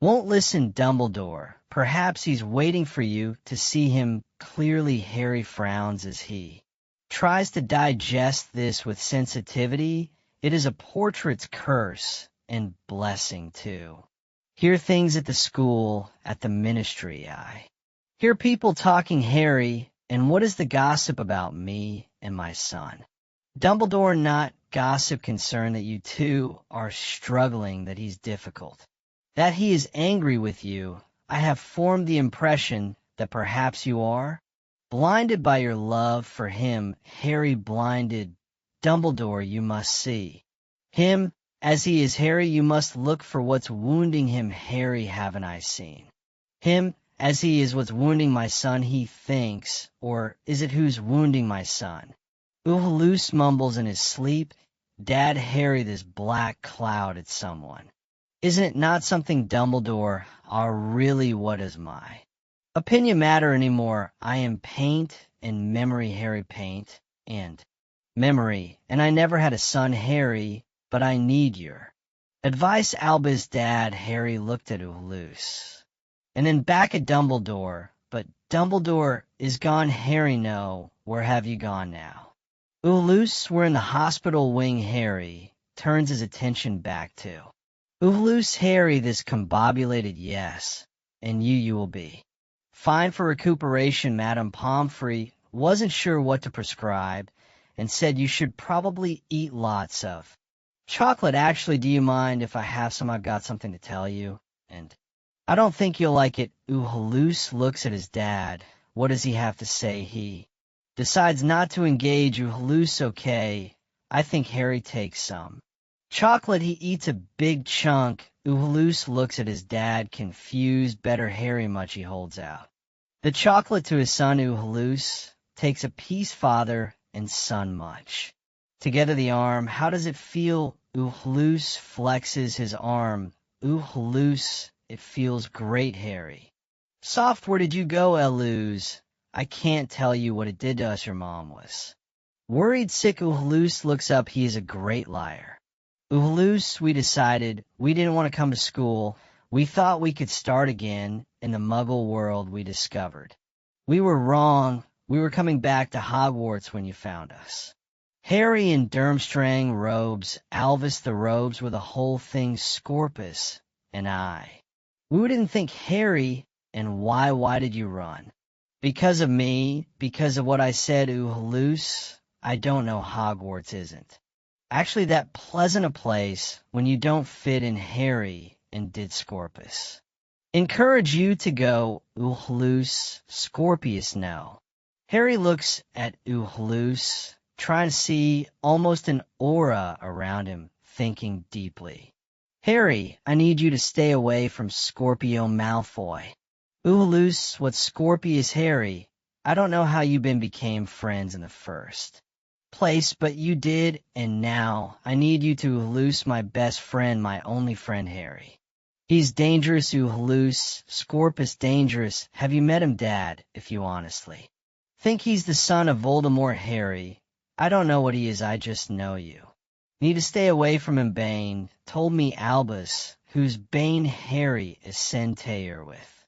won't listen, Dumbledore. Perhaps he's waiting for you to see him clearly. Harry frowns as he tries to digest this with sensitivity. It is a portrait's curse and blessing, too. Hear things at the school, at the ministry. I hear people talking, Harry, and what is the gossip about me and my son? Dumbledore, not gossip, concern that you two are struggling, that he's difficult, that he is angry with you. I have formed the impression that perhaps you are blinded by your love for him. Harry, blinded. Dumbledore, you must see him as he is. Harry, you must look for what's wounding him. Harry, haven't I seen him as he is? What's wounding my son, he thinks, or is it who's wounding my son? Loose mumbles in his sleep. Dad, Harry, this black cloud, it's someone. Isn't it not something, Dumbledore? Really, what does my opinion matter anymore? I am paint and memory. Harry, paint and memory, and I never had a son, Harry, but I need your advice. Albus, Dad. Harry looked at Loose and then back at Dumbledore. But Dumbledore is gone. Harry, no, where have you gone now? Loose, we're in the hospital wing. Harry turns his attention back to Loose. Harry, this combobulated, yes, and you will be fine for recuperation. Madame Pomfrey wasn't sure what to prescribe and said you should probably eat lots of chocolate. Actually, do you mind if I have some? I've got something to tell you, and I don't think you'll like it. Loose looks at his dad. What does he have to say? He decides not to engage. Loose, okay. I think Harry takes some chocolate. He eats a big chunk. Loose looks at his dad, confused. Better, Harry, much. He holds out the chocolate to his son. Loose takes a piece. Father and son much together the arm. How does it feel? Loose flexes his arm. Loose, it feels great. Harry, soft. Where did you go, Loose? I can't tell you what it did to us. Your mom was worried, sick. Loose looks up. He is a great liar. Loose, we decided we didn't want to come to school. We thought we could start again in the Muggle world. We discovered we were wrong. We were coming back to Hogwarts when you found us. Harry in Durmstrang robes, Albus the robes were the whole thing, Scorpus and I. We didn't think, Harry, and why did you run? Because of me, because of what I said, loose, I don't know Hogwarts isn't. Actually that pleasant a place when you don't fit in Harry and did Scorpus. Encourage you to go, loose, Scorpius no. Harry looks at loose, trying to see almost an aura around him, thinking deeply. Harry, I need you to stay away from Scorpio Malfoy. Loose, what's Scorpius Harry? I don't know how you became friends in the first place, but you did, and now I need you to loose my best friend, my only friend Harry. He's dangerous, loose, Scorpus dangerous. Have you met him, Dad, if you honestly think he's the son of Voldemort, Harry? I don't know what he is, I just know you. Need to stay away from him, Bane. Told me Albus, whose Bane Harry is Centaur with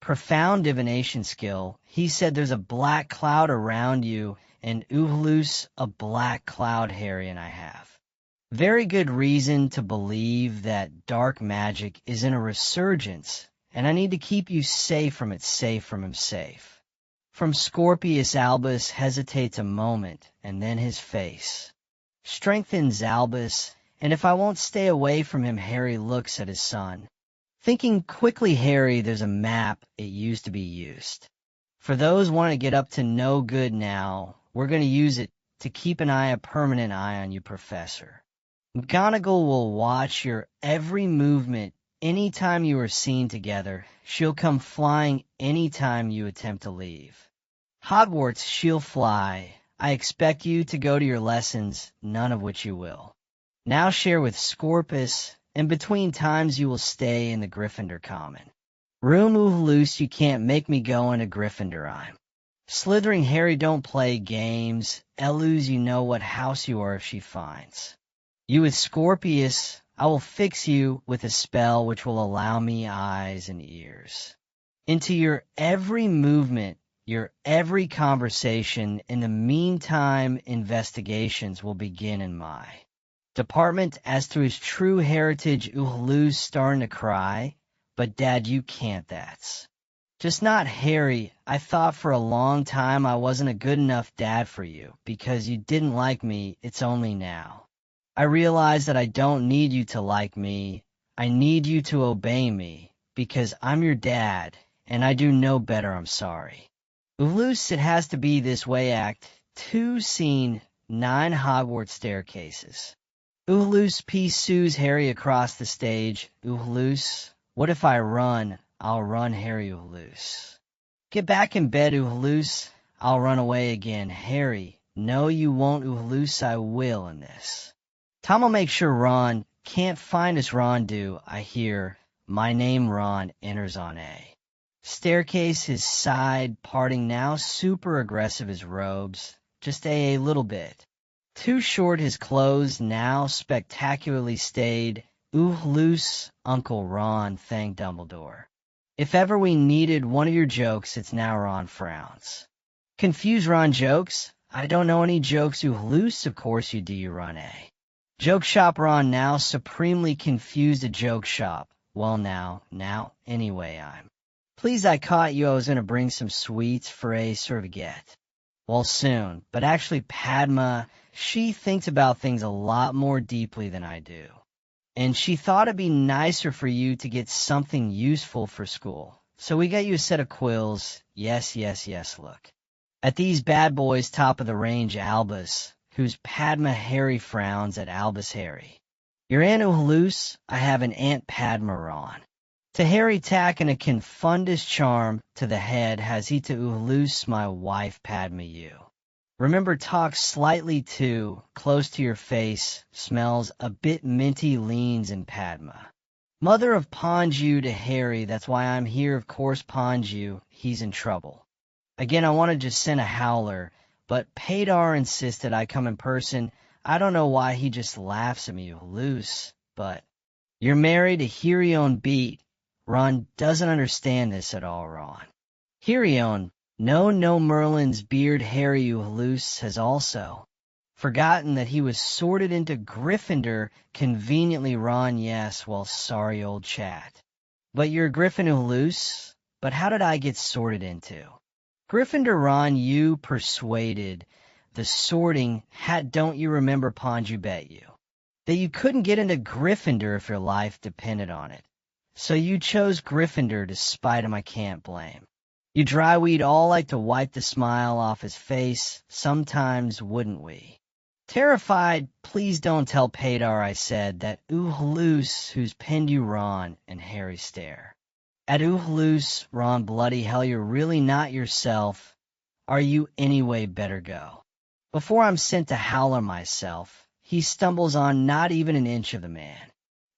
profound divination skill. He said there's a black cloud around you, and loose, a black cloud Harry and I have. Very good reason to believe that dark magic is in a resurgence, and I need to keep you safe from it, safe from him, safe. From Scorpius Albus hesitates a moment, and then his face strengthens Albus, and if I won't stay away from him, Harry looks at his son. Thinking quickly, Harry, there's a map, it used to be used. For those wanting to get up to no good now, we're going to use it to keep a permanent eye on you, Professor. McGonagall will watch your every movement anytime you are seen together. She'll come flying anytime you attempt to leave. Hogwarts, she'll fly. I expect you to go to your lessons, none of which you will. Now share with Scorpus, and between times you will stay in the Gryffindor Common. Room loose, you can't make me go into Gryffindor, I'm. Slithering Harry, don't play games. Eluz, you know what house you are if she finds you with Scorpius. I will fix you with a spell which will allow me eyes and ears into your every movement, your every conversation. In the meantime, investigations will begin in my department as to his true heritage. Luz starting to cry, but Dad, you can't. That's just not Harry. I thought for a long time I wasn't a good enough dad for you because you didn't like me. It's only now I realize that I don't need you to like me. I need you to obey me because I'm your dad and I do know better. I'm sorry. Loose, it has to be this way. Act 2, Scene 9, Hogwarts staircases. Loose pursues Harry across the stage. Loose, what if I run? I'll run, Harry. Loose, get back in bed. Loose, I'll run away again. Harry, no you won't. Loose, I will in this. Tom will make sure Ron can't find us. Ron do, I hear. My name Ron enters on A staircase, his side parting now, super aggressive his robes, just a little bit. Too short his clothes, now spectacularly stayed. Loose, Uncle Ron thanked Dumbledore. If ever we needed one of your jokes, it's now. Ron frowns. Confused Ron jokes? I don't know any jokes. Loose, of course you do, you run a joke shop. Ron now supremely confused. A joke shop. Well now, anyway I'm. Please, I caught you. I was going to bring some sweets for a serviette. Well, soon. But actually, Padma, she thinks about things a lot more deeply than I do. And she thought it'd be nicer for you to get something useful for school. So we got you a set of quills. Yes, look. At these bad boys, top of the range Albus, whose Padma Harry frowns at Albus Harry. Your Aunt Loose, I have an Aunt Padma Ron. To Harry tacking a confundus charm to the head has he to loose my wife Padma you. Remember talk slightly too, close to your face, smells a bit minty leans in Padma. Mother of Ponju to Harry, that's why I'm here of course Ponju, he's in trouble. Again I want to just send a howler, but Padar insisted I come in person. I don't know why he just laughs at me loose, but you're married to Hirion Beat. Ron doesn't understand this at all, Ron. Hirion, no Merlin's beard Harry loose has also forgotten that he was sorted into Gryffindor conveniently. Ron, yes, well sorry old chat. But you're Gryffindor loose? But how did I get sorted into Gryffindor Ron, you persuaded the sorting hat don't you remember pond you bet you that you couldn't get into Gryffindor if your life depended on it. So you chose Gryffindor despite him I can't blame. You dryweed all like to wipe the smile off his face, sometimes wouldn't we? Terrified, please don't tell Padar I said that Oohaloos who's pinned you Ron and Harry stare. At Oohaloos, Ron bloody hell you're really not yourself. Are you anyway better go? Before I'm sent to Howler myself, he stumbles on not even an inch of the man.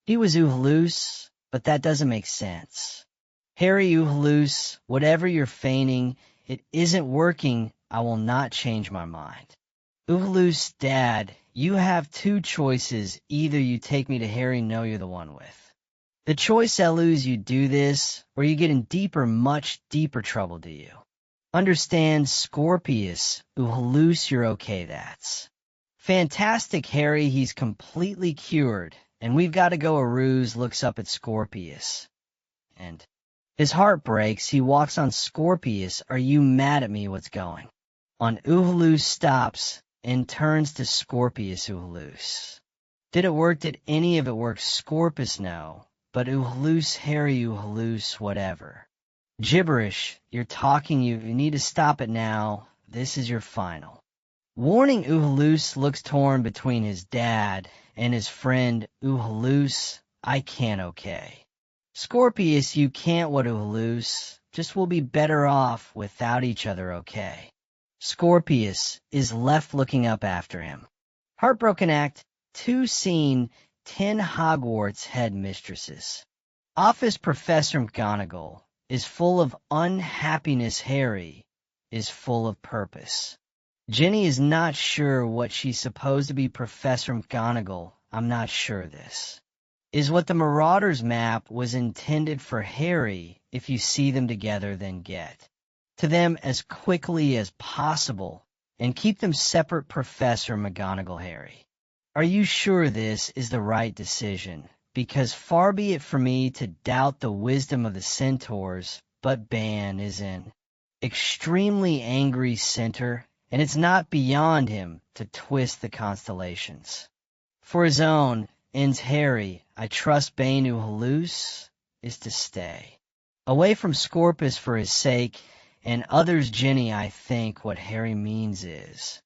He was Oohaloos, but that doesn't make sense. Harry Oohaloos, whatever you're feigning, it isn't working. I will not change my mind. Oohaloos, Dad, you have two choices. Either you take me to Harry, know you're the one with. The choice, Elus, you do this, or you get in deeper, much deeper trouble, do you? Understand, Scorpius, Oohaloos, you're okay, that's. Fantastic, Harry, he's completely cured, and we've got to go. A ruse looks up at Scorpius, and his heart breaks. He walks on. Scorpius, are you mad at me? What's going on? Oohaloos stops and turns to Scorpius. Oohaloos. Did it work? Did any of it work? Scorpius, no. But Oohaloos, Harry, Oohaloos, whatever. Gibberish, you're talking, you need to stop it now. This is your final. Warning. Oohaloos looks torn between his dad and his friend. Oohaloos, I can't, okay. Scorpius, you can't. What, Oohaloos? Just we'll be better off without each other, okay. Scorpius is left looking up after him. Heartbroken Act 2, Scene 10. Hogwarts headmistresses. Office Professor McGonagall is full of unhappiness. Harry is full of purpose. Ginny is not sure what she's supposed to be. Professor McGonagall, I'm not sure this is what the Marauders map was intended for. Harry, if you see them together, then get to them as quickly as possible and keep them separate. Professor McGonagall, Harry, are you sure this is the right decision? Because far be it from me to doubt the wisdom of the centaurs, but Ban is an extremely angry centaur, and it's not beyond him to twist the constellations. For his own ends, Harry, I trust Bane Oohaloos is to stay away from Scorpius for his sake, and others. Ginny, I think what Harry means is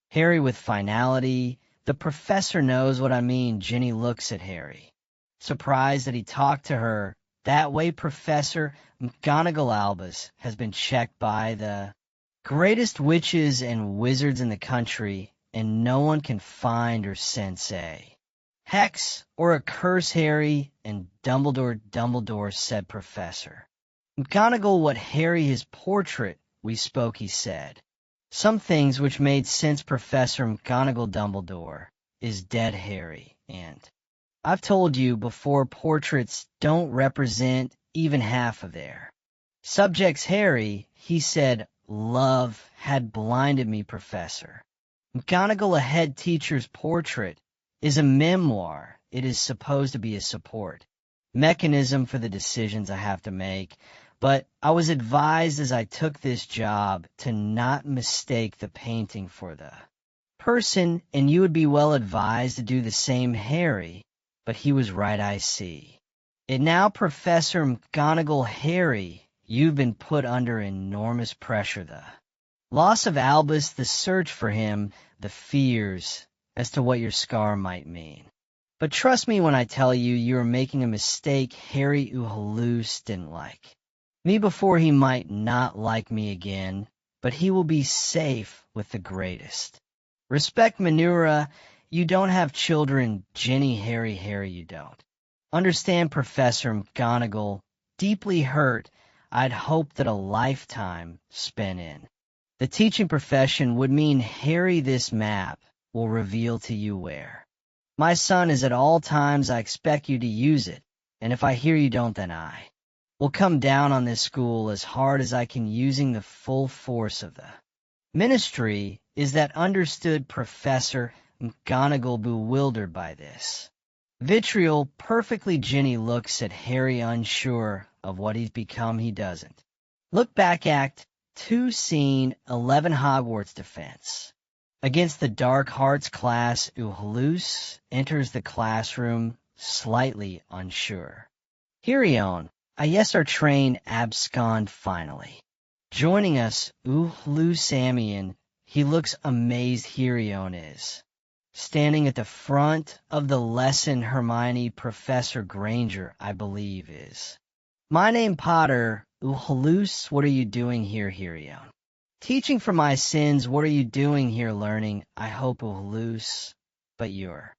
Harry with finality. The professor knows what I mean. Ginny looks at Harry, surprised that he talked to her that way. Professor McGonagall Albus has been checked by the greatest witches and wizards in the country, and no one can find her sense a hex or a curse. Harry and Dumbledore, said Professor McGonagall. What, Harry, his portrait we spoke, he said some things which made sense. Professor McGonagall, Dumbledore is dead, Harry, and I've told you before, portraits don't represent even half of their subjects. Harry, he said, love had blinded me. Professor McGonagall, a head teacher's portrait is a memoir. It is supposed to be a support mechanism for the decisions I have to make, but I was advised as I took this job to not mistake the painting for the person, and you would be well advised to do the same, Harry. But he was right, I see. And now, Professor McGonagall, Harry, you've been put under enormous pressure. The loss of Albus, the search for him, the fears as to what your scar might mean. But trust me when I tell you, you are making a mistake. Harry Oohaloos didn't like me before. He might not like me again, but he will be safe with the greatest respect. Manura, you don't have children. Ginny, Harry, you don't understand. Professor McGonagall, deeply hurt. I'd hoped that a lifetime spent in the teaching profession would mean, Harry, this map will reveal to you where my son is at all times. I expect you to use it, and if I hear you don't, then I will come down on this school as hard as I can, using the full force of the ministry. Is that understood? Professor McGonagall, bewildered by this vitriol. Perfectly. Ginny looks at Harry, unsure of what he's become. He doesn't look back. Act 2 Scene 11 Hogwarts Defense. Against the Dark Hearts class, Uhulus enters the classroom slightly unsure. Hirion, I yes our train abscond finally. Joining us, Samian, he looks amazed Hirion is. Standing at the front of the lesson Hermione Professor Granger, I believe, is. My name Potter, Uhulus, what are you doing here, Hirion? Teaching for my sins, what are you doing here learning? I hope Uhulus, but you're.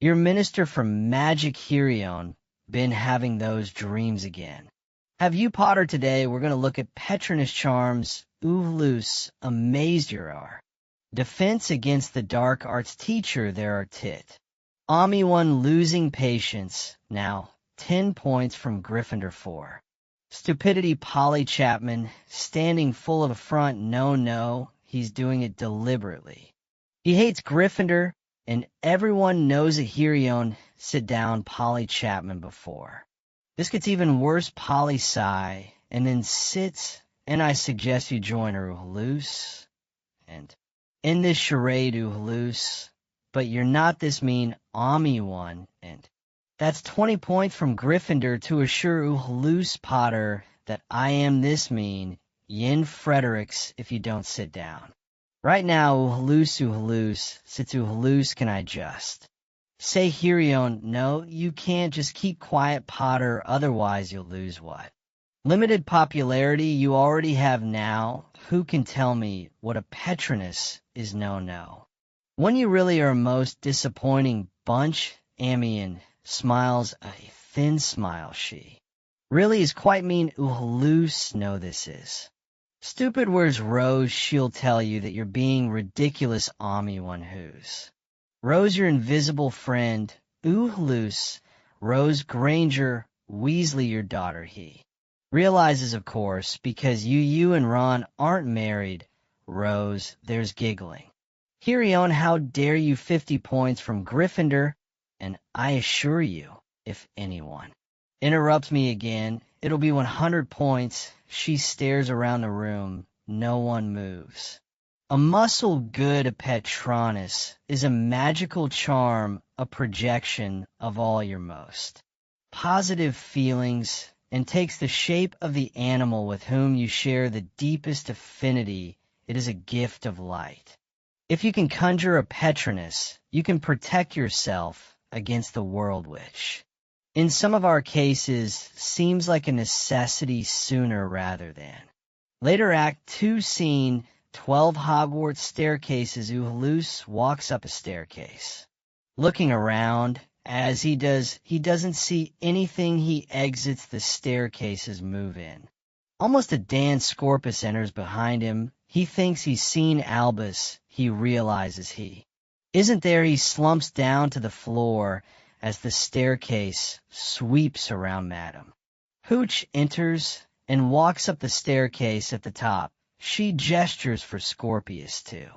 Your minister for magic Hirion, been having those dreams again. Have you, Potter, today? We're going to look at Patronus charms. Uhulus, amazed you are. Defense against the dark arts teacher there are tit. One losing patience. Now, 10 points from Gryffindor 4. Stupidity Polly Chapman, standing full of affront. No, he's doing it deliberately. He hates Gryffindor, and everyone knows it. Hirion, sit down, Polly Chapman before. This gets even worse. Polly sigh, and then sits, and I suggest you join her, Uhulus. And in this charade, Uhulus, but you're not this mean one, and that's 20 points from Gryffindor to assure Uhulus Potter that I am this mean, Yin Fredericks, if you don't sit down. Right now, Uhulus, sits Uhulus, can I just? Say Hirion, no, you can't just keep quiet, Potter, otherwise you'll lose what? Limited popularity you already have now. Who can tell me what a Patronus is? No. When you really are a most disappointing bunch, Amian smiles a thin smile. She really is quite mean. Uhulus, no this is. Stupid, where's Rose? She'll tell you that you're being ridiculous, one who's. Rose, your invisible friend. Uhulus, Rose Granger, Weasley, your daughter, he. Realizes, of course, because you and Ron aren't married. Rose, there's giggling. Hirion, how dare you? 50 points from Gryffindor, and I assure you, if anyone interrupts me again, it'll be 100 points. She stares around the room. No one moves. A muscle good Patronus is a magical charm, a projection of all your most positive feelings, and takes the shape of the animal with whom you share the deepest affinity. It is a gift of light. If you can conjure a Patronus, you can protect yourself against the world witch. In some of our cases, seems like a necessity sooner rather than later. Act 2, Scene 12 Hogwarts Staircases. Uhulus walks up a staircase. Looking around, as he does, he doesn't see anything. He exits the staircases, move in. Almost a Dan Scorpus enters behind him. He thinks he's seen Albus. He realizes he isn't there. He slumps down to the floor as the staircase sweeps around Madame. Hooch enters and walks up the staircase at the top. She gestures for Scorpius too.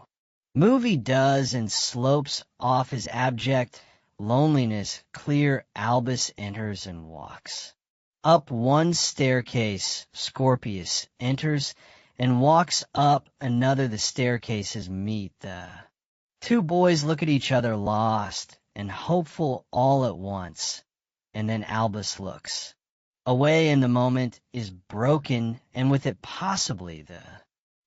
Movie does and slopes off his abject loneliness. Clear. Albus enters and walks up one staircase. Scorpius enters and walks up another. The staircases meet. The two boys look at each other, lost and hopeful all at once, and then Albus looks away, and the moment is broken, and with it possibly the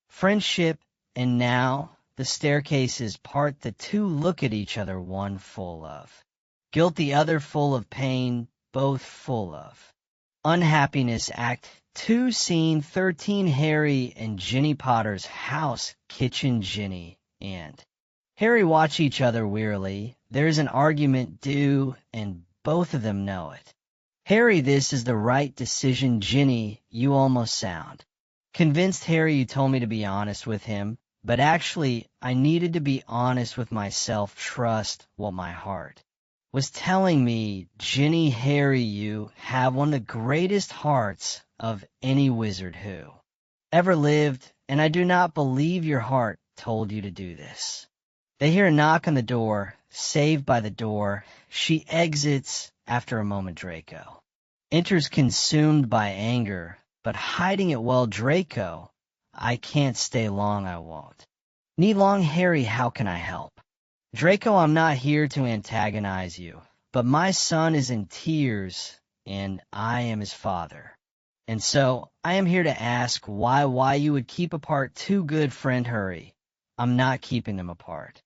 friendship. And now the staircases part. The two look at each other, one full of guilt, the other full of pain, both full of unhappiness. Act 2, Scene 13 Harry and Ginny Potter's house. Kitchen. Ginny and Harry watch each other wearily. There's an argument due, and both of them know it. Harry, this is the right decision. Ginny, you almost sound convinced. Harry, you told me to be honest with him, but actually I needed to be honest with myself. Trust what my heart was telling me. Ginny, Harry, you have one of the greatest hearts of any wizard who ever lived, and I do not believe your heart told you to do this. They hear a knock on the door. Saved by the door, she exits. After a moment, Draco enters, consumed by anger, but hiding it well. Draco, I can't stay long, I won't. Need long, Harry, how can I help? Draco, I'm not here to antagonize you, but my son is in tears, and I am his father. And so, I am here to ask why you would keep apart two good friend Hurry. I'm not keeping them apart.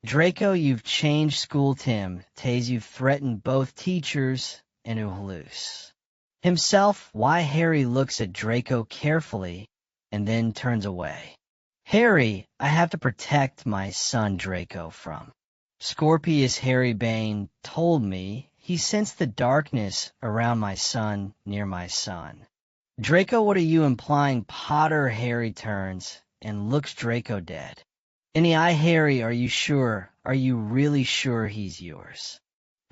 Draco, you've changed school Tim, Taze you've threatened both teachers, and Uhalus. Himself, why Harry looks at Draco carefully, and then turns away. Harry, I have to protect my son Draco from. Scorpius Harry Bane told me he sensed the darkness around my son near my son. Draco, what are you implying? Potter Harry turns and looks Draco dead. In the eye, Harry, are you sure? Are you really sure he's yours?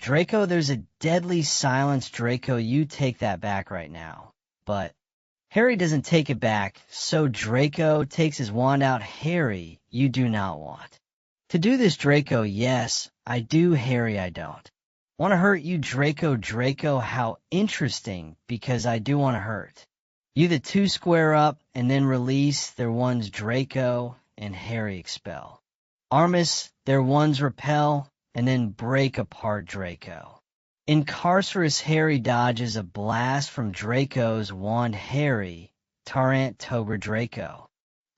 Draco, there's a deadly silence. Draco, you take that back right now. But Harry doesn't take it back, so Draco takes his wand out. Harry, you do not want to do this, Draco. Yes, I do, Harry, I don't. Want to hurt you, Draco. Draco, how interesting, because I do want to hurt. You the two square up and then release their ones Draco and Harry expel. Armus, their ones repel and then break apart Draco. Incarcerous Harry dodges a blast from Draco's wand. Harry, Tarrant Tober Draco.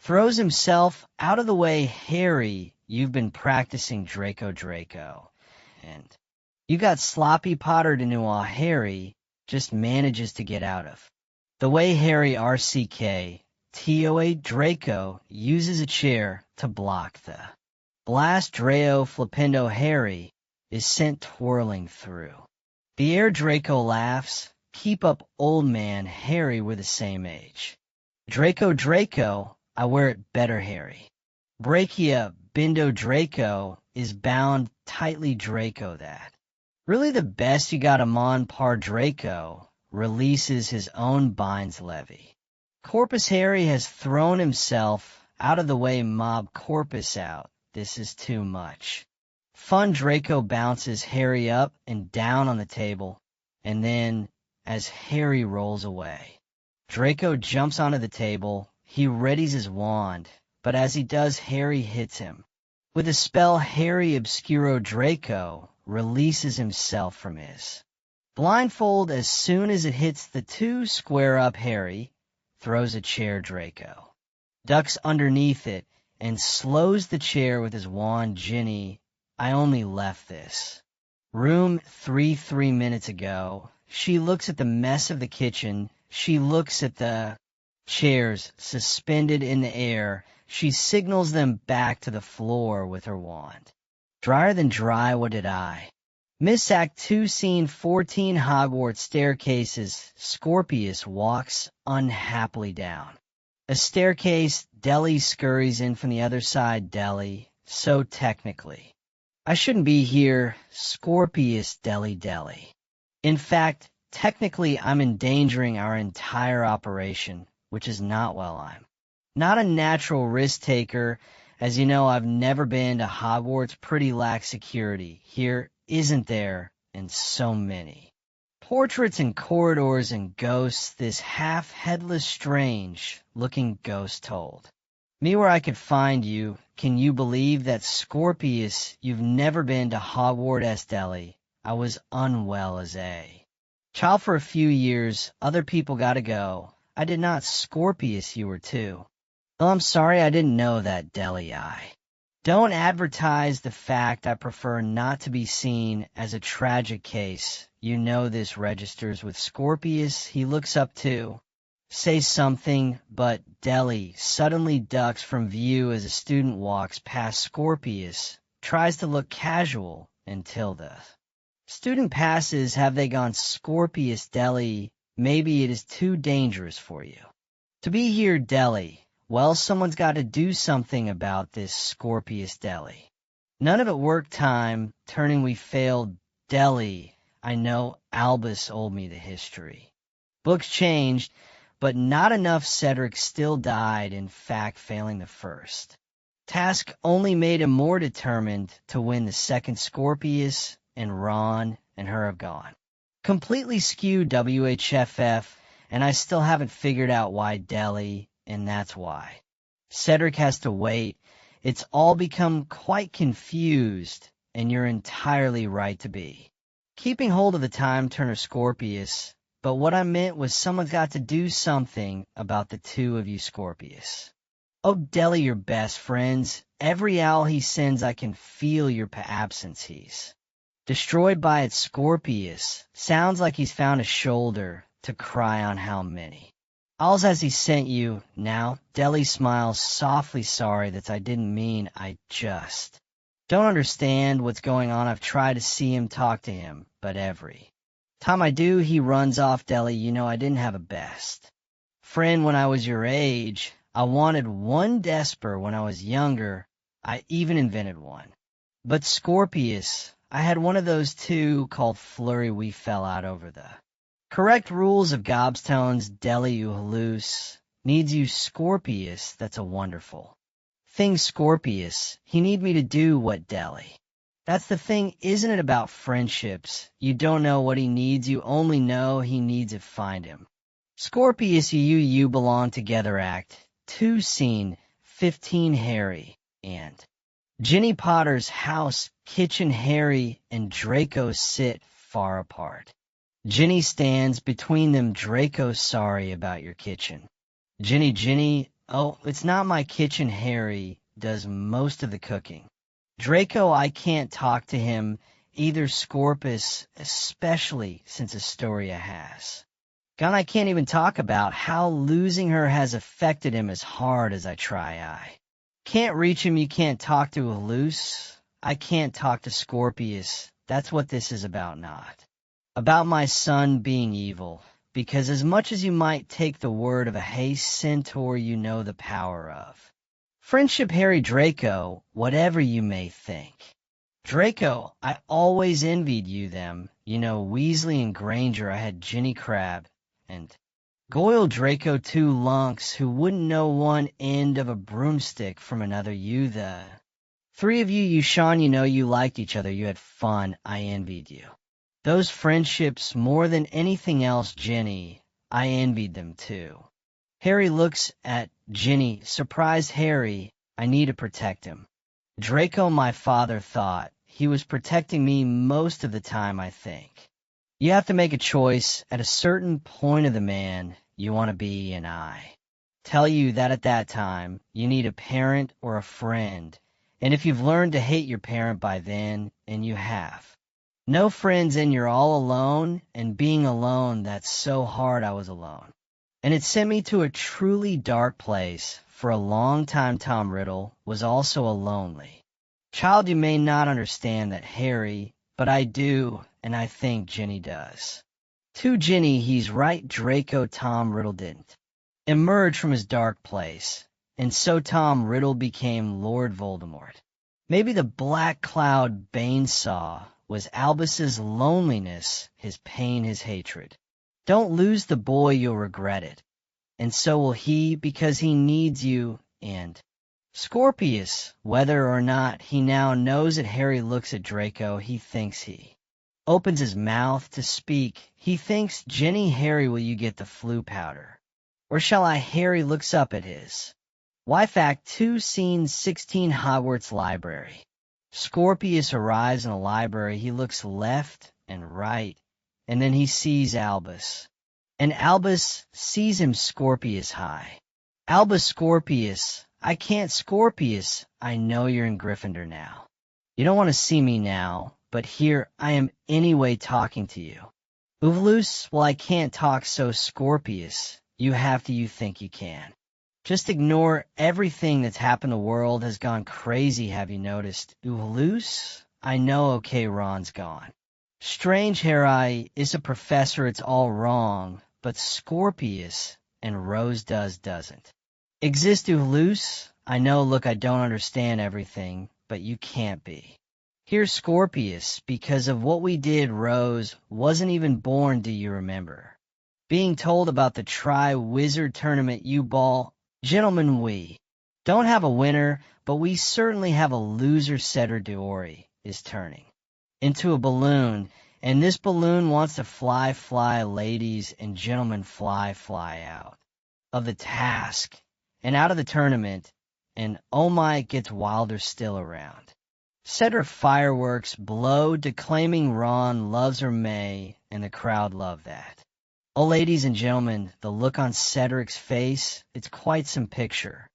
Throws himself out of the way. Harry, you've been practicing Draco. And you got sloppy Potter to Newall. Harry just manages to get out of the way. Harry RCK, TOA Draco uses a chair to block the blast. Drao Flipendo Harry is sent twirling through the air. Draco laughs. Keep up, old man. Harry, we're the same age. Draco, I wear it better, Harry. Brachia Bindo Draco is bound tightly. Draco, that. Really the best you got him on par. Draco releases his own binds levy. Corpus Harry has thrown himself out of the way. Mob Corpus out. This is too much. Fun. Draco bounces Harry up and down on the table, and then, as Harry rolls away, Draco jumps onto the table. He readies his wand, but as he does, Harry hits him with a spell. Harry Obscuro Draco releases himself from his blindfold. As soon as it hits the two square up, Harry throws a chair. Draco ducks underneath it and slows the chair with his wand. Ginny, I only left this room 3 minutes ago. She looks at the mess of the kitchen. She looks at the chairs suspended in the air. She signals them back to the floor with her wand. Drier than dry, what did I miss? Act 2, Scene 14, Hogwarts staircases. Scorpius walks unhappily down a staircase. Deli scurries in from the other side. Deli, so technically I shouldn't be here. Scorpius Deli. In fact, technically I'm endangering our entire operation, which is not well. I'm not a natural risk taker. As you know, I've never been to Hogwarts. Pretty lax security here, isn't there? And so many portraits and corridors and ghosts. This half-headless, strange-looking ghost told me where I could find you. Can you believe that, Scorpius? You've never been to Hogwarts Deli. I was unwell as a child for a few years. Other people gotta go. I did not. Scorpius, you were too. Well, I'm sorry, I didn't know that. Deli, I don't advertise the fact I prefer not to be seen as a tragic case. You know this registers with Scorpius. He looks up too. Say something, but Deli suddenly ducks from view as a student walks past. Scorpius tries to look casual until the student passes. Have they gone? Scorpius Deli, maybe it is too dangerous for you to be here. Deli, well, someone's got to do something about this. Scorpius Deli, none of it work time. Turning, we failed. Deli, I know Albus told me the history. Books changed, but not enough. Cedric still died, in fact failing the first task only made him more determined to win the second. Scorpius and Ron and her have gone completely skewed. WHFF, and I still haven't figured out why. Deli, and that's why Cedric has to wait. It's all become quite confused, and you're entirely right to be. Keeping hold of the time turner Scorpius, but what I meant was someone's got to do something about the two of you Scorpius. Oh, Deli, your best friends. Every owl he sends I can feel your absences. Destroyed by its Scorpius, sounds like he's found a shoulder to cry on how many. Owls as he sent you, now, Deli smiles softly sorry that I didn't mean I just. Don't understand what's going on. I've tried to see him, talk to him, but every time I do, he runs off. Deli, you know I didn't have a best friend when I was your age. I wanted one desper when I was younger. I even invented one. But Scorpius, I had one of those too, called Flurry. We fell out over the correct rules of gobstones. Deli, you halluce. Needs you Scorpius, that's a wonderful thing. Scorpius, he need me to do what, Deli? That's the thing, isn't it, about friendships? You don't know what he needs, you only know he needs it. Find him. Scorpius, you belong together. Act 2, Scene 15. Harry and Ginny Potter's house, kitchen. Harry and Draco sit far apart. Ginny stands between them. Draco, sorry about your kitchen. Ginny, oh, it's not my kitchen. Harry does most of the cooking. Draco, I can't talk to him either. Scorpius, especially since Astoria has gone. I can't even talk about how losing her has affected him as hard as I try. I can't reach him. You can't talk to Halluce. I can't talk to Scorpius. That's what this is about, not about my son being evil. Because as much as you might take the word of a haste centaur, you know the power of friendship. Harry, Draco, whatever you may think. Draco, I always envied you them. You know, Weasley and Granger. I had Ginny Crab and Goyle. Draco, two lunks who wouldn't know one end of a broomstick from another. You the three of you, Sean, you know you liked each other. You had fun. I envied you. Those friendships more than anything else. Ginny, I envied them too. Harry looks at Ginny, surprised. Harry, I need to protect him. Draco, my father thought he was protecting me most of the time. I think you have to make a choice at a certain point of the man you want to be, and I tell you that at that time you need a parent or a friend, and if you've learned to hate your parent by then, and you have no friends and you're all alone, and being alone, that's so hard. I was alone, and it sent me to a truly dark place. For a long time Tom Riddle was also a lonely child. You may not understand that, Harry, but I do, and I think Ginny does. To Ginny, he's right. Draco, Tom Riddle didn't emerge from his dark place, and so Tom Riddle became Lord Voldemort. Maybe the black cloud Bane saw was Albus's loneliness, his pain, his hatred. Don't lose the boy, you'll regret it. And so will he, because he needs you. And Scorpius, whether or not he now knows it. Harry looks at Draco. He thinks he opens his mouth to speak. He thinks, Ginny, Harry, will you get the flu powder? Or shall I? Harry looks up at his wife. Act 2, Scene 16, Hogwarts Library. Scorpius arrives in a library. He looks left and right, and then he sees Albus. And Albus sees him. Scorpius, hi. Albus, Scorpius, I can't. Scorpius, I know you're in Gryffindor now. You don't want to see me now, but here I am anyway talking to you. Uvulus, well, I can't talk so. Scorpius, you have to. You think you can. Just ignore everything that's happened. The world has gone crazy. Have you noticed? Uvulus, I know. Okay, Ron's gone. Strange, Harry is a professor. It's all wrong. But Scorpius and Rose doesn't exist. Uvulus, I know. Look, I don't understand everything, but you can't be. Here's Scorpius, because of what we did. Rose wasn't even born. Do you remember being told about the Tri-Wizard Tournament? You ball. Gentlemen, we don't have a winner, but we certainly have a loser. Cedric Diggory is turning into a balloon, and this balloon wants to fly. Ladies and gentlemen, fly out of the task and out of the tournament. and oh my, it gets wilder still around. Cedric fireworks blow, declaiming Ron loves her May, and the crowd love that. Oh, ladies and gentlemen, the look on Cedric's face, it's quite some picture.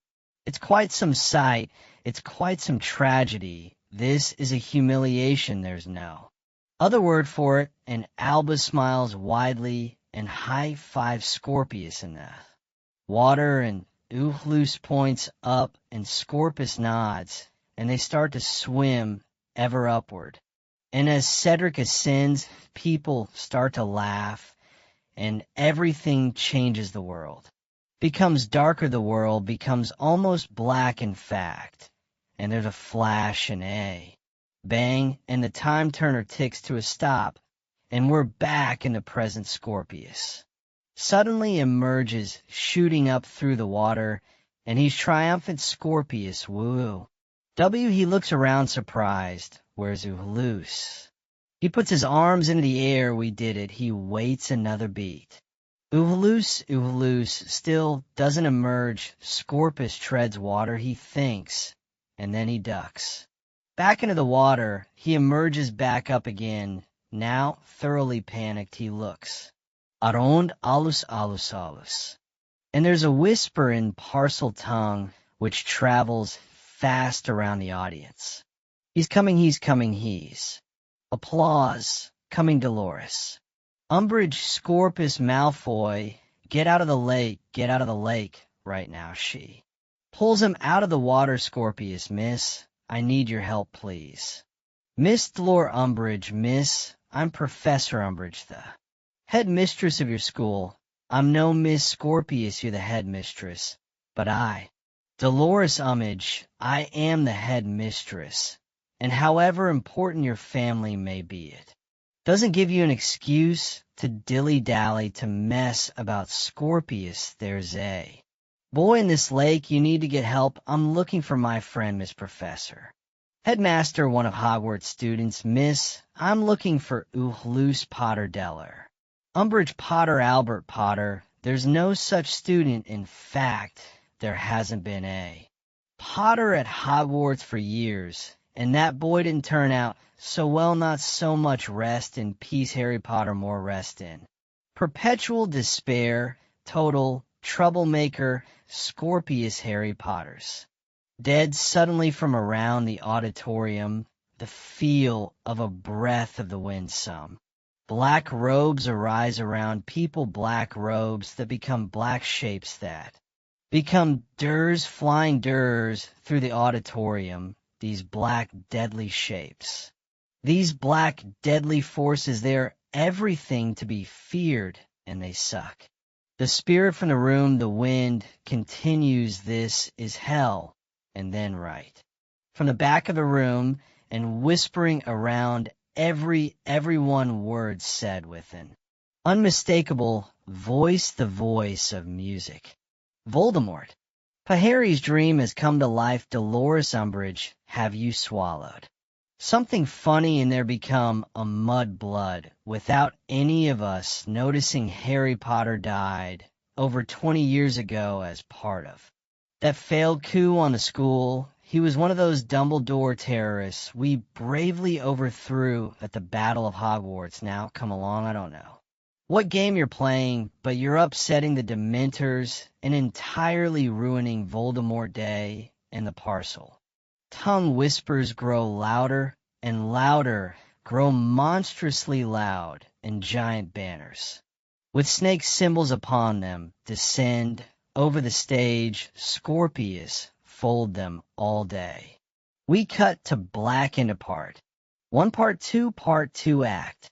It's quite some sight. It's quite some tragedy. This is a humiliation, there's no other word for it, and Alba smiles widely and high-fives Scorpius in the water, and Ulus points up, and Scorpius nods, and they start to swim ever upward. And as Cedric ascends, people start to laugh, and everything changes the world. Becomes darker the world, becomes almost black in fact. And there's a flash and bang, and the time turner ticks to a stop, and we're back in the present Scorpius. Suddenly emerges, shooting up through the water, and he's triumphant Scorpius, woo. He looks around surprised. Where's Ulus? He puts his arms into the air, we did it. He waits another beat. Ulus still doesn't emerge. Scorpius treads water, he thinks, and then he ducks. Back into the water, he emerges back up again. Now, thoroughly panicked, he looks. Around alus. And there's a whisper in parcel tongue which travels fast around the audience. He's coming. Applause, coming Dolores. Umbridge, Scorpius, Malfoy, get out of the lake, right now, she. Pulls him out of the water, Scorpius, miss. I need your help, please. Miss Dolor Umbridge, miss. I'm Professor Umbridge, the head mistress of your school. I'm no Miss Scorpius, you're the head mistress. But I, Dolores Umbridge, I am the head mistress. And however important your family may be, it doesn't give you an excuse to dilly-dally, to mess about Scorpius. There's a boy in this lake. You need to get help. I'm looking for my friend, Miss Professor. Headmaster, one of Hogwarts students. Miss, I'm looking for Ulus Potter Deller. Umbridge Potter, Albert Potter. There's no such student. In fact, there hasn't been a Potter at Hogwarts for years. And that boy didn't turn out so well. Not so much rest in peace, Harry Potter, more rest in perpetual despair, total troublemaker, Scorpius Harry Potters. Dead suddenly from around the auditorium, the feel of a breath of the wind some. Black robes arise around people, black robes that become black shapes that become durs, flying durs through the auditorium. These black, deadly shapes. These black, deadly forces, they're everything to be feared, and they suck. The spirit from the room, the wind, continues, this is hell, and then right. From the back of the room, and whispering around everyone words said with an unmistakable voice, the voice of music. Voldemort. Harry's dream has come to life. Dolores Umbridge, have you swallowed something funny and there become a mud blood without any of us noticing? Harry Potter died over 20 years ago as part of that failed coup on the school. He was one of those Dumbledore terrorists we bravely overthrew at the Battle of Hogwarts. Now, come along, I don't know what game you're playing, but you're upsetting the Dementors and entirely ruining Voldemort Day and the parcel. Tongue whispers grow louder and louder, grow monstrously loud, and giant banners, with snake symbols upon them, descend over the stage. Scorpius fold them all day. We cut to black and apart. 1 Part 2, Part 2 Act.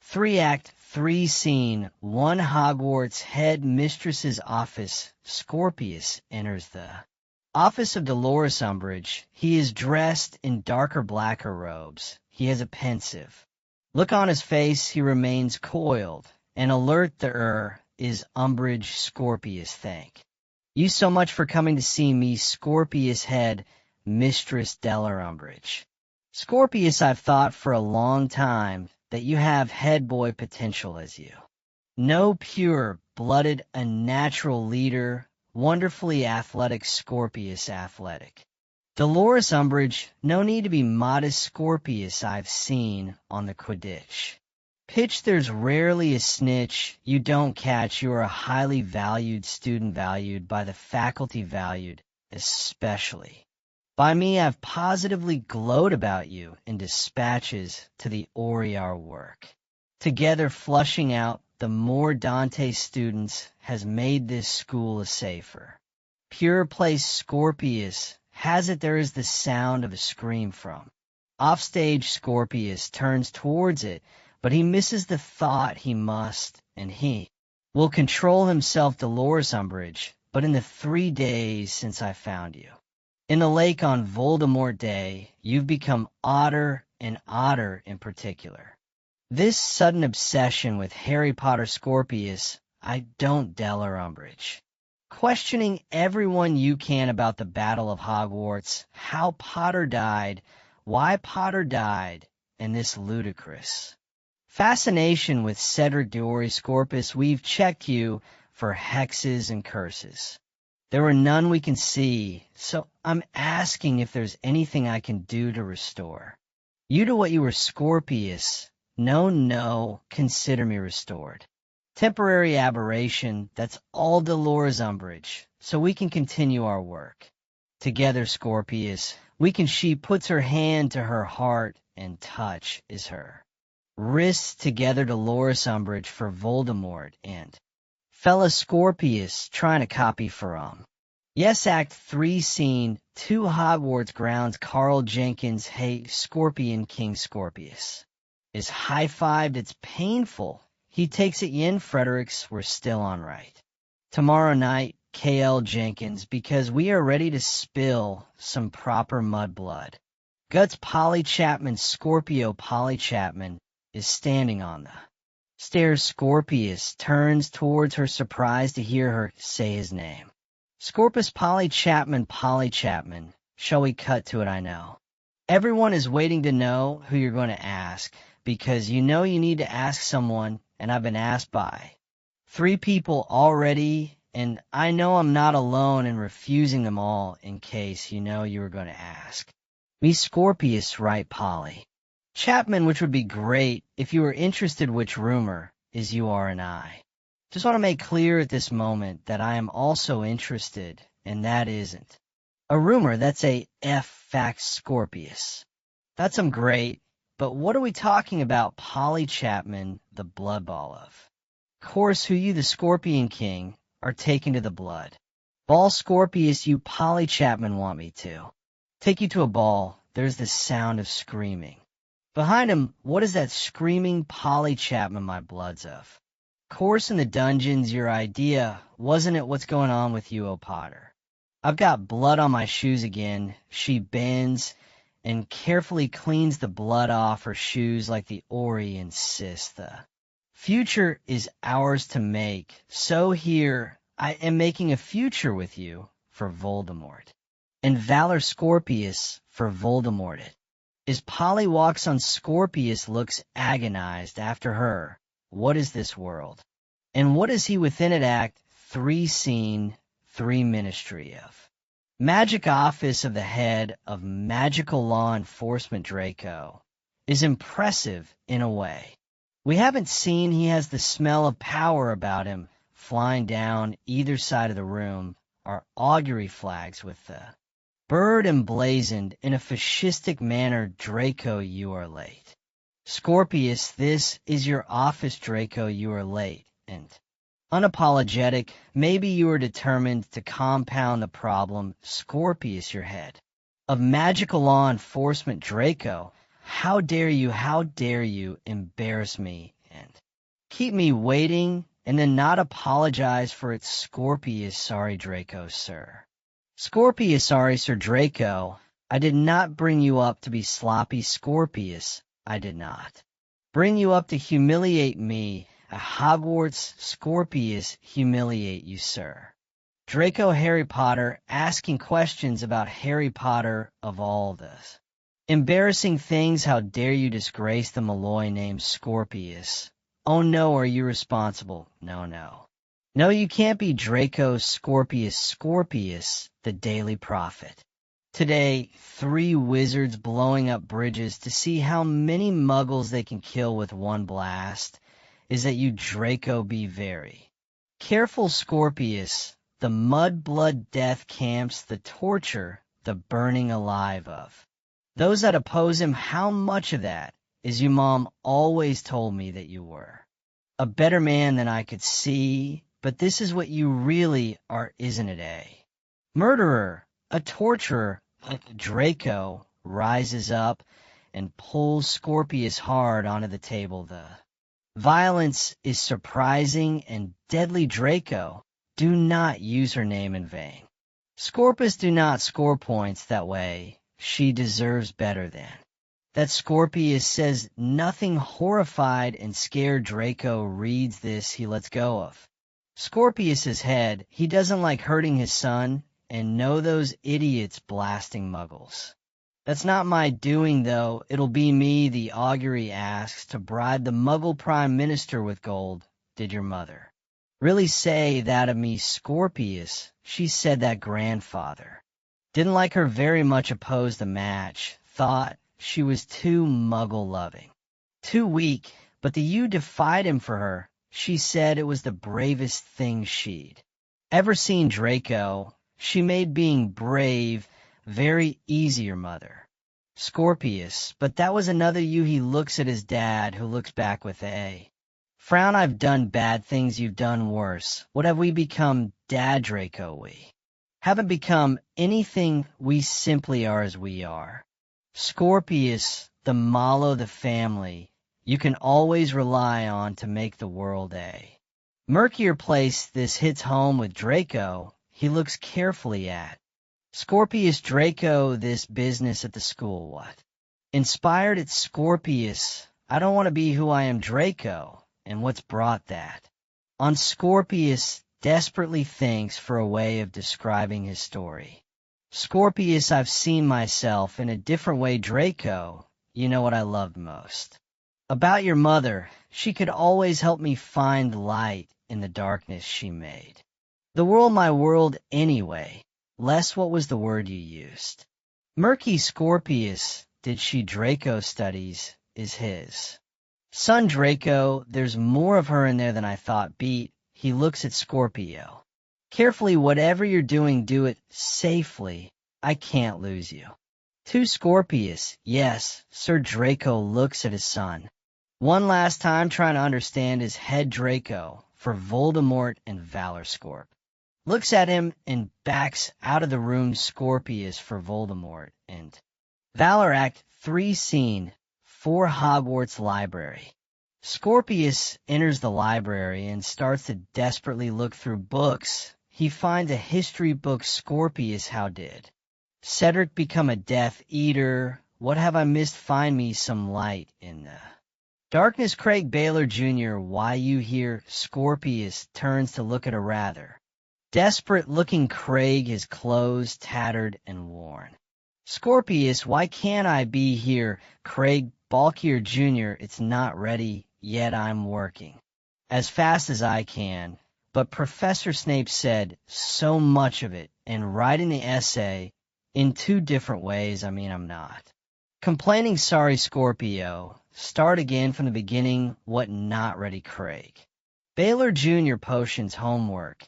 3 Act 3 Scene 1 Hogwarts head mistress's office. Scorpius enters the office of Dolores Umbridge. He is dressed in darker, blacker robes. He has a pensive look on his face. He remains coiled and alert. There is Umbridge. Scorpius, thank you so much for coming to see me. Scorpius head mistress Deller Umbridge. Scorpius, I've thought for a long time that you have head boy potential as you. No pure-blooded, a natural leader wonderfully athletic Scorpius athletic. Dolores Umbridge, no need to be modest Scorpius I've seen on the Quidditch. Pitch there's rarely a snitch you don't catch. You are a highly valued student, valued by the faculty, valued especially. By me, I've positively glowed about you in dispatches to the Oriar work. Together flushing out the more Dante students has made this school a safer. Pure place Scorpius has it there is the sound of a scream from. Offstage Scorpius turns towards it, but he misses the thought he must, and he will control himself. Dolores Umbridge, but in the 3 days since I found you. In the lake on Voldemort Day, you've become odder and odder in particular. This sudden obsession with Harry Potter Scorpius, I don't Deller Umbridge. Questioning everyone you can about the Battle of Hogwarts, how Potter died, why Potter died, and this ludicrous fascination with Cedric Diggory Scorpius. We've checked you for hexes and curses. There are none we can see, so I'm asking if there's anything I can do to restore you to what you were, Scorpius. No, consider me restored. Temporary aberration, that's all Dolores Umbridge, so we can continue our work. Together, Scorpius, we can. She puts her hand to her heart, and touch is her wrists together. Dolores Umbridge for Voldemort and fella Scorpius trying to copy from. Yes, Act 3, Scene 2, Hogwarts grounds. Carl Jenkins, hey, Scorpion King Scorpius is high-fived. It's painful. He takes it yin, Fredericks, we're still on right. Tomorrow night, K.L. Jenkins, because we are ready to spill some proper mudblood. Guts Polly Chapman, Scorpio Polly Chapman, is standing on the stairs. Scorpius turns towards her, surprised to hear her say his name. Scorpius Polly Chapman, shall we cut to it? I know everyone is waiting to know who you're going to ask, because you know you need to ask someone, and I've been asked by 3 people already, and I know I'm not alone in refusing them all in case you know you were going to ask. Me Scorpius, right, Polly Chapman, which would be great if you were interested, which rumor is you are and I. Just want to make clear at this moment that I am also interested, and that isn't a rumor. That's a fact, Scorpius. That's great, but what are we talking about? Polly Chapman, the blood ball of course, who you, the Scorpion King, are taken to the blood ball. Scorpius, you Polly Chapman want me to take you to a ball. There's the sound of screaming behind him. What is that screaming? Polly Chapman, my blood's of course in the dungeons. Your idea, wasn't it? What's going on with you, O Potter? I've got blood on my shoes again. She bends and carefully cleans the blood off her shoes like the Ori insists. The future is ours to make, so here I am making a future with you for Voldemort. And Valor Scorpius for Voldemort it. As Polly walks on, Scorpius looks agonized after her. What is this world? And what is he within it? Act 3, Scene 3, Ministry of Magic, Office of the Head of Magical Law Enforcement Draco is impressive in a way we haven't seen. He has the smell of power about him. Flying down either side of the room are augury flags with the bird emblazoned in a fascistic manner. Draco, you are late. Scorpius, this is your office. Draco, you are late. And unapologetic, maybe you are determined to compound the problem. Scorpius, your head of magical law enforcement. Draco, how dare you embarrass me and keep me waiting and then not apologize for it. Scorpius, sorry, Draco, sir. Scorpius, sorry, Sir Draco. I did not bring you up to be sloppy. Scorpius, I did not bring you up to humiliate me at Hogwarts. Scorpius, humiliate you, sir. Draco, Harry Potter, asking questions about Harry Potter of all this embarrassing things. How dare you disgrace the Malloy name? Scorpius, oh no, are you responsible? No. No, you can't be Draco Scorpius, the Daily Prophet. Today, 3 wizards blowing up bridges to see how many muggles they can kill with one blast is that you Draco be very careful, Scorpius, the mud-blood death camps, the torture, the burning alive of those that oppose him. How much of that is you mom always told me that you were a better man than I could see, but this is what you really are, isn't it, eh? Murderer, a torturer, like Draco, rises up and pulls Scorpius hard onto the table. The violence is surprising and deadly. Draco, do not use her name in vain. Scorpius, do not score points that way. She deserves better than that. Scorpius says nothing. Horrified and scared, Draco reads this. He lets go of Scorpius's head. He doesn't like hurting his son, and know those idiots blasting muggles. That's not my doing, though. It'll be me, the augury asks, to bribe the muggle prime minister with gold. Did your mother really say that of me, Scorpius? She said that grandfather didn't like her very much, opposed the match, thought she was too muggle-loving, too weak, but the you defied him for her. She said it was the bravest thing she'd ever seen. Draco, she made being brave very easy, your mother. Scorpius, but that was another you. He looks at his dad, who looks back with a frown. I've done bad things, you've done worse. What have we become, Dad? Draco, we haven't become anything. We simply are as we are. Scorpius, the Mallow, the family you can always rely on to make the world a murkier place. This hits home with Draco. He looks carefully at Scorpius. Draco, this business at the school, what inspired it? Scorpius, I don't want to be who I am. Draco, and what's brought that on? Scorpius desperately thinks for a way of describing his story. Scorpius, I've seen myself in a different way. Draco, you know what I loved most about your mother? She could always help me find light in the darkness. She made the world my world anyway. Less, what was the word you used? Murky. Scorpius, did she? Draco studies is his son. Draco, there's more of her in there than I thought. Beat. He looks at Scorpio carefully. Whatever you're doing, do it safely. I can't lose you. To Scorpius, yes, Sir. Draco looks at his son one last time, trying to understand his head. Draco, for Voldemort and Valor. Scorp looks at him and backs out of the room. Scorpius, for Voldemort and Valor. Act 3, Scene 4, Hogwarts Library. Scorpius enters the library and starts to desperately look through books. He finds a history book. Scorpius, how did Cedric become a Death Eater? What have I missed? Find me some light in the darkness. Craig Baylor Jr., why you here? Scorpius turns to look at a rather desperate-looking Craig, his clothes tattered and worn. Scorpius, why can't I be here? Craig Balkier Jr., it's not ready yet. I'm working as fast as I can. But Professor Snape said so much of it, and writing the essay in 2 different ways. I'm not complaining. Sorry, Scorpio. Start again from the beginning. What, not ready? Craig Baylor Jr., potions homework.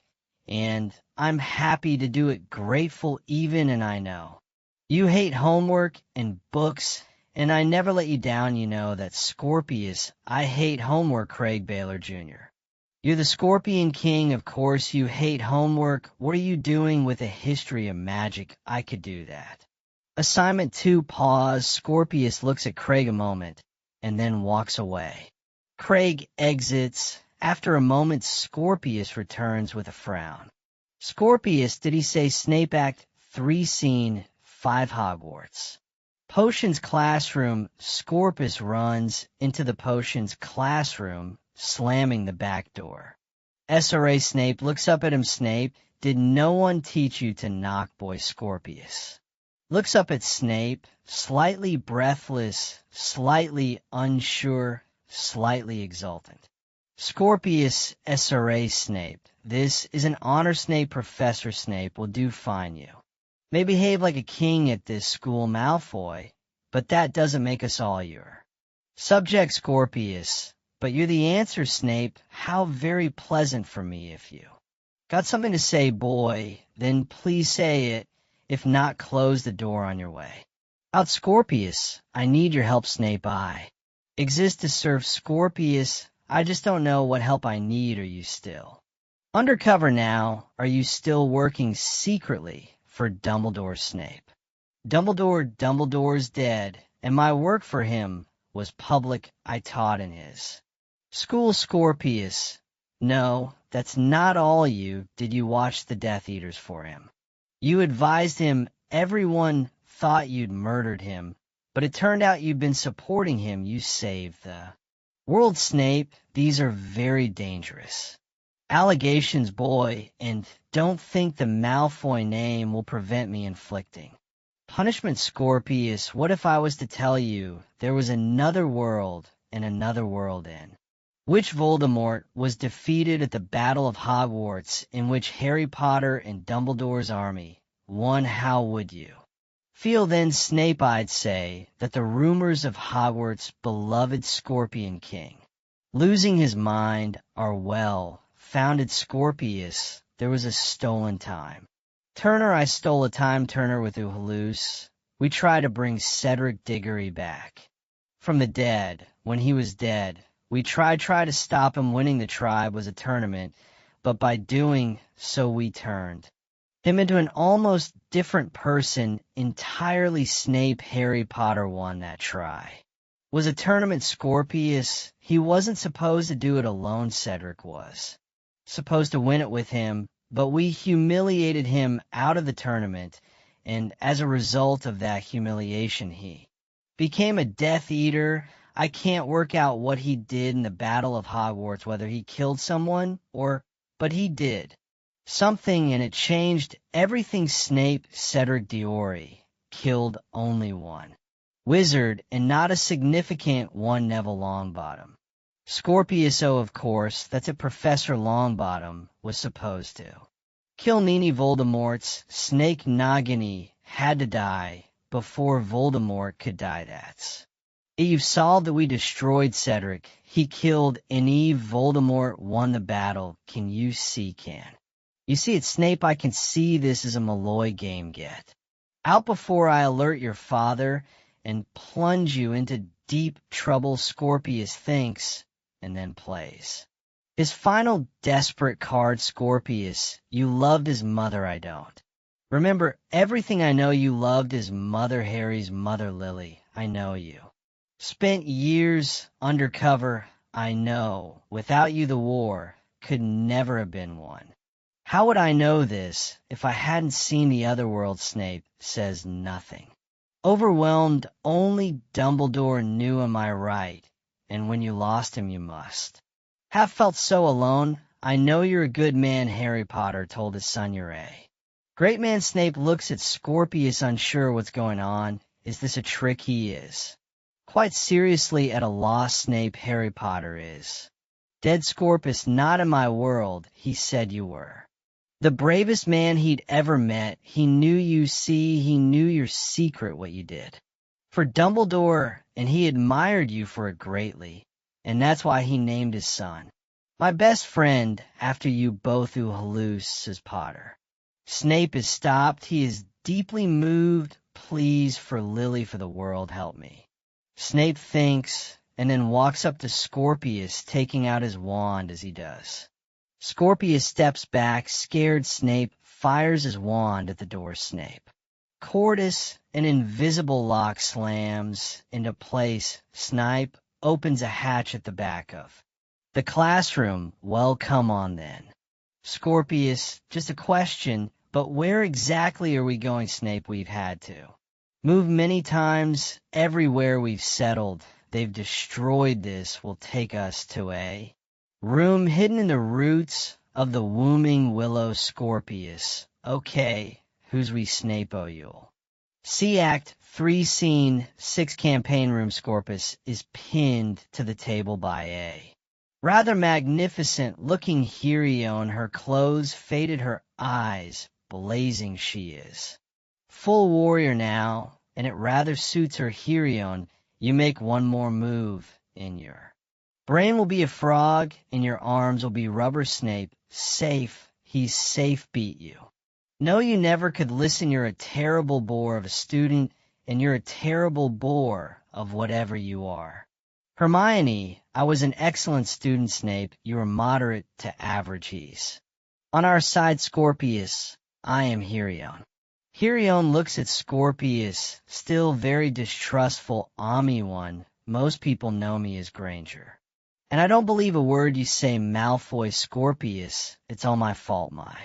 And I'm happy to do it, grateful even, and I know you hate homework and books, and I never let you down, you know that. Scorpius, I hate homework. Craig Baylor Jr., you're the Scorpion King, of course you hate homework. What are you doing with a history of magic? I could do that. Assignment 2, pause. Scorpius looks at Craig a moment, and then walks away. Craig exits. After a moment, Scorpius returns with a frown. Scorpius, did he say Snape? Act 3, Scene 5, Hogwarts Potions classroom. Scorpius runs into the potions classroom, slamming the back door. SRA Snape looks up at him. Snape, did no one teach you to knock, boy? Scorpius looks up at Snape, slightly breathless, slightly unsure, slightly exultant. Scorpius SRA Snape. This is an honor Snape. Professor Snape will do fine you. May behave like a king at this school, Malfoy, but that doesn't make us all your. Subject Scorpius. But you're the answer, Snape. How very pleasant for me if you. Got something to say, boy? Then please say it. If not, close the door on your way. Out Scorpius. I need your help, Snape. I exist to serve Scorpius. I just don't know what help I need. Are you still undercover now? Are you still working secretly for Dumbledore, Snape? Dumbledore's dead, and my work for him was public. I taught in his school, Scorpius. No, that's not all you. Did you watch the Death Eaters for him? You advised him. Everyone thought you'd murdered him, but it turned out you'd been supporting him. You saved the world, Snape. These are very dangerous allegations, boy, and don't think the Malfoy name will prevent me inflicting punishment, Scorpius. What if I was to tell you there was another world and another world in which Voldemort was defeated at the Battle of Hogwarts, in which Harry Potter and Dumbledore's army won? How would you feel then, Snape? I'd say that the rumors of Hogwarts' beloved Scorpion King losing his mind are well-founded, Scorpius. There was a stolen time. Turner, I stole a time turner with Halluce. We tried to bring Cedric Diggory back from the dead when he was dead. We tried to stop him. Winning the tribe was a tournament, but by doing so we turned him into an almost different person entirely. Snape. Harry Potter won that try. Was a tournament, Scorpius. He wasn't supposed to do it alone. Cedric was supposed to win it with him, but we humiliated him out of the tournament, and as a result of that humiliation he became a Death Eater. I can't work out what he did in the Battle of Hogwarts, whether he killed someone but he did something, and it changed everything. Snape. Cedric Diggory killed only one wizard, and not a significant one. Neville Longbottom. Scorpius. Oh, of course, that's what Professor Longbottom was supposed to kill. Nini. Voldemort's snake Nagini had to die before Voldemort could die. That's it. You've solved that. We destroyed Cedric. He killed Eve. Voldemort won the battle. Can you see? Can you see it, Snape? I can see this is a Malloy game. Get out before I alert your father and plunge you into deep trouble. Scorpius thinks and then plays his final desperate card. Scorpius, you loved his mother. I don't remember everything. I know you loved his mother, Harry's mother, Lily. I know you spent years undercover. I know without you the war could never have been won. How would I know this if I hadn't seen the other world? Snape says nothing. Overwhelmed, only Dumbledore knew. Am I right? And when you lost him, you must have felt so alone. I know you're a good man, Harry Potter told his son. You're a great man. Snape looks at Scorpius, unsure what's going on. Is this a trick? He is quite seriously at a loss. Snape. Harry Potter is dead. Scorpius. Not in my world. He said you were the bravest man he'd ever met. He knew you. See, he knew your secret, what you did for Dumbledore, and he admired you for it greatly, and that's why he named his son my best friend after you both. Halluce, says Potter. Snape is stopped. He is deeply moved. Please, for Lily, for the world, help me. Snape thinks and then walks up to Scorpius, taking out his wand as he does. Scorpius steps back, scared. Snape fires his wand at the door. Snape. Cordis, an invisible lock slams into place. Snape opens a hatch at the back of the classroom. Well, come on then. Scorpius, just a question, but where exactly are we going? Snape, we've had to move many times. Everywhere we've settled, they've destroyed. This will take us to a room hidden in the roots of the wombing willow. Scorpius. Okay, who's we? Snape. Oh, you'll see. Act 3, Scene 6, campaign room. Scorpius is pinned to the table by a Rather magnificent-looking Hirione, her clothes faded, her eyes blazing she is. Full warrior now, and it rather suits her. Hirione, you make one more move, and your brain will be a frog, and your arms will be rubber. Snape, safe, he's safe, beat you. No, you never could listen. You're a terrible bore of a student, and you're a terrible bore of whatever you are. Hermione, I was an excellent student. Snape, you were moderate to average. He's on our side. Scorpius, I am Hirione. Hirione looks at Scorpius, still very distrustful. One, most people know me as Granger. And I don't believe a word you say. Malfoy. Scorpius, it's all my fault. My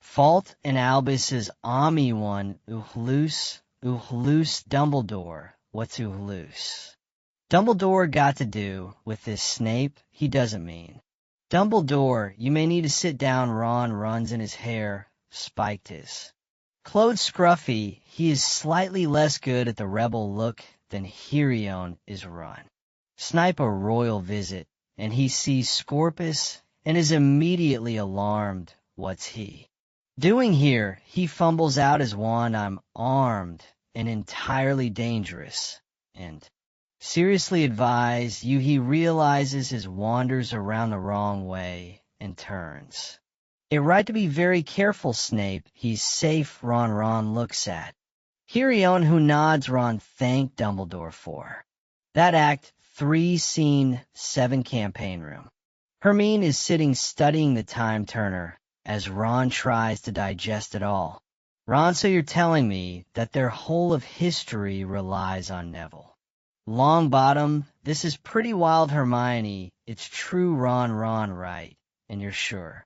fault. And Albus is one. Uhlus. Dumbledore. What's Uhlus? Dumbledore got to do with this. Snape, he doesn't mean. Dumbledore, you may need to sit down. Ron runs in his hair, spiked his clothes scruffy. He is slightly less good at the rebel look than Hirione is. Run snipe a royal visit, and he sees Scorpius and is immediately alarmed. What's he doing here? He fumbles out his wand. I'm armed and entirely dangerous, and seriously advise you. He realizes his wanders around the wrong way and turns. It right to be very careful. Snape, he's safe. Ron looks at Hirione, who nods. Ron, thank Dumbledore for that. Act 3, Scene 7, campaign room. Hermine is sitting studying the time turner as Ron tries to digest it all. Ron, so you're telling me that their whole of history relies on Neville Longbottom? This is pretty wild. Hermione, it's true. Ron, right, and you're sure?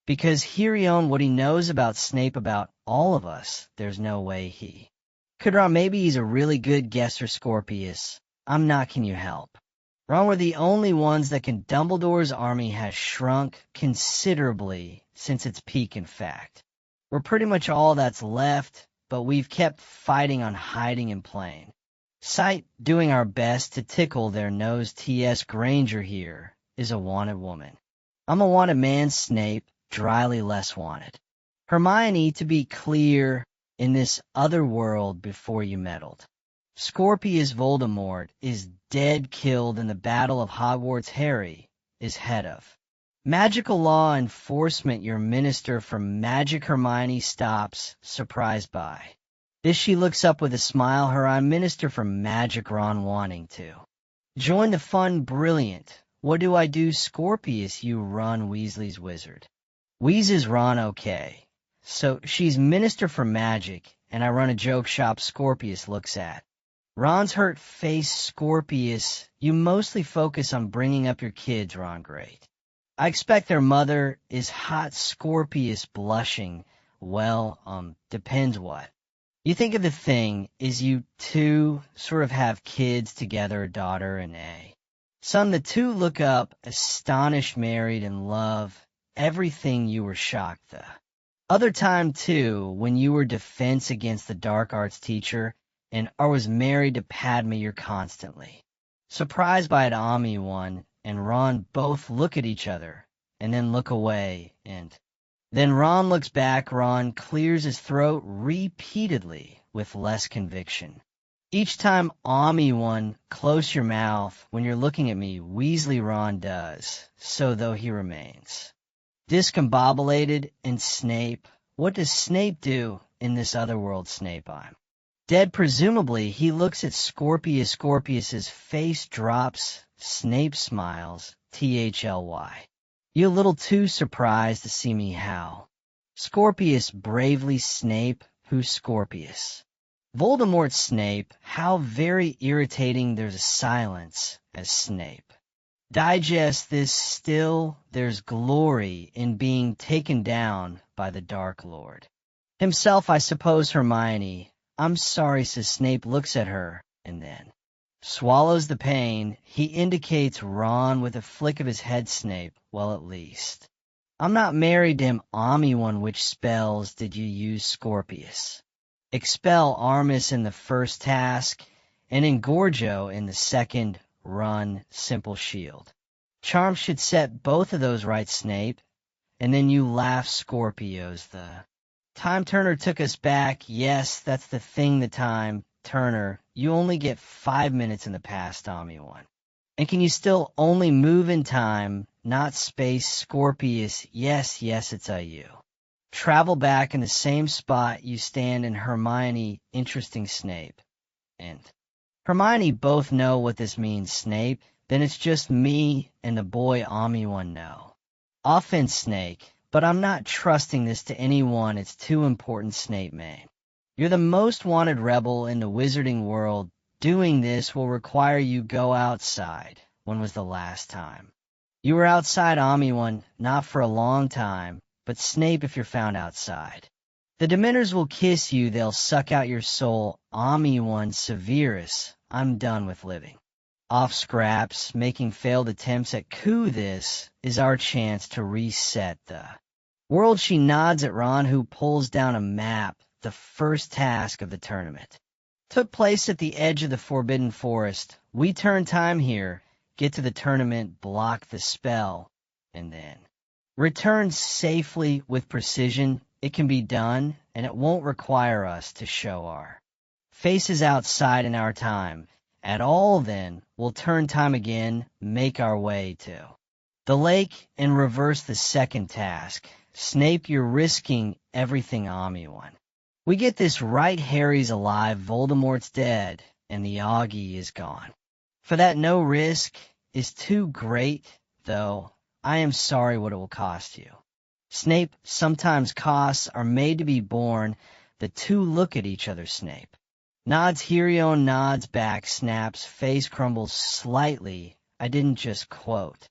Because Hirione, what he knows about Snape, about all of us, there's no way he could. Ron, maybe he's a really good guesser. Scorpius, I'm not. Can you help? Ron, we're the only ones that can. Dumbledore's army has shrunk considerably since its peak. In fact, we're pretty much all that's left, but we've kept fighting on, hiding in plain sight, doing our best to tickle their nose. T.S. Granger here is a wanted woman. I'm a wanted man. Snape, dryly, less wanted. Hermione, to be clear, in this other world before you meddled. Scorpius Voldemort is dead, killed in the Battle of Hogwarts. Harry is head of magical law enforcement, your minister for magic. Hermione stops, surprised by this. She looks up with a smile. I'm minister for magic. Ron, wanting to join the fun. Brilliant. What do I do? Scorpius, you run Weasley's wizard. Wheezes. Ron, okay. So she's minister for magic, and I run a joke shop. Scorpius looks at Ron's hurt face. Scorpius, you mostly focus on bringing up your kids. Ron, great. I expect their mother is hot. Scorpius, blushing. Well, depends what you think of the thing. Is you two sort of have kids together, a daughter and a son? The two look up, astonished. Married, in love, everything. You were shocked the other time too, when you were defense against the dark arts teacher, and I was married to Padme. You're constantly surprised by it. One and Ron both look at each other and then look away, and then Ron looks back. Ron clears his throat repeatedly with less conviction. Each time. One, close your mouth when you're looking at me. Weasley. Ron does so, though he remains discombobulated. And Snape, what does Snape do in this other world? Snape, I'm dead, presumably. He looks at Scorpius. Scorpius's face drops. Snape smiles. Thly. You a little too surprised to see me? How? Scorpius bravely. Snape, who's Scorpius? Voldemort. Snape, how very irritating. There's a silence as Snape digest this. Still, there's glory in being taken down by the Dark Lord himself, I suppose. Hermione, I'm sorry, says Snape. Looks at her and then swallows the pain. He indicates Ron with a flick of his head. Snape, well, at least I'm not married to him. One, which spells did you use? Scorpius, expel Armis in the first task, and Engorgo in the second. Run, simple shield Charm should set both of those right, Snape. And then you laugh Scorpios, the Time Turner took us back. Yes, that's the thing, the time. Turner, you only get 5 minutes in the past, Omni-One. And can you still only move in time, not space, Scorpius? Yes, yes, it's a you. Travel back in the same spot you stand in Hermione, interesting Snape. And Hermione both know what this means, Snape. Then it's just me and the boy Omni-One know. Offense, Snake, but I'm not trusting this to anyone. It's too important, Snape May. You're the most wanted rebel in the wizarding world. Doing this will require you go outside. When was the last time? You were outside, Omni-One, not for a long time, but Snape if you're found outside. The Dementors will kiss you, they'll suck out your soul. Omni-One, Severus, I'm done with living. Off scraps, making failed attempts at coup. This is our chance to reset the world. She nods at Ron, who pulls down a map. The first task of the tournament took place at the edge of the Forbidden Forest. We turn time here, get to the tournament, block the spell, and then return safely with precision. It can be done, and it won't require us to show our faces outside in our time. At all, then, we'll turn time again, make our way to the lake, and reverse the second task. Snape, you're risking everything, Omni-One. We get this right, Harry's alive, Voldemort's dead, and the Augie is gone. For that no risk is too great, though I am sorry what it will cost you. Snape, sometimes costs are made to be borne. The two look at each other, Snape. Nods Hirion, nods back, snaps, face crumbles slightly. I didn't just quote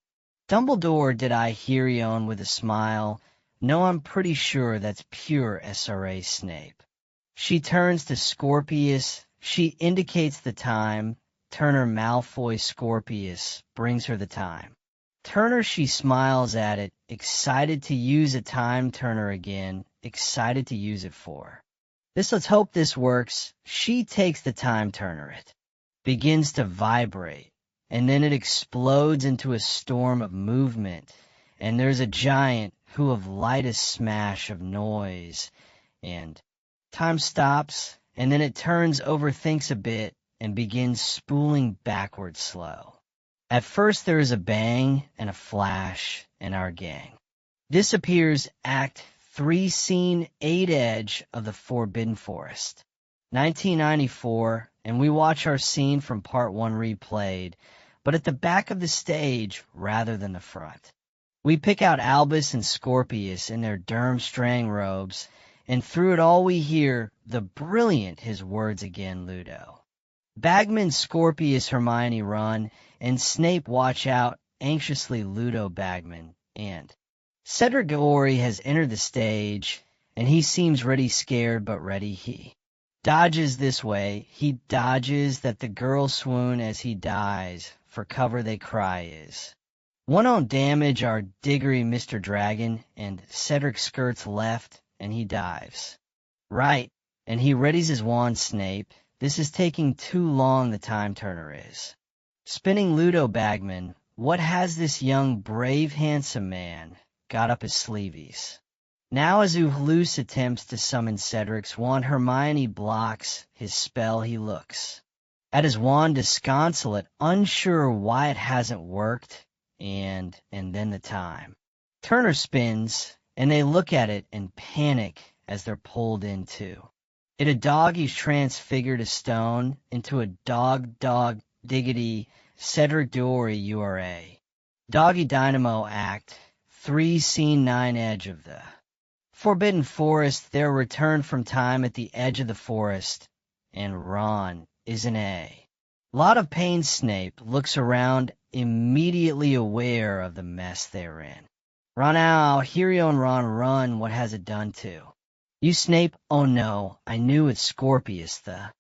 Dumbledore, did I? Hirion with a smile. No, I'm pretty sure that's pure SRA, Snape. She turns to Scorpius. She indicates the time. Turner, Malfoy, Scorpius brings her the time. Turner, she smiles at it, excited to use a time turner again, excited to use it for. Let's hope this works. She takes the time turner. It begins to vibrate, and then it explodes into a storm of movement, and there's a giant who of lightest smash of noise, and time stops, and then it turns, overthinks a bit, and begins spooling backwards slow. At first there is a bang and a flash, and our gang disappears. Act 3, Scene 8, Edge of the Forbidden Forest. 1994, and we watch our scene from Part 1 replayed, but at the back of the stage rather than the front. We pick out Albus and Scorpius in their Durmstrang robes, and through it all we hear the brilliant, his words again, Ludo. Bagman, Scorpius, Hermione run, and Snape watch out anxiously, Ludo, Bagman, and Cedric Diggory has entered the stage, and he seems ready, scared, but ready. He dodges this way. He dodges that the girls swoon as he dies. For cover they cry is. One on damage our Diggory, Mr. Dragon, and Cedric skirts left, and he dives. Right, and he readies his wand, Snape. This is taking too long, the time turner is. Spinning Ludo, Bagman, what has this young, brave, handsome man got up his sleeves? Now as Uhloose attempts to summon Cedric's wand, Hermione blocks his spell. He looks at his wand disconsolate, unsure why it hasn't worked, and then the time turner spins, and they look at it and panic as they're pulled into it. A dog he's transfigured a stone into a dog diggity. Cedric Diggory, URA. Doggy Dynamo Act 3, Scene 9, Edge of the Forbidden Forest. Their return from time at the edge of the forest, and Ron is an A. Lot of pain. Snape looks around, immediately aware of the mess they're in. Ron, ow, Hirion, Ron, run, what has it done to you, Snape? Oh no, I knew it, Scorpius, the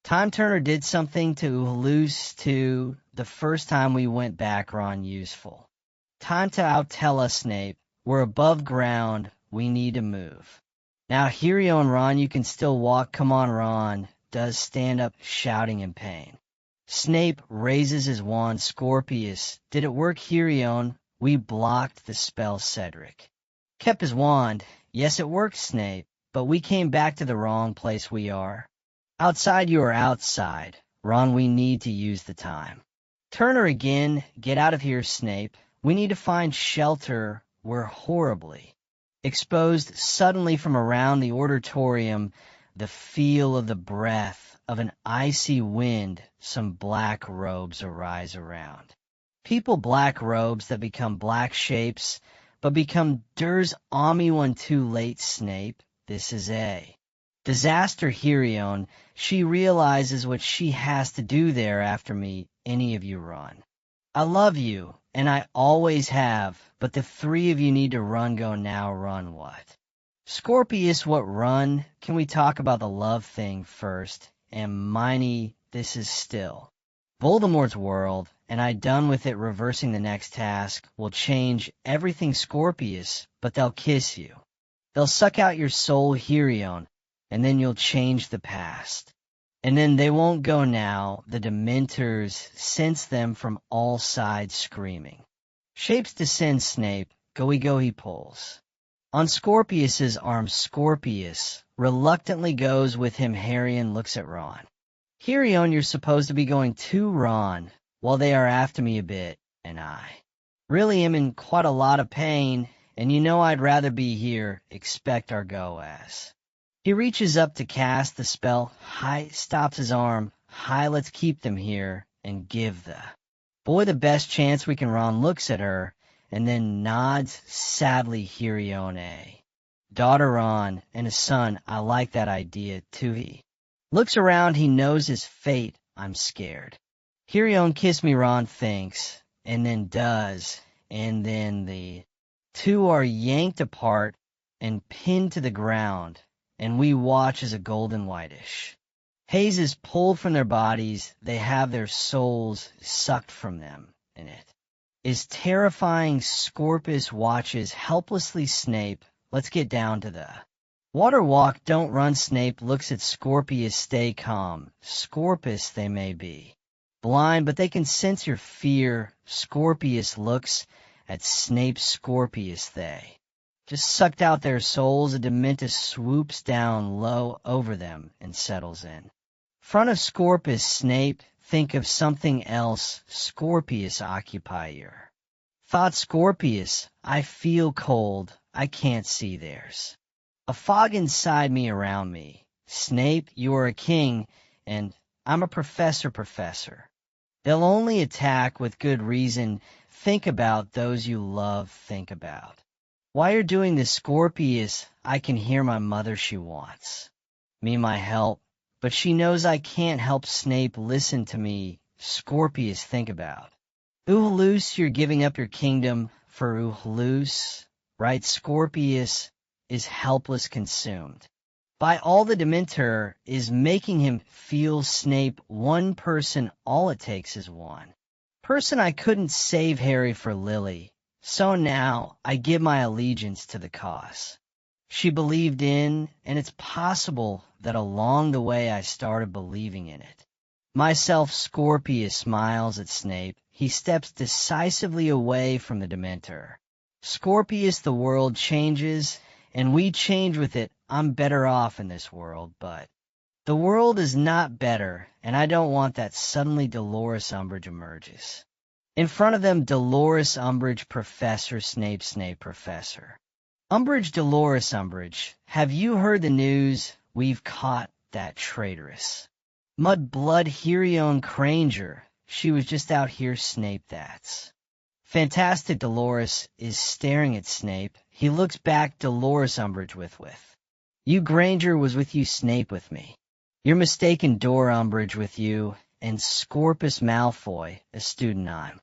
time turner did something to Uhloose too. The first time we went back, Ron, useful. Time to outtell us, Snape. We're above ground. We need to move. Now, Hirion, Ron, you can still walk. Come on, Ron. Does stand up, shouting in pain. Snape raises his wand. Scorpius, did it work, Hirion? We blocked the spell, Cedric. Kept his wand. Yes, it worked, Snape, but we came back to the wrong place. We are. Outside, you are outside. Ron, we need to use the time. Turner again, get out of here, Snape. We need to find shelter. We're horribly exposed. Suddenly from around the auditorium, the feel of the breath of an icy wind, some black robes arise around. People black robes that become black shapes, but become Durs Ami one too late, Snape. This is a disaster, Hirion. She realizes what she has to do there after me. Any of you run. I love you, and I always have, but the three of you need to run. Go now. Run what? Scorpius, what run? Can we talk about the love thing first? And Miney, this is still Voldemort's world, and I done with it. Reversing the next task will change everything, Scorpius, but they'll kiss you. They'll suck out your soul, Hirion, and then you'll change the past. And then they won't go now. The Dementors sense them from all sides screaming. Shapes descend, Snape. Go, he pulls. On Scorpius's arm, Scorpius reluctantly goes with him. Harry and looks at Ron. Hirion, you're supposed to be going too, Ron. Well, they are after me a bit, and I really am in quite a lot of pain, and you know I'd rather be here. Expect our go as. He reaches up to cast the spell. Hi, stops his arm. Hi, let's keep them here and give the boy the best chance we can. Ron looks at her and then nods sadly. Hirion, a daughter, Ron, and a son. I like that idea too. He looks around. He knows his fate. I'm scared. Hirion, kiss me, Ron thinks, and then does, and then the two are yanked apart and pinned to the ground, and we watch as a golden whitish haze is pulled from their bodies. They have their souls sucked from them, and it is terrifying. Scorpius watches helplessly. Snape, let's get down to the water walk. Don't run. Snape looks at Scorpius. Stay calm. Scorpius, they may be blind, but they can sense your fear. Scorpius looks at Snape. Scorpius, they just sucked out their souls. A Dementus swoops down low over them and settles in front of Scorpius. Snape, think of something else. Scorpius, occupy your thoughts. Scorpius, I feel cold. I can't see. There's a fog inside me, around me. Snape, you are a king, and I'm a professor. They'll only attack with good reason. Think about those you love. Think about why you're doing this. Scorpius, I can hear my mother. She wants me, my help, but she knows I can't help. Snape, listen to me. Scorpius, think about Uhulus. You're giving up your kingdom for Uhulus, right? Scorpius is helpless, consumed by all the Dementor is making him feel. Snape, one person, all it takes is one person. I couldn't save Harry for Lily, so now I give my allegiance to the cause she believed in, and it's possible that along the way I started believing in it myself. Scorpius smiles at Snape. He steps decisively away from the Dementor. Scorpius, the world changes, and we change with it. I'm better off in this world, but the world is not better, and I don't want that. Suddenly Dolores Umbridge emerges in front of them. Dolores Umbridge, Professor Snape. Snape, Professor Umbridge. Dolores Umbridge, have you heard the news? We've caught that traitorous Mudblood Hirion Granger. She was just out here. Snape, that's fantastic. Dolores is staring at Snape. He looks back. Dolores Umbridge, with you. Granger was with you. Snape, with me. You're mistaken. Dora Umbridge, with you. And Scorpius Malfoy, a student. I'm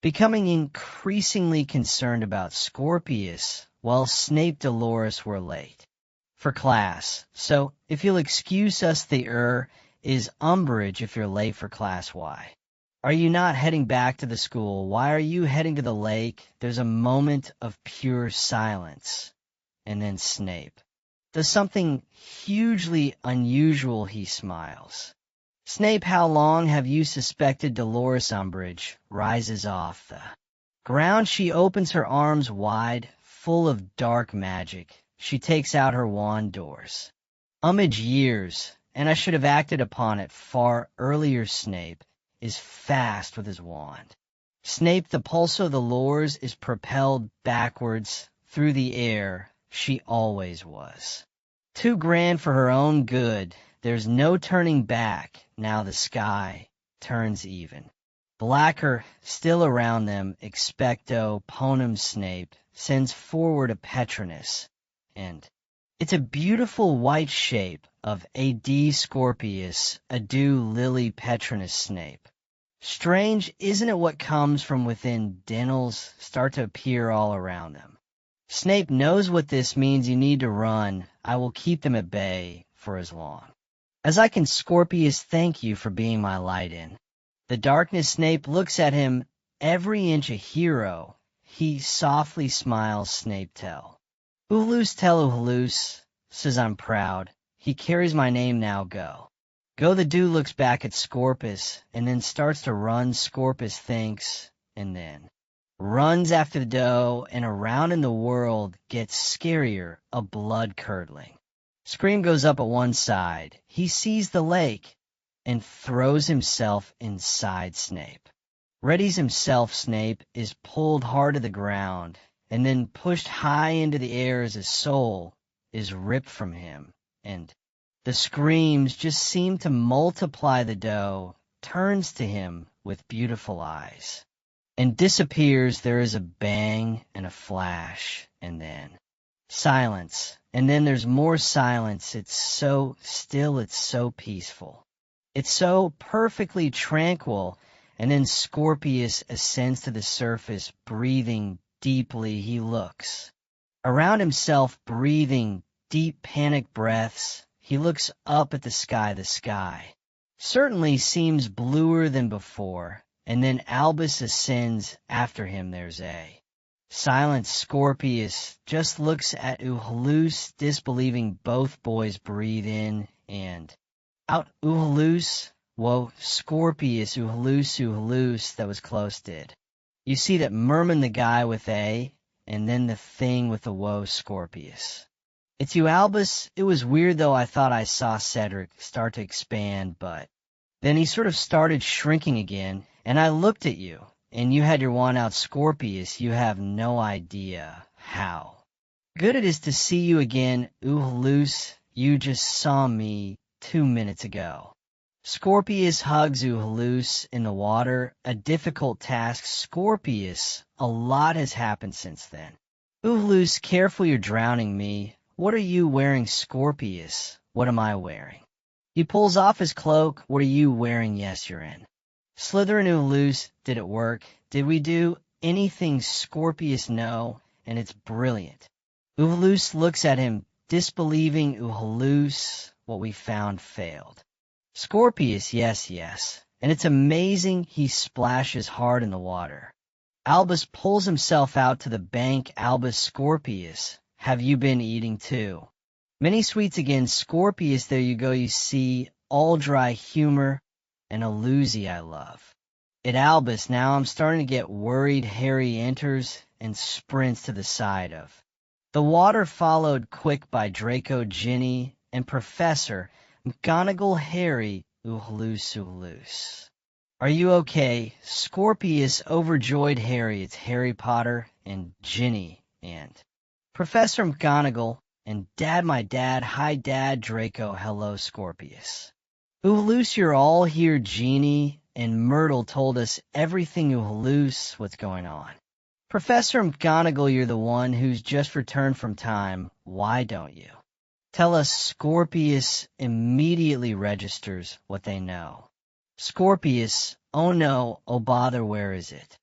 becoming increasingly concerned about Scorpius. Well, Snape, Dolores, we're late for class, so if you'll excuse us. The is Umbridge. If you're late for class, why are you not heading back to the school? Why are you heading to the lake? There's a moment of pure silence, and then Snape does something hugely unusual. He smiles. Snape, how long have you suspected Dolores Umbridge? Rises off the ground. She opens her arms wide, full of dark magic. She takes out her wand doors. Umbridge years, and I should have acted upon it far earlier. Snape is fast with his wand. Snape, the pulse of the Lores is propelled backwards through the air. She always was. Too grand for her own good. There's no turning back. Now the sky turns even. Blacker still around them. Expecto Ponem. Snape sends forward a Patronus, and it's a beautiful white shape of A.D. Scorpius, adieu Lily Patronus. Snape. Strange, isn't it, what comes from within? Denials start to appear all around them. Snape knows what this means. You need to run. I will keep them at bay for as long as I can. Scorpius, thank you for being my light in the darkness. Snape looks at him, every inch a hero. He softly smiles. Snape, tell Uhulus, says I'm proud. He carries my name now. Go. Go. The dude looks back at Scorpius and then starts to run. Scorpius thinks and then runs after the doe, and around in the world gets scarier, a blood-curdling scream goes up at one side. He sees the lake and throws himself inside. Snape readies himself. Snape is pulled hard to the ground and then pushed high into the air as his soul is ripped from him, and the screams just seem to multiply. The doe turns to him with beautiful eyes and disappears. There is a bang and a flash, and then silence, and then there's more silence. It's so still, it's so peaceful, it's so perfectly tranquil, and then Scorpius ascends to the surface, breathing deeply. He looks around himself, breathing deep, panic breaths. He looks up at the sky. The sky certainly seems bluer than before. And then Albus ascends after him. There's a silence. Scorpius just looks at Uhulus, disbelieving. Both boys breathe in and out. Uhulus, whoa, Scorpius, Uhulus, that was close. Did you see that Merman, the guy with A, and then the thing with the whoa, Scorpius? It's you, Albus. It was weird, though. I thought I saw Cedric start to expand, but then he sort of started shrinking again. And I looked at you, and you had your wand out. Scorpius, you have no idea how good it is to see you again. Uhulus, you just saw me 2 minutes ago. Scorpius hugs Uhulus in the water, a difficult task. Scorpius, a lot has happened since then. Uhulus, careful, you're drowning me. What are you wearing? Scorpius, what am I wearing? He pulls off his cloak. What are you wearing? Yes, you're in. Slytherin. Uhulus, did it work? Did we do anything? Scorpius, no, and it's brilliant. Uhulus looks at him, disbelieving. Uhulus, what we found failed. Scorpius, yes, and it's amazing. He splashes hard in the water. Albus pulls himself out to the bank. Albus, Scorpius, have you been eating too? Many sweets again. Scorpius, there you go. You see, all dry humor and a Lucy I love. It. Albus, now I'm starting to get worried. Harry enters and sprints to the side of the water, followed quick by Draco, Ginny, and Professor McGonagall. Harry, Uhulus. Are you okay? Scorpius, overjoyed. Harry, it's Harry Potter and Ginny and Professor McGonagall and Dad, my dad. Hi, Dad. Draco, hello. Scorpius. Uhulus, you're all here. Jeannie and Myrtle told us everything. Uhulus, what's going on? Professor McGonagall, you're the one who's just returned from time. Why don't you tell us? Scorpius immediately registers what they know. Scorpius, oh no, oh bother, where is it?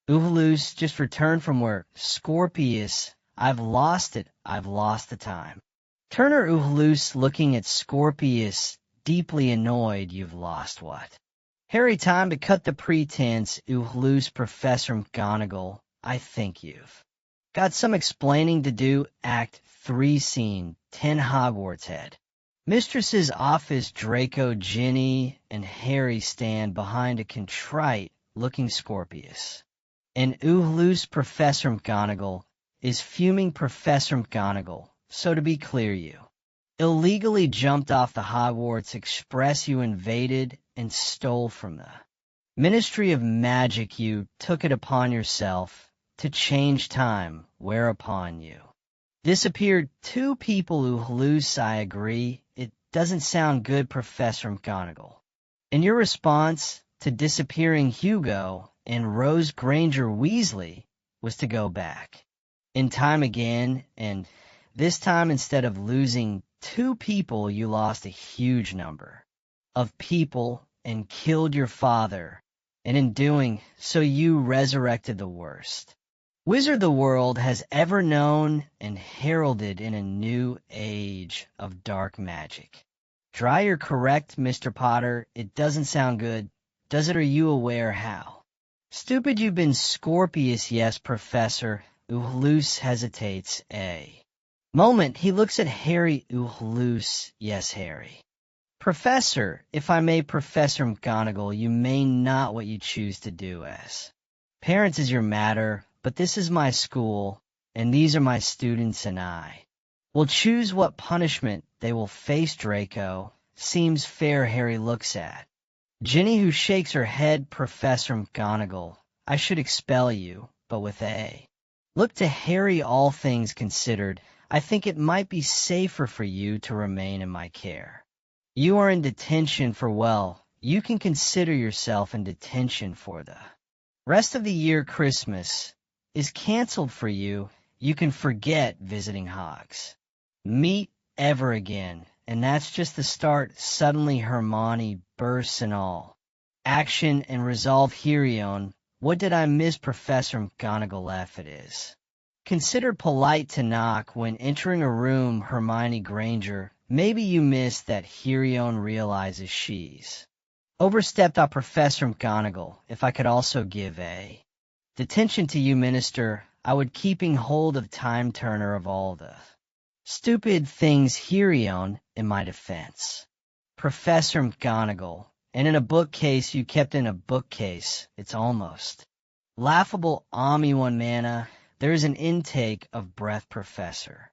Uhulus, just returned from work. Scorpius, I've lost it. I've lost the time. Turner. Uhulus, looking at Scorpius, deeply annoyed. You've lost what? Harry, time to cut the pretense. Uhulus. Professor McGonagall, I think you've got some explaining to do. Act 3, Scene 10, Hogwarts Head. Mistress's office Draco, Ginny, and Harry stand behind a contrite-looking Scorpius. And loose Professor McGonagall is fuming Professor McGonagall, so to be clear you illegally jumped off the Hogwarts Express you invaded and stole from the Ministry of Magic. You took it upon yourself to change time, whereupon you disappeared. Two people who hallucinate. I agree. It doesn't sound good, Professor McGonagall. And your response to disappearing Hugo and Rose Granger Weasley was to go back in time again, and this time instead of losing two people, you lost a huge number of people and killed your father, and in doing so you resurrected the worst wizard the world has ever known and heralded in a new age of dark magic. Dry, you're correct, Mr. Potter. It doesn't sound good, does it? Are you aware how stupid you've been, Scorpius? Yes, Professor. Loose hesitates a moment. He looks at Harry. Loose. Yes, Harry. Professor, if I may, Professor McGonagall, you may not what you choose to do as parents is your matter, but this is my school, and these are my students, and I will choose what punishment they will face. Draco. Seems fair. Harry looks at Ginny, who shakes her head. Professor McGonagall, I should expel you, but with a look to Harry. All things considered, I think it might be safer for you to remain in my care. You are in detention for, well, you can consider yourself in detention for the rest of the year. Christmas is canceled for you. You can forget visiting Hogs meet ever again, and that's just the start. Suddenly Hermione bursts in all action and resolve. Herion, what did I miss? Professor McGonagall, F. It is considered polite to knock when entering a room. Hermione Granger, maybe you missed that. Herion realizes she's overstepped. Professor McGonagall, if I could also give a detention to you, Minister, I would keeping hold of Time Turner of all the stupid things. Herion, in my defense, Professor McGonagall, and in a bookcase you kept in a bookcase. It's almost laughable. One mana, there's an intake of breath. Professor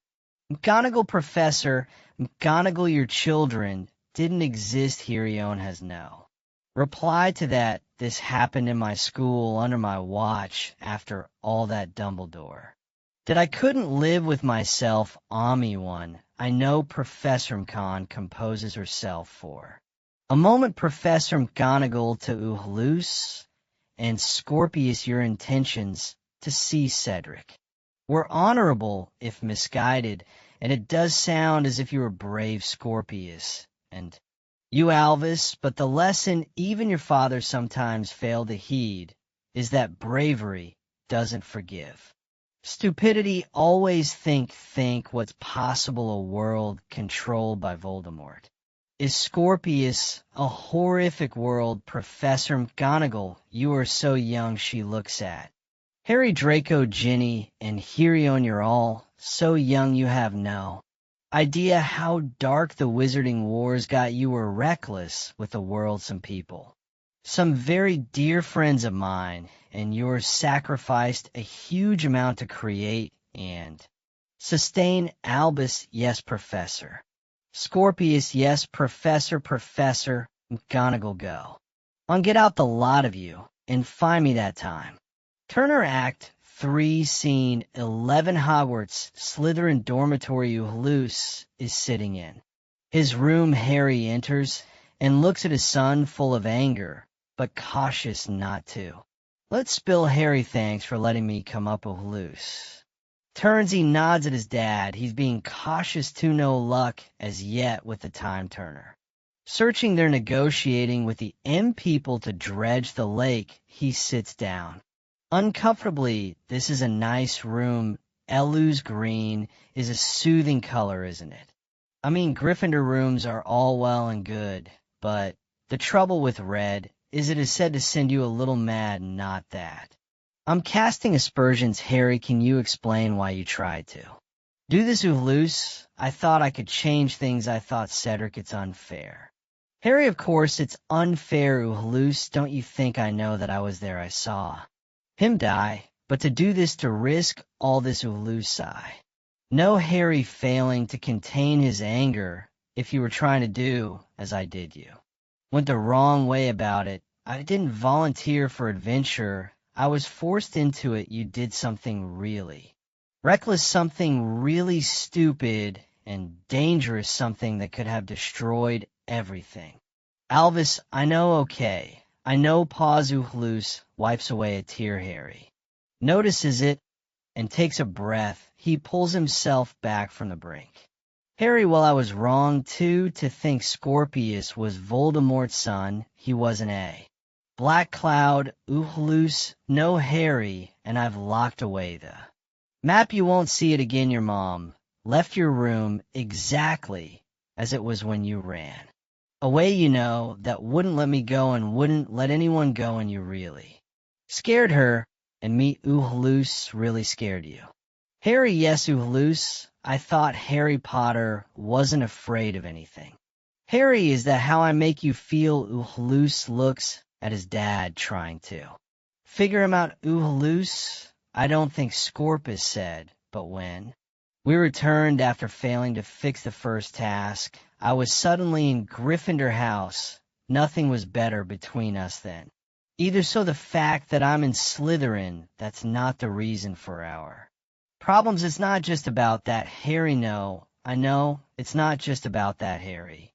McGonagall, Professor McGonagall, your children didn't exist. Herion has no reply to that. This happened in my school under my watch. After all that, Dumbledore that I couldn't live with myself. One, I know. Professor McCon composes herself for a moment. Professor McGonagall to loose and Scorpius, your intentions to see Cedric were honorable if misguided, and it does sound as if you were brave, Scorpius, and you, Albus, but the lesson even your father sometimes failed to heed is that bravery doesn't forgive. Stupidity. Always think what's possible. A world controlled by Voldemort is, Scorpius, a horrific world. Professor McGonagall, you are so young. She looks at Harry, Draco, Ginny, and Herion. You're all so young. You have no idea how dark the Wizarding Wars got. You were reckless with the world. Some people, some very dear friends of mine, and yours sacrificed a huge amount to create and sustain. Albus, yes, Professor. Scorpius, yes, Professor. Professor McGonagall, go on, get out the lot of you, and find me that time. Turner, Act 3, Scene 11. Hogwarts, Slytherin dormitory. Loose is sitting in his room. Harry enters and looks at his son full of anger, but cautious not to let's spill. Harry, thanks for letting me come up. Loose turns, he nods at his dad. He's being cautious too. No luck as yet with the Time Turner. Searching, they're negotiating with the M people to dredge the lake. He sits down uncomfortably. This is a nice room. Elu's green is a soothing color, isn't it? I mean, Gryffindor rooms are all well and good, but the trouble with red is it is said to send you a little mad. Not that I'm casting aspersions. Harry, can you explain why you tried to Do this, Loose. I thought I could change things. I thought, Cedric, it's unfair. Harry, of course, it's unfair, Loose. Don't you think I know that I was there? I saw him die. But to do this, to risk all this, Loose, no, Harry, failing to contain his anger, if you were trying to do as I did you. Went the wrong way about it. I didn't volunteer for adventure. I was forced into it. You did something really reckless, something really stupid and dangerous, something that could have destroyed everything. Albus, I know, okay. I know, pause, Loose, wipes away a tear, Harry. Notices it and takes a breath. He pulls himself back from the brink. Harry, well, I was wrong, too, to think Scorpius was Voldemort's son. He wasn't a Black Cloud, Loose, no Harry, and I've locked away the map. You won't see it again. Your mom left your room exactly as it was when you ran away, you know, that wouldn't let me go and wouldn't let anyone go, and you really scared her, and me, Loose, really scared you. Harry, yes, Loose, I thought Harry Potter wasn't afraid of anything. Harry, is that how I make you feel? Loose looks at his dad, trying to figure him out. Loose, I don't think Scorpius said, but when we returned after failing to fix the first task, I was suddenly in Gryffindor House. Nothing was better between us then. Either so the fact that I'm in Slytherin, that's not the reason for our problems. It's not just about that, Harry. No, I know, it's not just about that, Harry.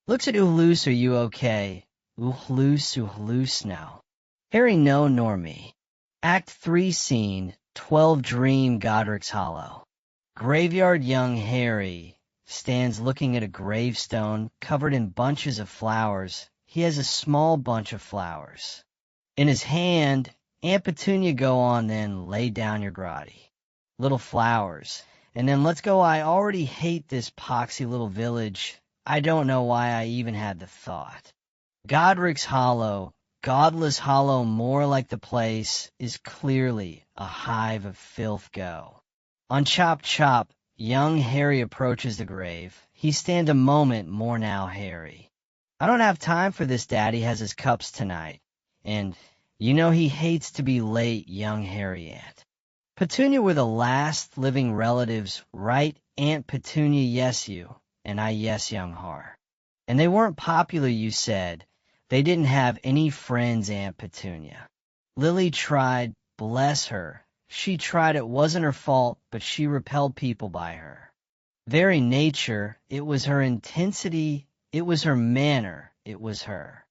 Looks at Loose, are you okay? Loose, no. Harry, no, nor me. Act 3, Scene 12, Dream, Godric's Hollow. Graveyard. Young Harry stands looking at a gravestone covered in bunches of flowers. He has a small bunch of flowers in his hand. Aunt Petunia, go on then, lay down your grotty little flowers, and then let's go. I already hate this poxy little village. I don't know why I even had the thought. Godric's Hollow, Godless Hollow, more like the place, is clearly a hive of filth. Go on, chop, chop. Young Harry approaches the grave. He stand a moment more now, Harry. I don't have time for this. Daddy has his cups tonight, and you know he hates to be late. Young Harry, Aunt Petunia were the last living relatives, right? Aunt Petunia, yes, you. And I, yes, young Har. And they weren't popular, you said. They didn't have any friends, Aunt Petunia. Lily tried, bless her. She tried. It wasn't her fault, but she repelled people by her very nature. It was her intensity. It was her manner. It was her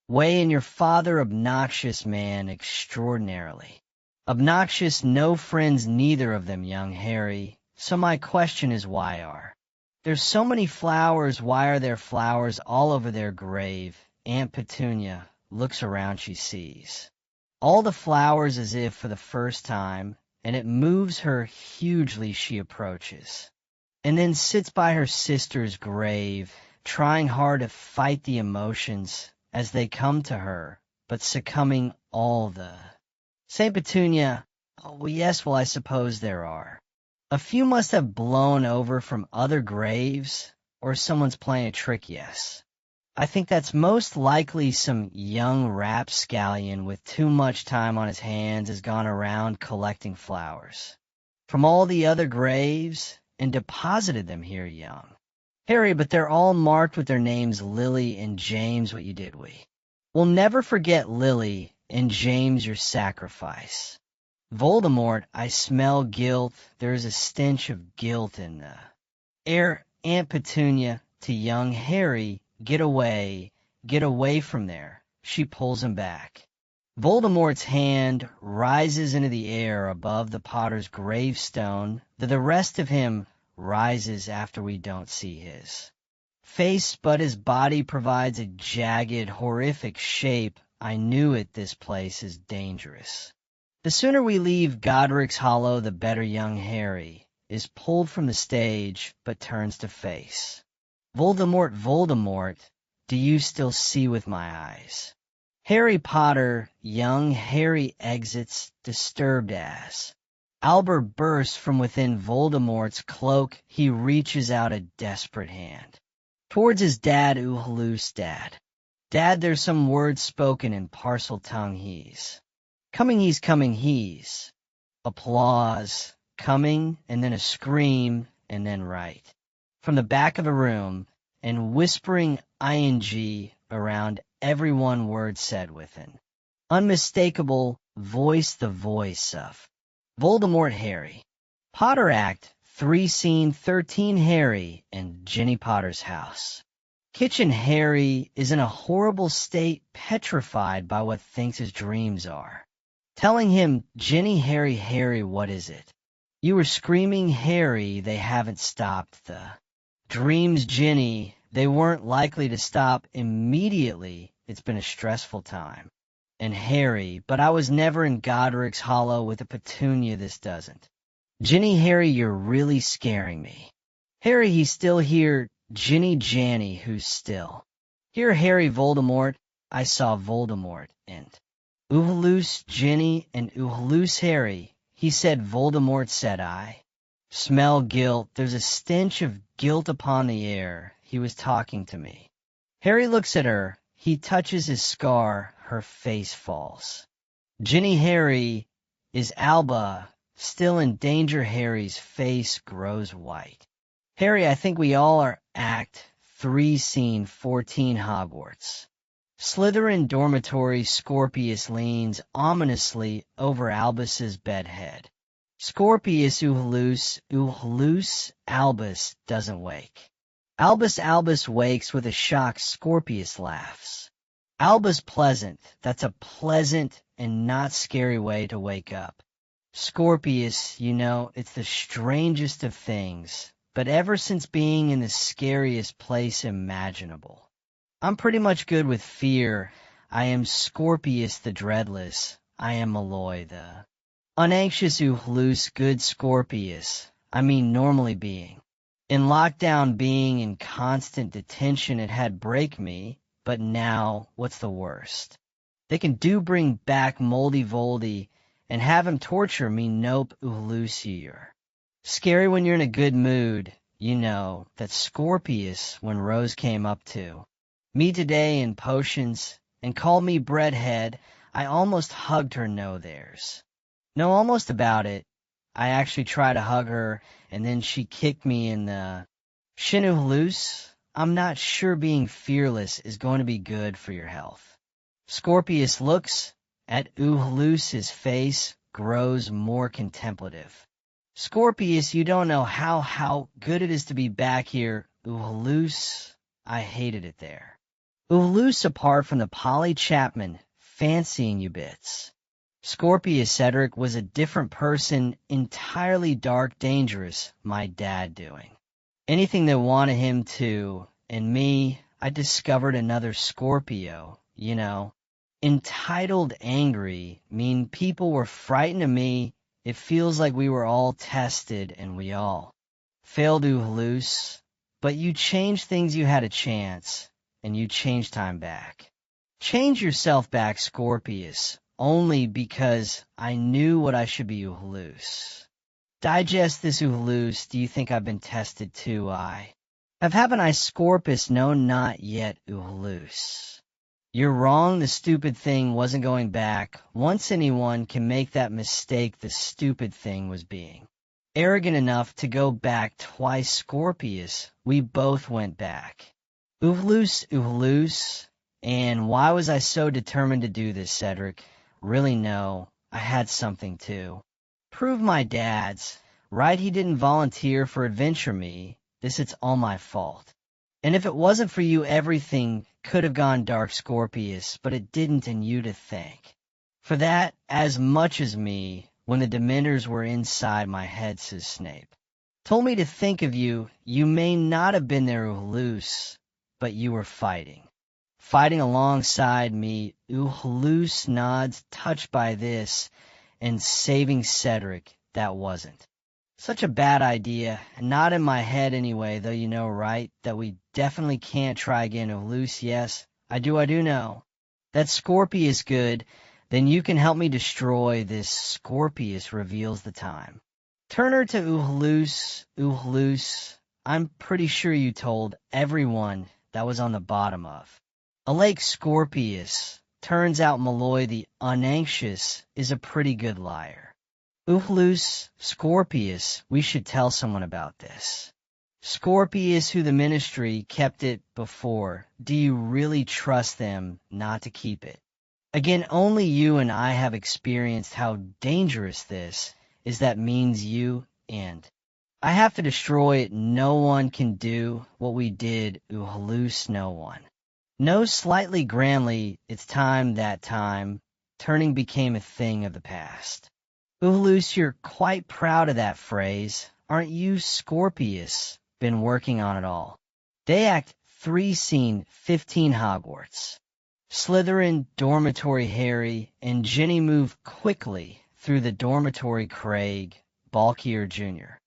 way. And your father, obnoxious man, extraordinarily obnoxious. No friends, neither of them, young Harry. So my question is, why are there's so many flowers? Why are there flowers all over their grave? Aunt Petunia looks around. She sees all the flowers as if for the first time, and it moves her hugely. She approaches and then sits by her sister's grave, trying hard to fight the emotions as they come to her, but succumbing all the St. Petunia, oh, well, yes, well, I suppose there are. A few must have blown over from other graves, or someone's playing a trick, yes. I think that's most likely some young rapscallion with too much time on his hands has gone around collecting flowers from all the other graves and deposited them here, young Harry, but they're all marked with their names, Lily and James. What you did, we'll never forget Lily and James, your sacrifice. Voldemort, I smell guilt. There is a stench of guilt in the air. Aunt Petunia, to young Harry, get away from there. She pulls him back. Voldemort's hand rises into the air above the Potter's gravestone. The rest of him rises after we don't see his face, but his body provides a jagged, horrific shape. I knew it. This place is dangerous. The sooner we leave Godric's Hollow, the better. Young Harry is pulled from the stage, but turns to face Voldemort. Voldemort, do you still see with my eyes? Harry Potter. Young Harry exits, disturbed as Albert bursts from within Voldemort's cloak. He reaches out a desperate hand. Towards his dad, Uhlu's dad. Dad, there's some words spoken in Parseltongue he's. Coming he's. Applause. Coming, and then a scream, and then right. From the back of the room, and whispering ing around every one word said within. Unmistakable voice, the voice of Voldemort Harry. Potter Act 3 Scene 13 Harry and Ginny Potter's house. Kitchen Harry is in a horrible state, petrified by what thinks his dreams are. Telling him, Ginny, Harry, what is it? You were screaming, Harry, they haven't stopped. The dreams, Ginny, they weren't likely to stop immediately. It's been a stressful time. And Harry, but I was never in Godric's Hollow with a petunia, this doesn't. Ginny, Harry, you're really scaring me. Harry, he's still here. Ginny, Janny, who's still. Here, Harry, Voldemort. I saw Voldemort, and Uhlu's Ginny and Uhlu's Harry. He said Voldemort, said I. Smell guilt. There's a stench of guilt upon the air. He was talking to me. Harry looks at her. He touches his scar. Her face falls. Ginny, Harry, is Alba still in danger? Harry's face grows white. Harry, I think we all are Act 3 Scene 14 Hogwarts. Slytherin dormitory. Scorpius leans ominously over Albus's bedhead. Scorpius, Uhlu's, Albus doesn't wake. Albus wakes with a shock. Scorpius laughs. Albus pleasant. That's a pleasant and not scary way to wake up. Scorpius, you know, it's the strangest of things, but ever since being in the scariest place imaginable. I'm pretty much good with fear. I am Scorpius the Dreadless. I am Malloy the unanxious. Uhlu's good Scorpius. I mean normally being. In lockdown, being in constant detention, it had break me. But now, what's the worst? They can bring back Moldy Voldy and have him torture me. Nope, Uhlusier. Scary when you're in a good mood. You know, that Scorpius when Rose came up to me today in potions and called me breadhead. I almost hugged her. No, there's no almost about it. I actually tried to hug her, and then she kicked me in the shin. Uhlu's. I'm not sure being fearless is going to be good for your health. Scorpius looks at Uhlu's. His face grows more contemplative. Scorpius, you don't know how good it is to be back here. Uhlu's, I hated it there. Uhlu's, apart from the Polly Chapman fancying you bits. Scorpius, Cedric was a different person, entirely dark, dangerous, my dad doing. Anything that wanted him to, and me, I discovered another Scorpio, you know. Entitled angry, mean people were frightened of me. It feels like we were all tested and we all failed. Uhlu's. But you changed things, you had a chance, and you changed time back. Change yourself back, Scorpius, only because I knew what I should be. Uhlu's. Digest this, Uhlu's. Do you think I've been tested too? Haven't I, Scorpius? No, not yet, Uhlu's. You're wrong. The stupid thing wasn't going back. Once anyone can make that mistake, the stupid thing was being arrogant enough to go back twice. Scorpius, we both went back. Uhlu's. And why was I so determined to do this, Cedric? Really, no. I had something to prove. My dad's right. He didn't volunteer for adventure me. It's all my fault. And if it wasn't for you, everything could have gone dark, Scorpius, but it didn't, and you to thank for that as much as me. When the Dementors were inside my head, says Snape. Told me to think of you. You may not have been there, Uhlu's, but you were fighting alongside me. Uhlu's nods, touched by this, and saving Cedric. That wasn't such a bad idea, and not in my head anyway, though you know, right, that we definitely can't try again. Uhlu's, yes, I do know. That Scorpius good. Then you can help me destroy this Scorpius reveals the time. Turner to Uhalus, I'm pretty sure you told everyone that was on the bottom of. A lake Scorpius. Turns out Malloy the unanxious is a pretty good liar. Uhalus, Scorpius, we should tell someone about this. Scorpius, who the ministry kept it before, do you really trust them not to keep it? Again, only you and I have experienced how dangerous this is. That means you and I have to destroy it. No one can do what we did, Uhalus, no one. No, slightly grandly, it's time that time, turning became a thing of the past. Uhalus, you're quite proud of that phrase. Aren't you, Scorpius? Been working on it all. Day Act 3, Scene 15, Hogwarts. Slytherin dormitory Harry and Ginny move quickly through the dormitory Craig, Balkier Jr.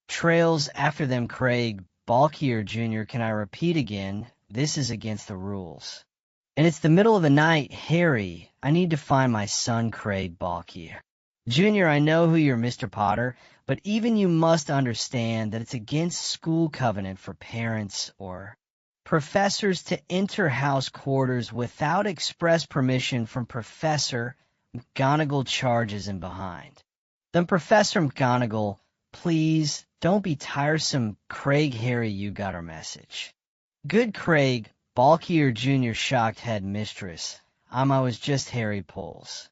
Trails after them Craig, Balkier Jr. Can I repeat again? This is against the rules. And it's the middle of the night. Harry, I need to find my son Craig Balkier. Junior, I know who you're, Mr. Potter, but even you must understand that it's against school covenant for parents or professors to enter house quarters without express permission from Professor McGonagall. Charges him behind. Then Professor McGonagall, please don't be tiresome. Craig, Harry, you got our message. Good Craig, Balkier Jr. shocked head mistress. I was just Harry pulls.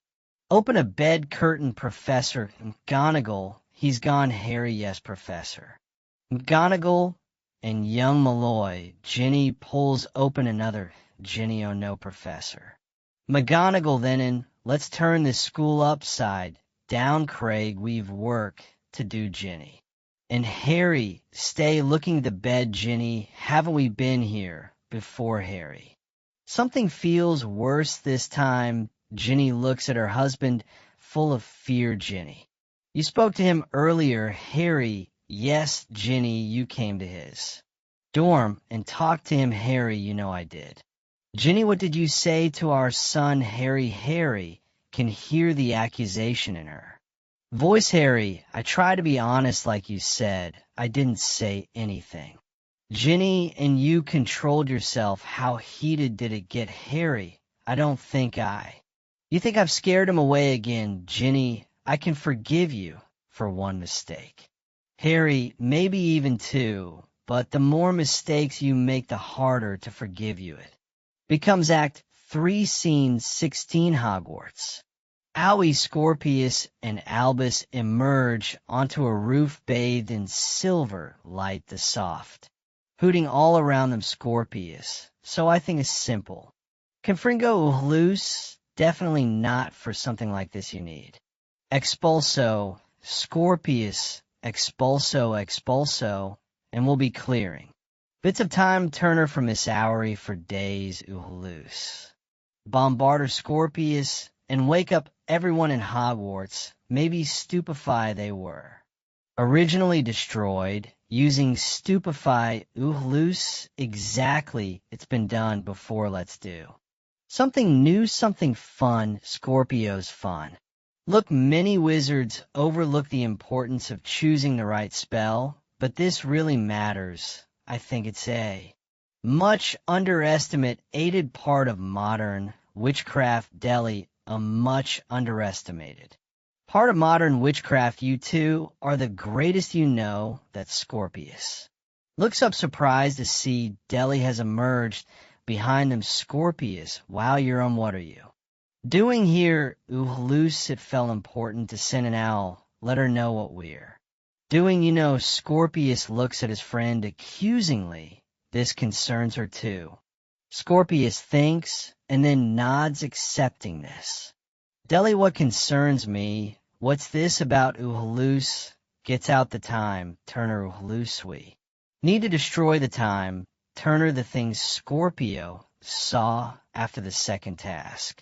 Open a bed curtain, Professor McGonagall. He's gone, Harry. Yes, Professor. McGonagall and young Malloy. Ginny pulls open another. Ginny, oh no, Professor. McGonagall then in. Let's turn this school upside down, Craig. We've work to do, Ginny. And Harry, stay looking the bed, Ginny. Haven't we been here before, Harry? Something feels worse this time. Ginny looks at her husband, full of fear. Ginny, you spoke to him earlier, Harry. Yes, Ginny, you came to his dorm and talked to him, Harry. You know I did. Ginny, what did you say to our son, Harry? Harry can hear the accusation in her voice. Harry, I try to be honest like you said. I didn't say anything. Ginny, and you controlled yourself. How heated did it get, Harry? I don't think You think I've scared him away again, Ginny? I can forgive you for one mistake. Harry, maybe even two, but the more mistakes you make, the harder to forgive you. It becomes Act 3, Scene 16, Hogwarts. Owie, Scorpius and Albus emerge onto a roof bathed in silver light, the soft hooting all around them. Scorpius, so I think it's simple. Confringo loose, definitely not for something like this you need. Expulso, Scorpius, expulso, and we'll be clearing. Bits of time, Turner from Miss Oury for days, loose. Bombarder Scorpius, and wake up everyone in Hogwarts, maybe stupefy they were. Originally destroyed, using stupefy, loose, exactly, it's been done before, let's do. Something new, something fun, Scorpio's fun. Look, many wizards overlook the importance of choosing the right spell, but this really matters. I think it's a much underestimated part of modern witchcraft. Delhi, a much underestimated part of modern witchcraft. You two are the greatest you know. That's Scorpius. Looks up surprised to see Delhi has emerged behind them. Scorpius, wow, you're on. What are you doing here? Loose, it felt important to send an owl. Let her know what we're doing. You know, Scorpius looks at his friend accusingly. This concerns her too. Scorpius thinks and then nods, accepting this. Delhi, what concerns me? What's this about? Loose gets out the time. Turner, loose, we need to destroy the time. Turner, the things Scorpio saw after the second task.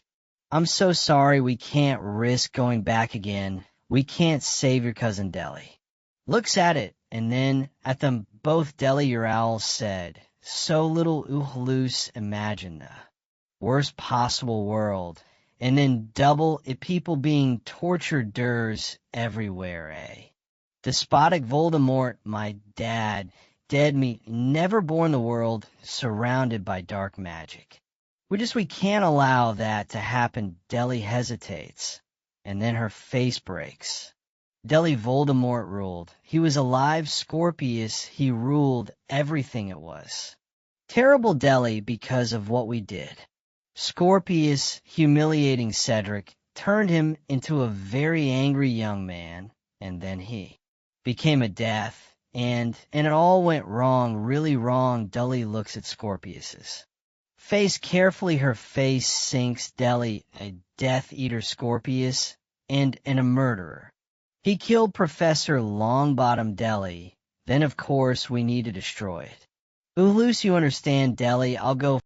I'm so sorry, we can't risk going back again. We can't save your cousin. Delhi looks at it, and then at them both. Delhi, your owl said, so little. Loose, imagine the worst possible world. And then double it people being tortured durs everywhere, eh? Despotic Voldemort, my dad, dead meat, never born the world, surrounded by dark magic. We can't allow that to happen. Deli hesitates, and then her face breaks. Deli Voldemort ruled. He was alive, Scorpius, he ruled everything it was. Terrible Deli because of what we did. Scorpius, humiliating Cedric, turned him into a very angry young man, and then he became a death, and it all went wrong, really wrong. Deli looks at Scorpius's face carefully. Her face sinks. Deli, a Death Eater Scorpius, and a murderer. He killed Professor Longbottom Deli. Then, of course, we need to destroy it. Ulus, you understand, Deli. I'll go